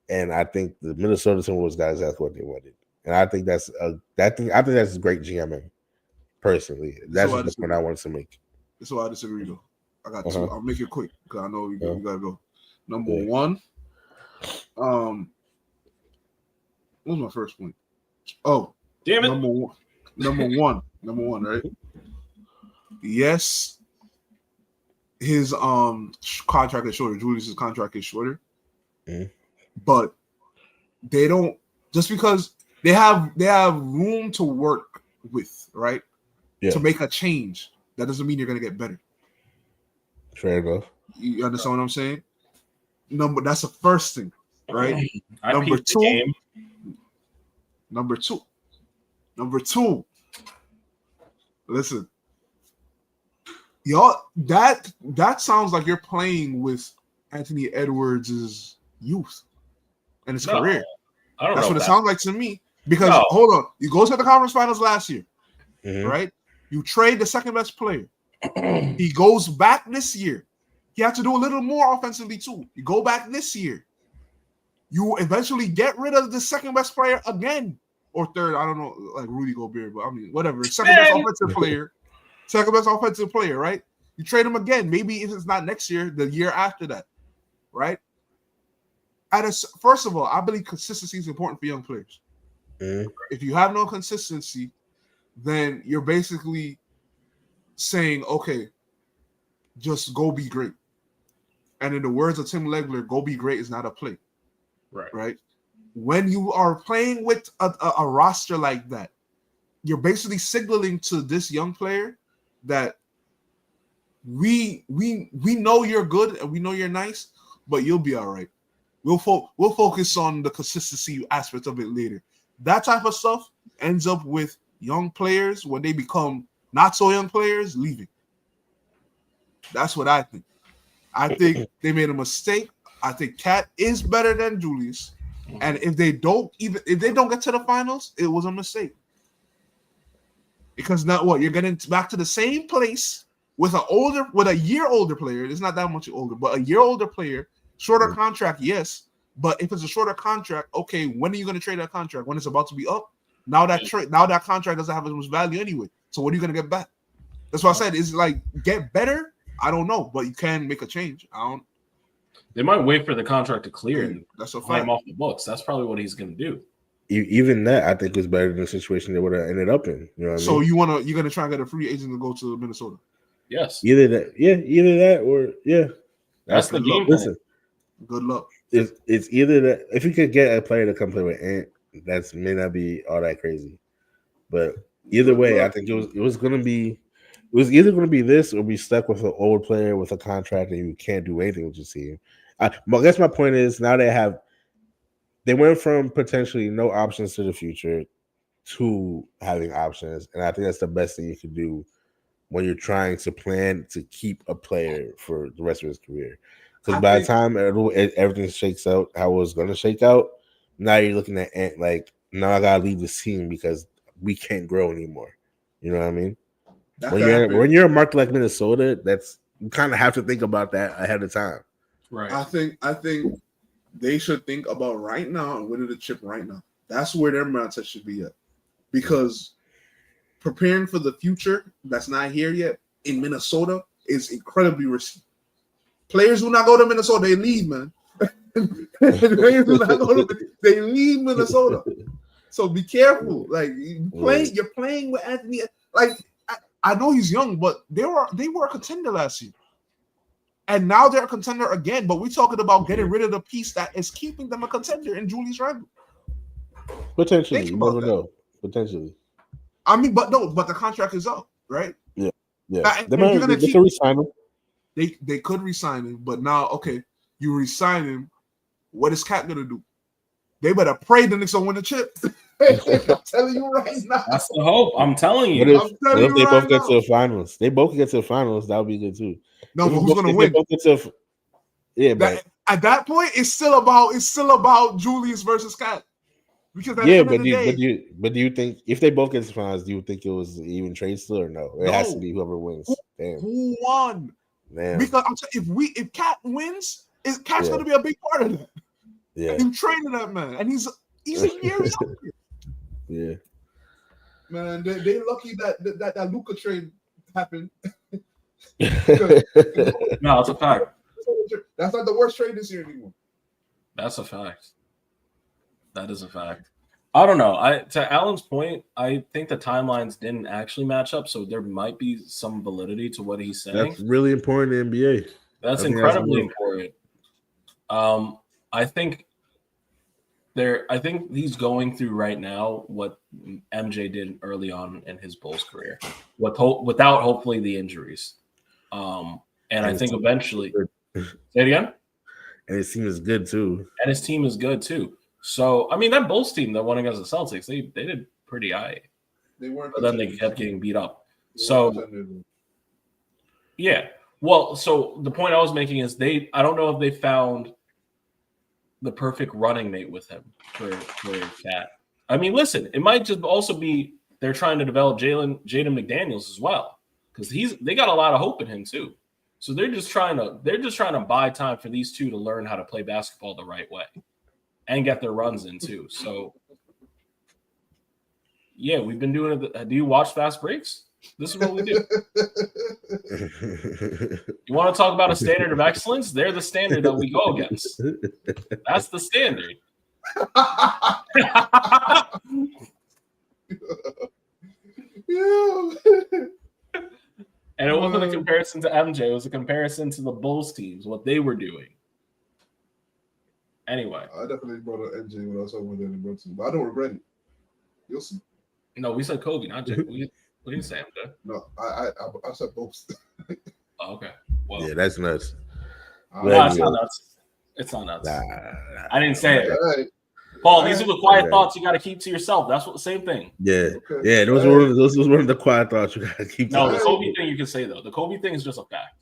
And I think the Minnesota Timberwolves got exactly what they wanted. And I think that's great GMing. Personally, that's the point I wanted to make. That's why I disagree, though. I got two. I'll make it quick because I know we gotta go. Number one, what was my first point? Oh, damn it! Number one, right? Yes, his contract is shorter. Julius's contract is shorter, but they don't just because they have room to work with, right? Yeah. To make a change. That doesn't mean you're gonna get better. Fair enough. You understand what I'm saying? That's the first thing, right? Number two. Listen, y'all. That sounds like you're playing with Anthony Edwards' youth and his career. That's what it sounds like to me. Because hold on, you go to the conference finals last year, right? You trade the second best player. He goes back this year. He had to do a little more offensively too. You go back this year. You eventually get rid of the second best player again. Or third, I don't know, like Rudy Gobert, but I mean, whatever. Second best offensive player, right? You trade him again. Maybe if it's not next year, the year after that, right? First of all, I believe consistency is important for young players. If you have no consistency, then you're basically saying, okay, just go be great. And in the words of Tim Legler, go be great is not a play. Right? When you are playing with a roster like that, you're basically signaling to this young player that we know you're good and we know you're nice, but you'll be all right. We'll focus on the consistency aspect of it later. That type of stuff ends up with young players, when they become not so young players, leaving. That's what I think. I think they made a mistake. I think Cat is better than Julius. And if they don't get to the finals, it was a mistake. Because now what? You're getting back to the same place with a year older player. It's not that much older, but a year older player, shorter contract, yes. But if it's a shorter contract, okay, when are you going to trade that contract? When it's about to be up? Now that contract doesn't have as much value anyway. So what are you going to get back? That's what I said. Is like get better? I don't know, but you can make a change. They might wait for the contract to clear and that's a find him off the books. That's probably what he's going to do. Even that, I think, is better than the situation they would have ended up in. You know what I mean? So you're gonna try and get a free agent to go to Minnesota? Yes. Either that, or that's the game. Listen, good luck. It's either that if you could get a player to come play with Ant, that may not be all that crazy. But either way, I think it was gonna be was either going to be this or be stuck with an old player with a contract and you can't do anything with your team. I guess my point is now they went from potentially no options to the future to having options, and I think that's the best thing you can do when you're trying to plan to keep a player for the rest of his career. Because by the time everything shakes out how it was going to shake out, now you're looking at like, now I gotta leave this team because we can't grow anymore. You know what I mean? When you're a market like Minnesota, you kind of have to think about that ahead of time. Right. I think they should think about right now and winning the chip right now. That's where their mindset should be at. Because preparing for the future that's not here yet in Minnesota is incredibly risky. Players do not go to Minnesota, they leave, man. Players do not go to, they leave Minnesota. So be careful. Like you're playing with Anthony. Like I know he's young, but they were a contender last year. And now they're a contender again. But we're talking about getting rid of the piece that is keeping them a contender in Julius Randle. Potentially, you never know. Potentially. I mean, but the contract is up, right? Yeah. They can resign him. They could resign him, but now, okay, you resign him. What is Cat gonna do? They better pray the Knicks don't win the chip. I'm telling you right now. That's the hope. I'm telling you. What if they both get to the finals? They both get to the finals. That would be good too. No, but who's gonna win? But at that point, it's still about Julius versus Cat. Because do you think if they both get to the finals, do you think it was even trade still or no? It has to be whoever wins. Who won? Damn. Because if Cat wins, Cat's gonna be a big part of that. Yeah, and training that man, and he's a year younger. Yeah, man, they lucky that Luka trade happened. No, it's a fact. That's not the worst trade this year anymore. That's a fact. That is a fact. I don't know. To Alan's point, I think the timelines didn't actually match up, so there might be some validity to what he's saying. That's really important in the NBA. That's incredibly important. I think he's going through right now what MJ did early on in his Bulls career, without hopefully the injuries. And I think eventually, say it again. And his team is good too. So I mean, that Bulls team that won against the Celtics, they did pretty high. They weren't, but then they kept getting beat up. So yeah. Well, so the point I was making is I don't know if they found the perfect running mate with him for Cat. I mean, listen, it might just also be they're trying to develop Jaden McDaniels as well, because they got a lot of hope in him too. So they're just trying to buy time for these two to learn how to play basketball the right way and get their runs in too. So yeah, we've been doing it. Do you watch Fast Breaks? This is what we do. You want to talk about a standard of excellence? They're the standard that we go against. That's the standard. And it wasn't a comparison to MJ. It was a comparison to the Bulls teams, what they were doing. Anyway. I definitely brought up MJ when I was talking about Danny Brunson, but I don't regret it. You'll see. No, we said Kobe, not Jay. We didn't say MJ. No, I said both. Oh, okay. Well, yeah, that's nuts. No, it's not nuts. It's not nuts. Nah. I didn't say it. Right. Paul, these are the quiet thoughts you got to keep to yourself. That's the same thing. Yeah. Okay. Yeah, those was one of the quiet thoughts you got to keep. No, the Kobe thing you can say though. The Kobe thing is just a fact.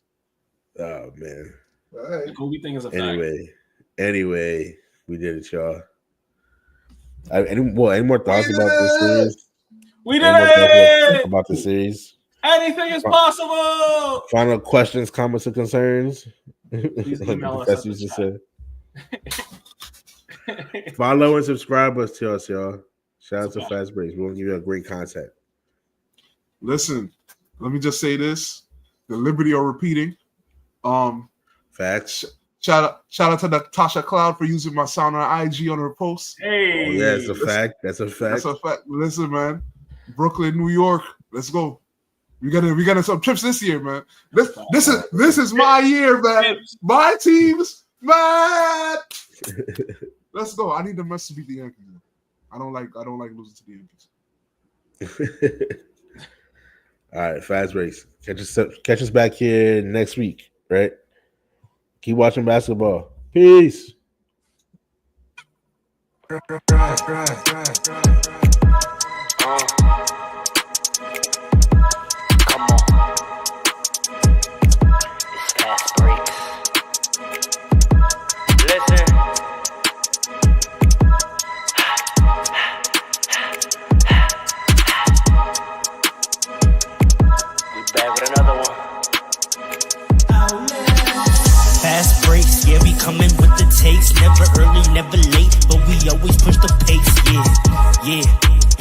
Oh man. Right. The Kobe thing is a fact. Anyway, we did it, y'all. Any more thoughts about this series? We did it about the series. Anything is possible. Final questions, comments, or concerns? Please email us. Follow and subscribe us to us, y'all. Shout out to Fast Breaks. We're gonna give you a great content. Listen, let me just say this: the liberty of repeating. Facts. Shout out to Natasha Cloud for using my sound on IG on her post. Hey, yeah, it's a fact. That's a fact. That's a fact. Listen, man, Brooklyn, New York, let's go. We got some trips this year, man. This is my year, man. My teams, man. Let's go. I need the Mets to beat the Yankees. I don't like losing to the Yankees. All right, fast breaks. Catch us back here next week, right? Keep watching basketball. Peace. Come on. It's Fastbreaks. Listen. We back with another one. Fast breaks, yeah, we coming with the takes. Never early, never late, but we always push the pace, yeah.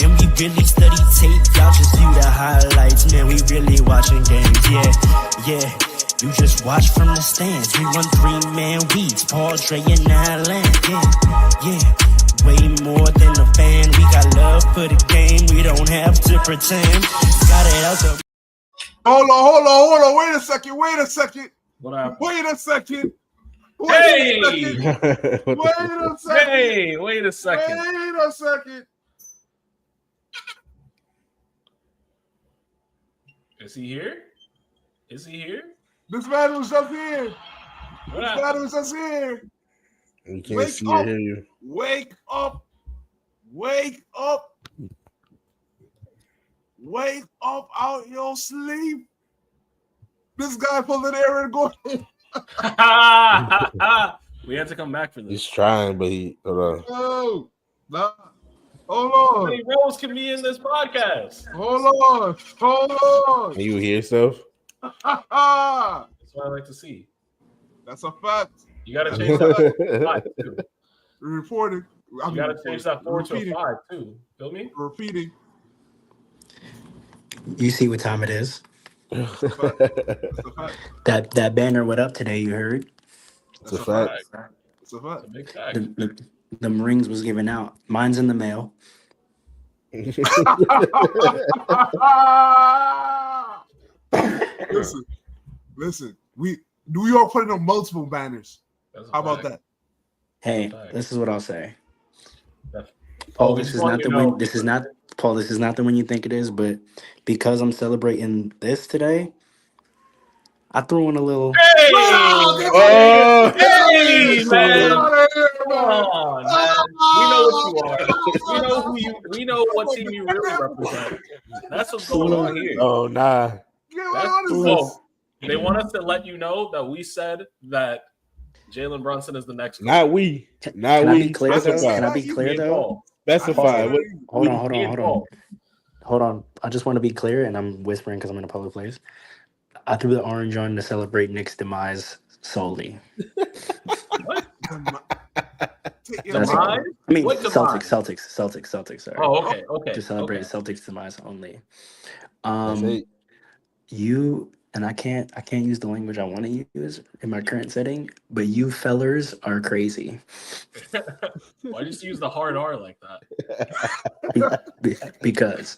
And we really study tape, y'all just view the highlights. Man, we really watching games, yeah. You just watch from the stands. We run 3-man weeks, Paul, Dre, and Allen, yeah. Way more than a fan. We got love for the game. We don't have to pretend. Got it out the. Hold on. Wait a second. What happened? Wait a second. Hey! Wait a second. Is he here? This man was just here. What happened? We can't Wake see up. or hear you. Wake up out your sleep. This guy pulling Aaron Gordon. We had to come back for this. He's trying, but he. Hold on. Oh, nah. Hold How on. many roles can be in this podcast? Hold on. Can you hear stuff? That's what I like to see. That's a fact. You got to change that 5 too. Reporting. You got to change that 4 to a Repeating. 5 too. Feel me? Repeating. You see what time it is. That's a fact. That banner went up today, you heard? It's a fact. It's a fact. It's a big fact. The rings was given out. Mine's in the mail. Listen. We New York putting up multiple banners. That's a How about fact. that? Hey, Fact. this is what I'll say. That's- Paul, we this just is want not you the to know- win. This is not Paul. This is not the one you think it is. But because I'm celebrating this today, I threw in a little. Hey! Oh! Hey, Get man! out of here, Come man. on, man. We know what you are. We know what team you really represent. That's what's going on here. Oh, nah. Get That's out of cool. this. They want us to let you know that we said that Jalen Brunson is the next. Not we. Not Can I we. be clear though? Specify. Can I be clear though? Specify. What, Hold on. I just want to be clear, and I'm whispering because I'm in a public place. I threw the orange on to celebrate Nick's demise solely. Demise? I mean, What demise? Celtics. Sorry. Oh, okay. To celebrate okay. Celtics demise only. That's it. You and I can't use the language I want to use in my current setting, but you fellers are crazy. Why just use the hard R like that? Because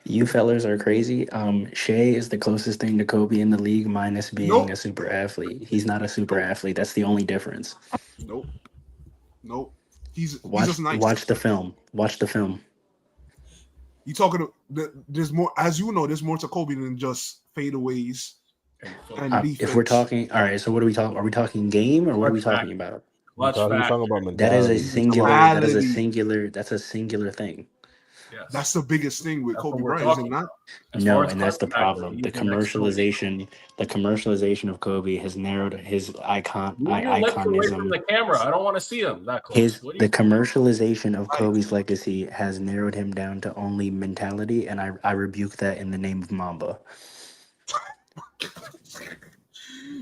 you fellers are crazy. Shea is the closest thing to Kobe in the league, minus being a super athlete. He's not a super athlete. That's the only difference. Nope. He's Watch just nice. watch the film. You talking to there's more, as you know, there's more to Kobe than just fadeaways and defense. If we're talking, all right. So what are we talking? Are we talking game or what are we talking about? Clutch Talking fact. about That is a mentality. singular. That is a Mentality. singular. That's a singular thing. Yes. That's the biggest thing with That's Kobe what we're Bryant, is it talking not? As No, far as and that's the clutch factor, problem. he's The the next commercialization of Kobe has narrowed his icon. Move your lips away from Iconism. the camera. I don't want to see him that close. His What do the you- commercialization of Kobe's legacy has narrowed him down to only mentality, and I rebuke that in the name of Mamba.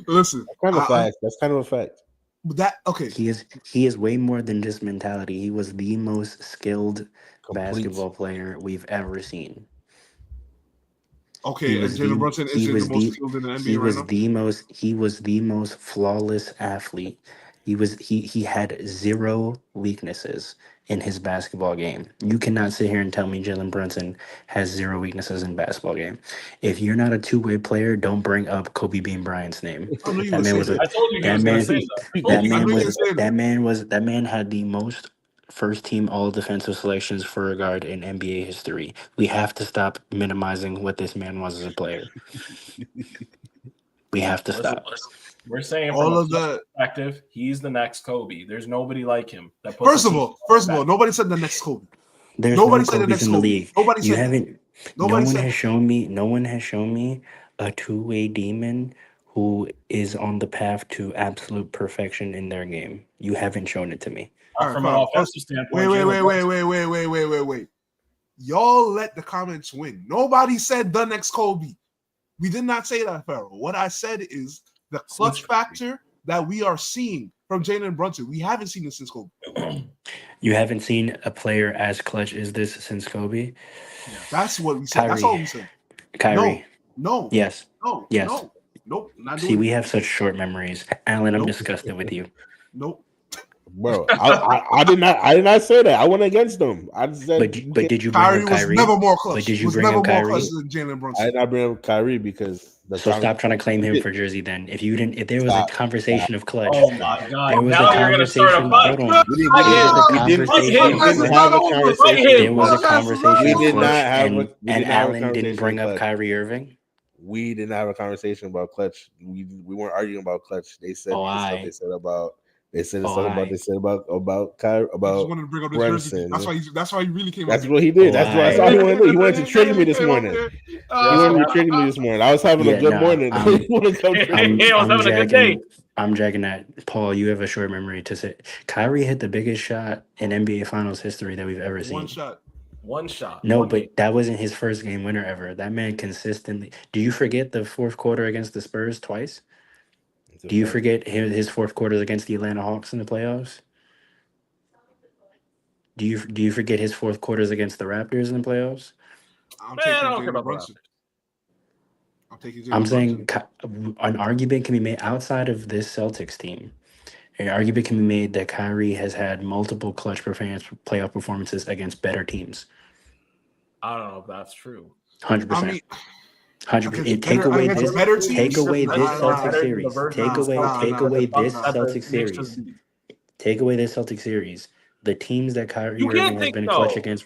Listen, That's kind of a fact. okay. He is way more than just mentality. He was the most skilled Complete. basketball player we've ever seen. Okay, He and was Jalen the- Brunson he is was the most the- skilled in the He NBA right was now. the most flawless athlete. He had zero weaknesses in his basketball game. You cannot sit here and tell me Jalen Brunson has zero weaknesses in basketball game. If you're not a two-way player, don't bring up Kobe Bean Bryant's name. I knew you That would man say was a that. I told you he that was going to man say that. I told that you. man knew you was would say that. that man had the most first team all defensive selections for a guard in NBA history. We have to stop minimizing what this man was as a player. We have to Listen, stop. we're saying All from of a the perspective, he's the next Kobe. There's nobody like him. That puts first a of team all, back. nobody said the next Kobe. There's Nobody no said the Kobe's next in the Kobe. league. Nobody You said that. haven't. Nobody No one said has that. shown me. No one has shown me a two-way demon who is on the path to absolute perfection in their game. You haven't shown it to me. All right, From an fine. offensive standpoint, Wait. Y'all let the comments win. Nobody said the next Kobe. We did not say that, Pharaoh. What I said is the clutch factor that we are seeing from Jalen Brunson. We haven't seen this since Kobe. You haven't seen a player as clutch as this since Kobe. That's what we said. That's Kyrie. all we said. Kyrie. No. Yes. No. Yes. No. Nope. Not See, doing we it. have such short memories. Alan, I'm Nope. disgusted with you. Nope. Bro, I did not say that. I went against them. I said, But did you bring Kyrie up was Kyrie? never more clutch. But did you was bring never up more Kyrie? clutch than Jalen Brunson. I did not bring up Kyrie because So stop trying to claim him for Jersey. Then, if there was a conversation of clutch, Oh my God! there was Now a you're gonna start a conversation. fight. Hold on, there was a conversation of didn't clutch. have a conversation. There was a conversation We of did clutch, not have and Allen didn't bring up Kyrie Irving. We didn't have a conversation about clutch. We weren't arguing about clutch. They said the stuff they said about. They said the stuff about. They said about Kyrie, about. He just wanted to bring up the Jersey. That's why he really came. That's what he did. That's all he wanted to do. He wanted to trigger me this morning. He wanted to trigger me this morning. I was having a good morning. I'm jacking that. Paul, you have a short memory to say. Kyrie hit the biggest shot in NBA Finals history that we've ever seen. One shot. No, but that wasn't his first game winner ever. That man consistently. Do you forget the fourth quarter against the Spurs twice? Do you forget his fourth quarters against the Atlanta Hawks in the playoffs? Do you forget his fourth quarters against the Raptors in the playoffs? I'm saying an argument can be made outside of this Celtics team. An argument can be made that Kyrie has had multiple clutch playoff performances against better teams. I don't know if that's true. 100%. 100%. Take away this Celtics series. Take away this Celtics series. The teams that Kyrie Irving has been clutch against.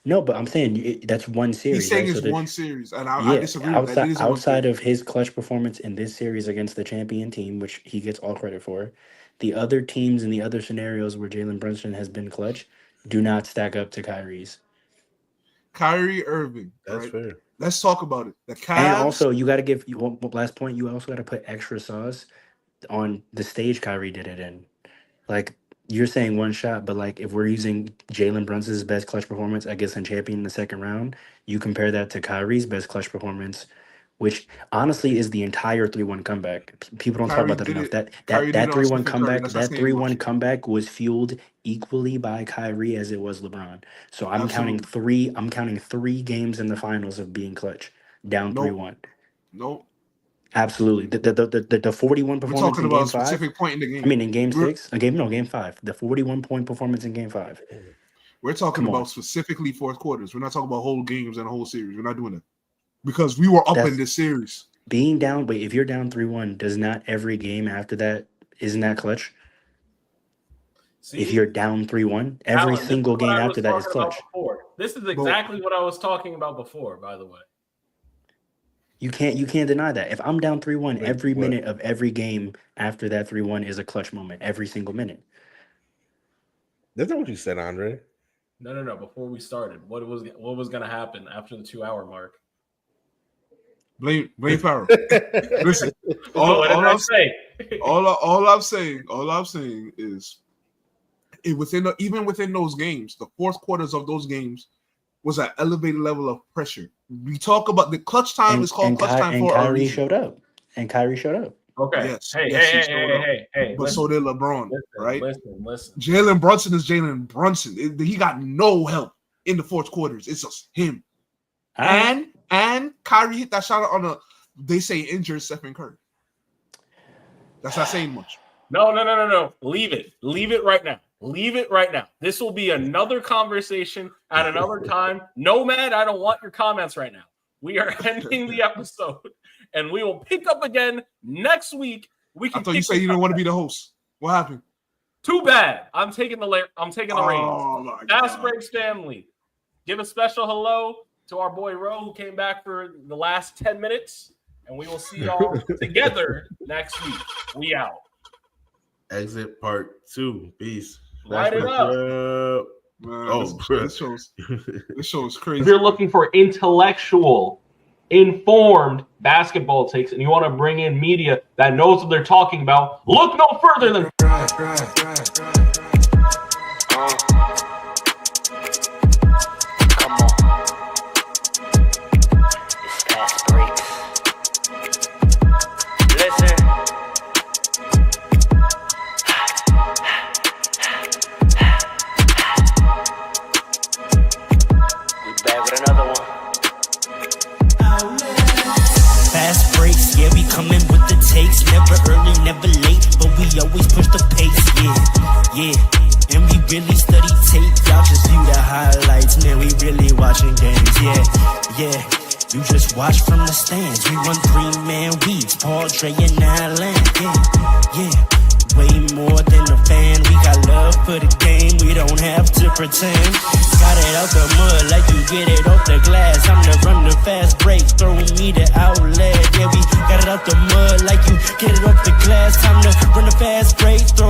No, but I'm saying that's one series. He's saying right? it's one series, and I disagree with that. Outside of his clutch performance in this series against the champion team, which he gets all credit for, the other teams in the other scenarios where Jalen Brunson has been clutch do not stack up to Kyrie's. Kyrie Irving. That's fair. Let's talk about it. The Cavs. And also, you got to give last point. You also got to put extra sauce on the stage Kyrie did it in. Like you're saying one shot, but like if we're using Jalen Brunson's best clutch performance against a champion in the second round, you compare that to Kyrie's best clutch performance, which honestly is the entire 3-1 comeback. People don't talk about that enough. That 3-1 comeback, that 3-1 comeback was fueled equally by Kyrie as it was LeBron. So I'm counting three games in the finals of being clutch, down 3-1. Nope. Absolutely. The 41 performance We're talking in about game a specific point in the game. I mean, in game 6, game 5. The 41-point performance in game 5. We're talking about specifically fourth quarters. We're not talking about whole games and a whole series. We're not doing that because we were up in this series. Being down, but if you're down 3-1, does not every game after that isn't that clutch? See, if you're down 3-1, every single game after that is clutch. This is exactly what I was talking about before. By the way. You can't deny that. If I'm down 3-1, every minute of every game after that 3-1 is a clutch moment. Every single minute. That's not what you said, Andre. No. Before we started, what was going to happen after the 2-hour mark? Blame Farrell. Listen, all I'm saying is, even within those games, the fourth quarters of those games was an elevated level of pressure. We talk about the clutch time is called clutch time for Kyrie showed up. And Kyrie showed up. Okay. Yes. Hey. But so did LeBron, right? Listen. Jalen Brunson is Jalen Brunson. He got no help in the fourth quarters. It's just him. And Kyrie hit that shot on they say injured Stephen Curry. That's not saying much. No. Leave it right now. Leave it right now. This will be another conversation at another time. Nomad, I don't want your comments right now. We are ending the episode, and we will pick up again next week. I thought you said you didn't want to be the host. What happened? Too bad. I'm taking the reins. Oh my Fast god. Breaks family. Give a special hello to our boy Ro, who came back for the last 10 minutes. And we will see y'all together next week. We out. Exit part 2. Peace. Light it up. Man, Oh, this show is crazy. If you're looking for intellectual, informed basketball takes, and you want to bring in media that knows what they're talking about, look no further than Come on. It's Fastbreaks. Listen. We back with another one. Fast breaks, yeah, we coming with the takes. Never early, never late, but we always push the pace, yeah. And we really study tape, y'all just view the highlights. Man, we really watching games, yeah. You just watch from the stands. We run 3-man weeks, Paul, Dre, and Allen, yeah. Way more than a fan. We got love for the game. We don't have to pretend. Got it out the mud like you get it off the glass. I'm the run the fast break, throw me the outlet. Yeah, we got it out the mud like you get it off the glass. Time to run the fast break, throw